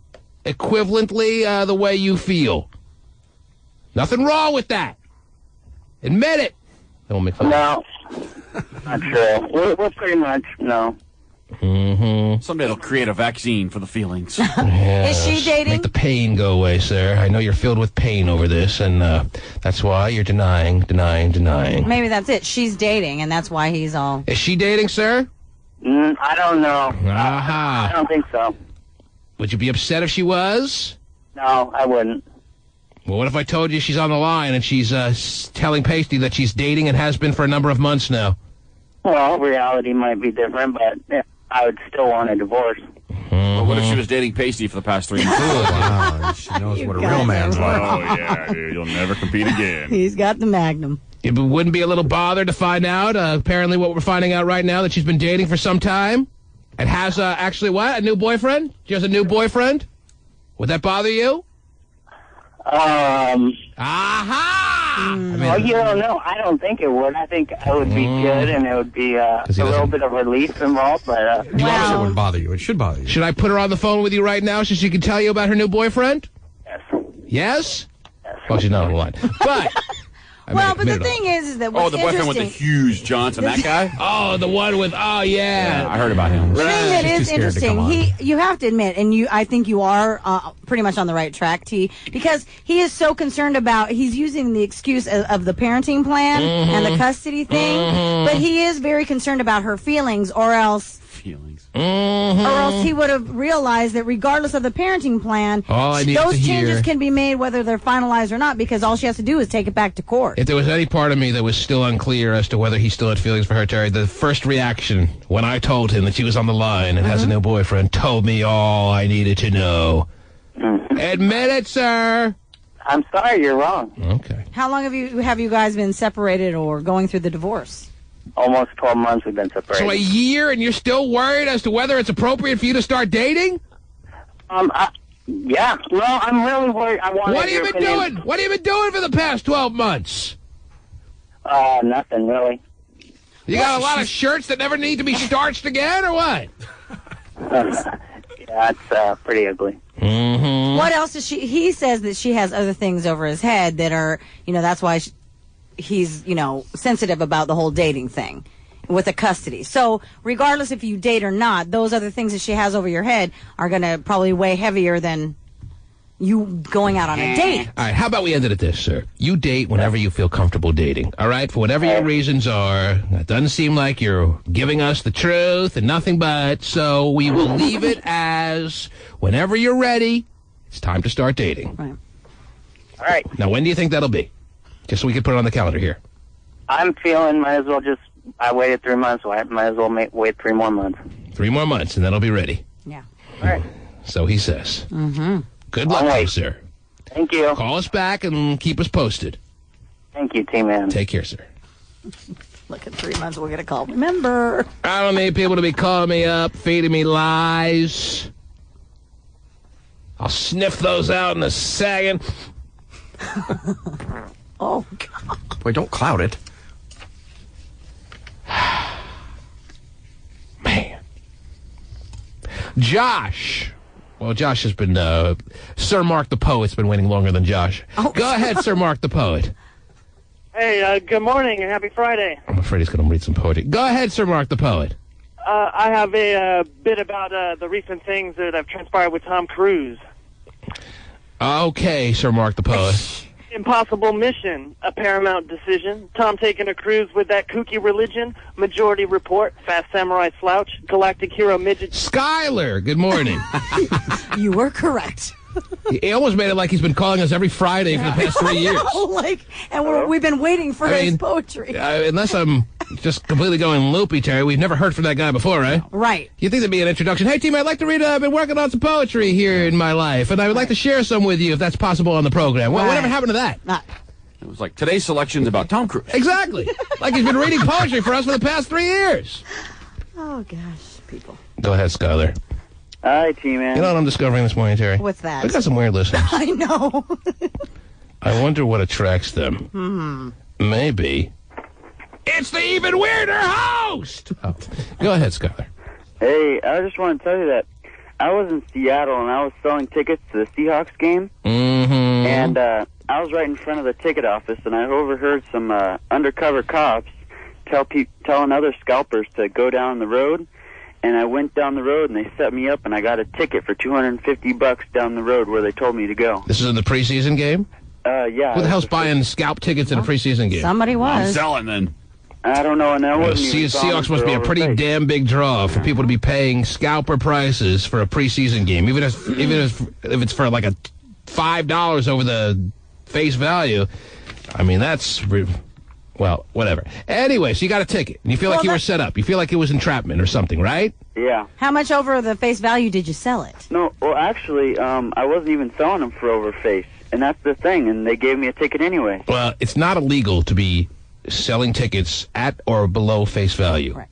equivalently the way you feel. Nothing wrong with that. Admit it. Don't make fun.
No, not true. We're pretty much, no.
Someday they'll create a vaccine for the feelings.
Is she dating?
Make the pain go away, sir. I know you're filled with pain over this, and that's why you're denying.
Maybe that's it. She's dating, and that's why he's all...
Is she dating, sir?
I don't know.
Aha.
I don't think so.
Would you be upset if she was?
No, I wouldn't.
Well, what if I told you she's on the line and she's telling Pasty that she's dating and has been for a number of months now?
Well, reality might be different, but I would still want a divorce.
Well, what if she was dating Pasty for the past 3 months?
Wow, she knows what a real man's like.
Oh, yeah, dude, you'll never compete again.
He's got the Magnum.
It wouldn't be a little bothered to find out, apparently what we're finding out right now, that she's been dating for some time and has actually what? A new boyfriend? She has a new boyfriend? Would that bother you?
Well, you don't know. I don't think it would. I think it would be good, and it would be a little bit of relief involved. But
It wouldn't bother you. It should bother you.
Should I put her on the phone with you right now so she can tell you about her new boyfriend?
Yes.
Yes? Well, she's not on the line. But...
Well, but the thing is that what's
the boyfriend with the huge Johnson, that guy?
Oh, the one with, yeah.
I heard about him.
The thing that is interesting, you have to admit, and I think you are pretty much on the right track, T, because he is so concerned about, he's using the excuse of the parenting plan and the custody thing, but he is very concerned about her feelings, or else he would have realized that regardless of the parenting plan, those changes can be made whether they're finalized or not, because all she has to do is take it back to court.
If there was any part of me that was still unclear as to whether he still had feelings for her, Terry, the first reaction when I told him that she was on the line and has a new boyfriend told me all I needed to know. Admit it, sir.
I'm sorry, you're wrong.
Okay.
How long have you guys been separated or going through the divorce?
Almost 12 months we've been separated.
So a year, and you're still worried as to whether it's appropriate for you to start dating?
Yeah. Well, I'm really worried.
What have you been doing? What have you been doing for the past 12 months?
Nothing really.
You got a lot of shirts that never need to be starched again, or what?
Yeah, it's pretty ugly.
Mm-hmm.
What else does she? He says that she has other things over his head that are, that's why he's, sensitive about the whole dating thing with the custody. So regardless if you date or not, those other things that she has over your head are going to probably weigh heavier than you going out on a date.
All right, how about we end it at this, sir? You date whenever you feel comfortable dating, all right? For whatever your reasons are. It doesn't seem like you're giving us the truth and nothing but, so we will leave it as whenever you're ready, it's time to start dating.
Right.
All right.
Now, when do you think that'll be? Just so we can put it on the calendar here.
I'm feeling might as well I waited 3 months, so I might as well wait 3 more months.
3 more months, and then I'll be ready.
Yeah.
All right.
So he says.
Mm-hmm.
Good luck to you, sir.
Thank you.
Call us back and keep us posted.
Thank you, T-Man.
Take care, sir.
Look, in 3 months we'll get a call. Remember.
I don't need people to be calling me up, feeding me lies. I'll sniff those out in a second.
Oh, God.
Wait, don't cloud it.
Man. Josh. Well, Josh has been, Sir Mark the Poet's been waiting longer than Josh.
Oh.
Go ahead, Sir Mark the Poet.
Hey, good morning and happy Friday.
I'm afraid he's going to read some poetry. Go ahead, Sir Mark the Poet.
I have a bit about the recent things that have transpired with Tom Cruise.
Okay, Sir Mark the Poet.
Impossible Mission, a Paramount decision. Tom taking a cruise with that kooky religion. Majority Report, Fast Samurai Slouch, Galactic Hero Midget.
Skyler, good morning.
You were correct.
He almost made it like he's been calling us every Friday for the past 3 years.
We've been waiting for his poetry.
Unless I'm just completely going loopy, Terry, we've never heard from that guy before, right?
Right.
You think there'd be an introduction? Hey, team, I'd like to read, I've been working on some poetry here in my life, and I would like to share some with you if that's possible on the program. Whatever happened to that?
It was like today's selection's about Tom Cruise.
Exactly. Like he's been reading poetry for us for the past 3 years.
Oh, gosh, people.
Go ahead, Skyler.
Hi, T-Man.
You know what I'm discovering this morning, Terry?
What's that?
We got some weird listeners.
I know.
I wonder what attracts them. Maybe it's the even weirder host. Oh. Go ahead, Skyler.
Hey, I just want to tell you that I was in Seattle and I was selling tickets to the Seahawks game.
Mm-hmm.
And I was right in front of the ticket office, and I overheard some undercover cops telling other scalpers to go down the road. And I went down the road, and they set me up, and I got a ticket for $250 down the road where they told me to go.
This is in the preseason game?
Yeah.
Who the hell's buying scalp tickets in a preseason game?
Somebody was.
I'm selling then.
I don't know, and I wasn't even
Seahawks must be a pretty damn big draw for people to be paying scalper prices for a preseason game, even if it's for like a $5 over the face value. I mean, that's... Well, whatever. Anyway, so you got a ticket, and you feel like you were set up. You feel like it was entrapment or something, right?
Yeah.
How much over the face value did you sell it?
No, well, actually, I wasn't even selling them for over face, and that's the thing, and they gave me a ticket anyway.
Well, it's not illegal to be selling tickets at or below face value.
Right.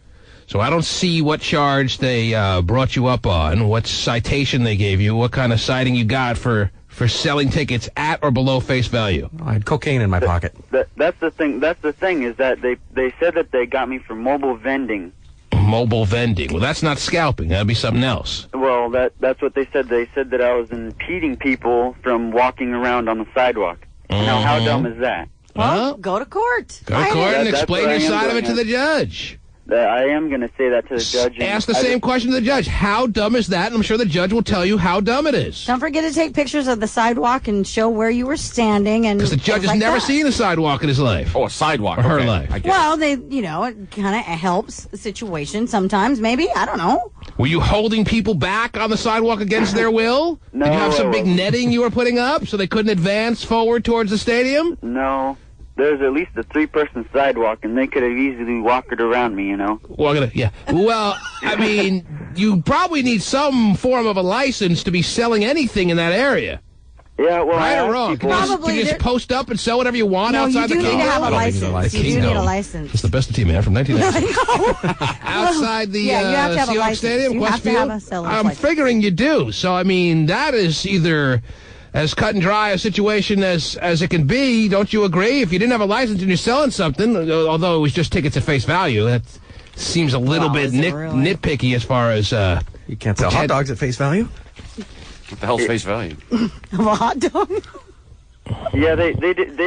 So I don't see what charge they brought you up on, what citation they gave you, what kind of citing you got for selling tickets at or below face value.
I had cocaine in my pocket.
That's the thing. That's the thing is that they said that they got me for mobile vending.
Mobile vending. Well, that's not scalping. That'd be something else.
Well, that's what they said. They said that I was impeding people from walking around on the sidewalk. Now, how dumb is that?
Well, go to court.
Go to court and explain your side of it to the judge.
I am going to say that to the judge.
Ask the same question to the judge. How dumb is that? And I'm sure the judge will tell you how dumb it is.
Don't forget to take pictures of the sidewalk and show where you were standing. Because
the judge has never seen a sidewalk in his life.
Oh, a sidewalk.
Or her life.
Well, it kind of helps the situation sometimes, maybe. I don't know.
Were you holding people back on the sidewalk against their will?
No.
Did you have some big netting you were putting up so they couldn't advance forward towards the stadium?
No. There's at least a 3-person sidewalk, and they could have easily walked around me, you know?
Well, yeah. Well, I mean, you probably need some form of a license to be selling anything in that area.
Yeah, well,
right or wrong? Can you just post up and sell whatever you want outside the kingdom?
You do need to have a license. You do need a license.
It's the best team, from 1990. Outside the
you have to have a
Seahawks
license.
Stadium,
You have to have a
Westfield.
seller's
I'm
license.
figuring you do. So, I mean, that is either as cut and dry a situation as it can be. Don't you agree? If you didn't have a license and you're selling something, although it was just tickets at face value, that seems a little bit nitpicky as far as...
you can't sell hot dogs at face value?
What the hell's face value?
Of a hot dog?
Yeah, they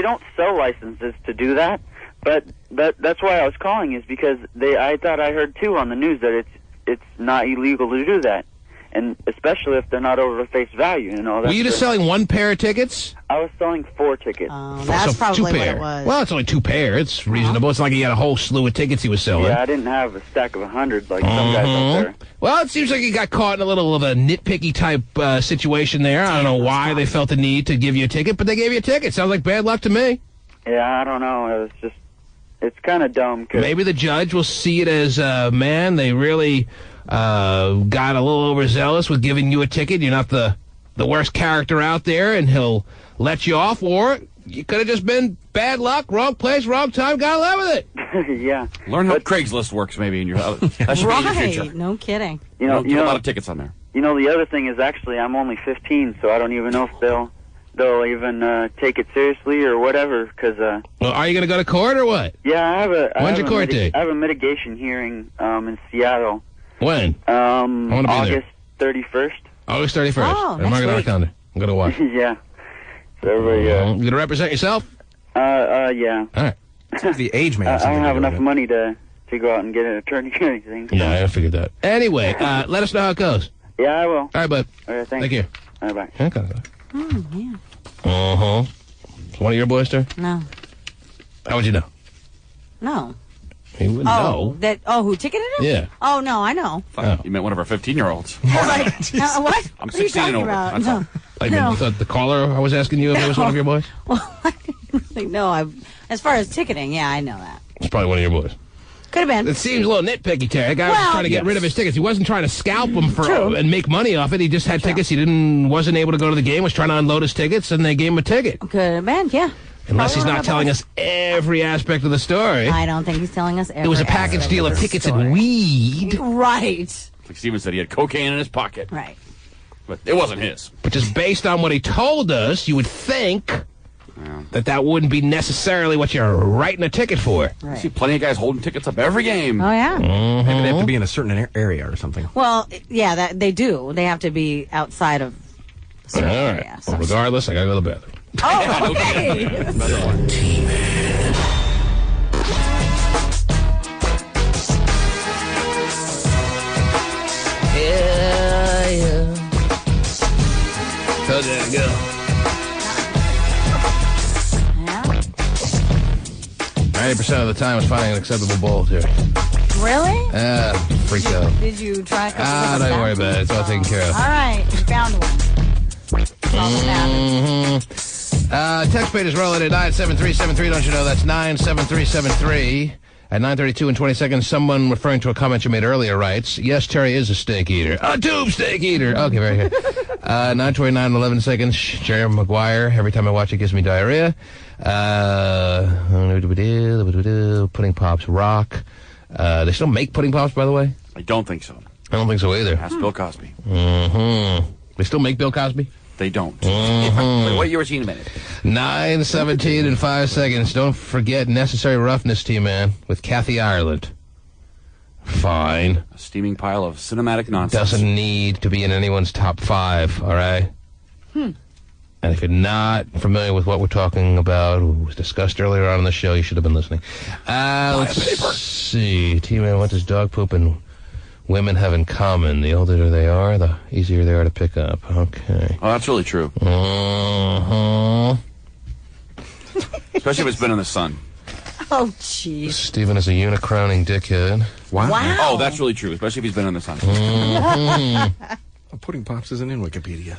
don't sell licenses to do that, but that's why I was calling, is because I thought I heard too on the news that it's not illegal to do that, and especially if they're not over face value.
Were you just selling one pair of tickets?
I was selling 4 tickets.
That's probably
two
what
pair.
it was.
Well, it's only 2 pair. It's reasonable. It's not like he had a whole slew of tickets he was selling.
Yeah, I didn't have a stack of 100 like some guys out there.
Well, it seems like you got caught in a little of a nitpicky type situation there. I don't know why they felt the need to give you a ticket, but they gave you a ticket. Sounds like bad luck to me.
Yeah, I don't know. It's kind of dumb.
Maybe the judge will see it as, man, they really got a little overzealous with giving you a ticket. You're not the worst character out there, and he'll let you off, or you could have just been bad luck, wrong place, wrong time, got away with
it. Yeah.
Learn how Craigslist works maybe in your that should be in your future.
Right, no kidding.
You know,
get a lot of tickets on there.
You know, the other thing is actually I'm only 15, so I don't even know if they'll even take it seriously or whatever. Cause
well, are you going to go to court or what?
Yeah, I have a.
When's your court date?
I have a mitigation hearing in Seattle.
When? I want to be
August 31st.
August 31st.
Oh,
I'm marking on the calendar. I'm going to watch.
Yeah. So everybody.
You going to represent yourself?
Yeah.
All right.
The age may have
I
something
don't have
to do
enough
with it.
money to go out and get an attorney or anything. So.
Yeah, I figured that. Anyway, let us know how it goes.
Yeah, I will.
All right, bud.
All right, thanks.
Thank you.
All right, bye.
Okay.
Yeah.
Uh-huh. One of your boys, sir?
No.
How would you know?
No.
He wouldn't know.
Who ticketed him?
Yeah.
Oh, no, I know.
You meant one of our 15-year-olds.
What?
I'm
What are you
16
talking
and over.
about?
That's all.
I mean, you thought the caller I was asking you if it was one of your boys?
Well, I didn't really know. As far as ticketing, yeah, I know that.
It's probably one of your boys.
Could have been.
It seems a little nitpicky, Terry. The guy was trying to get rid of his tickets. He wasn't trying to scalp them and make money off it. He just had tickets. He wasn't able to go to the game, was trying to unload his tickets, and they gave him a ticket.
Could have been, yeah.
Unless he's not telling us every aspect of the story.
I don't think he's telling us every
It was a package deal of tickets and weed.
Right.
Like Steven said, he had cocaine in his pocket.
Right.
But it wasn't his.
But just based on what he told us, you would think that wouldn't be necessarily what you're writing a ticket for.
I see plenty of guys holding tickets up every game.
Oh, yeah.
Maybe they have to be in a certain area or something.
Well, yeah, they do. They have to be outside of a certain
All right.
area. So.
Well, regardless, I got to go to bed.
Oh, okay.
Yeah. How's that go? 90% of the time it's finding an acceptable bowl, too.
Really?
Freaked out.
Did you try a couple
Don't worry about it. It's all taken care of.
All right. You found one. That's all that matters.
Text page is rolling at 97373. Don't you know that's 97373? At 9:32 and 20 seconds, someone referring to a comment you made earlier writes, "Yes, Terry is a steak eater. A tube steak eater." Okay, very good. 9:29 and 11 seconds. Jerry Maguire. Every time I watch it, gives me diarrhea. Pudding Pops rock. They still make Pudding Pops, by the way?
I don't think so.
I don't think so either.
Ask Bill Cosby.
They still make Bill Cosby?
They don't. Wait, what year was he invented?
9:17 and 5 seconds. Don't forget Necessary Roughness, T-Man, with Kathy Ireland. Fine.
A steaming pile of cinematic nonsense.
Doesn't need to be in anyone's top 5, all right? And if you're not familiar with what we're talking about, it was discussed earlier on in the show, you should have been listening. Let's see. T-Man, what does dog poop and women have in common? The older they are, the easier they are to pick up. Okay.
Oh, that's really true. Especially if it's been in the sun.
Oh, jeez.
Stephen is a unicrowning dickhead.
Wow.
Oh, that's really true, especially if he's been in the sun.
Pudding Pops isn't in Wikipedia.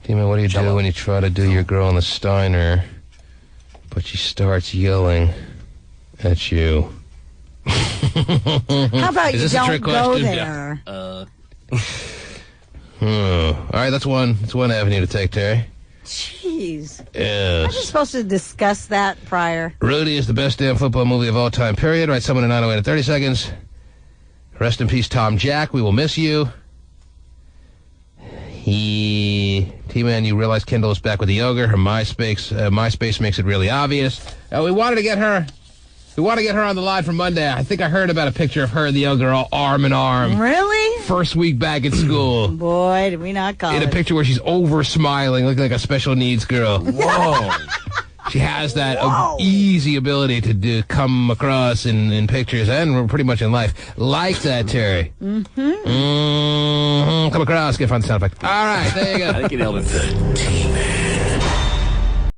T-Man, what do you do when you try to do your girl in the Steiner, but she starts yelling at you?
How about you don't go there?
All right, that's one avenue to take, Terry.
Jeez.
Yes.
I'm just supposed to discuss that prior.
Rudy is the best damn football movie of all time, period. Write someone at 908 in 30 seconds. Rest in peace, Tom Jack. We will miss you. T-Man, you realize Kendall is back with the yoga. Her MySpace makes it really obvious. We wanted to get her on the line for Monday. I think I heard about a picture of her and the young girl arm in arm.
Really?
First week back at school.
Boy, did we not call
in
it.
a picture where she's over-smiling, looking like a special needs girl. Whoa. She has that easy ability to come across in pictures and pretty much in life. Like that, Terry. Come across, get fun sound effect. All right, there you go.
I think you nailed it.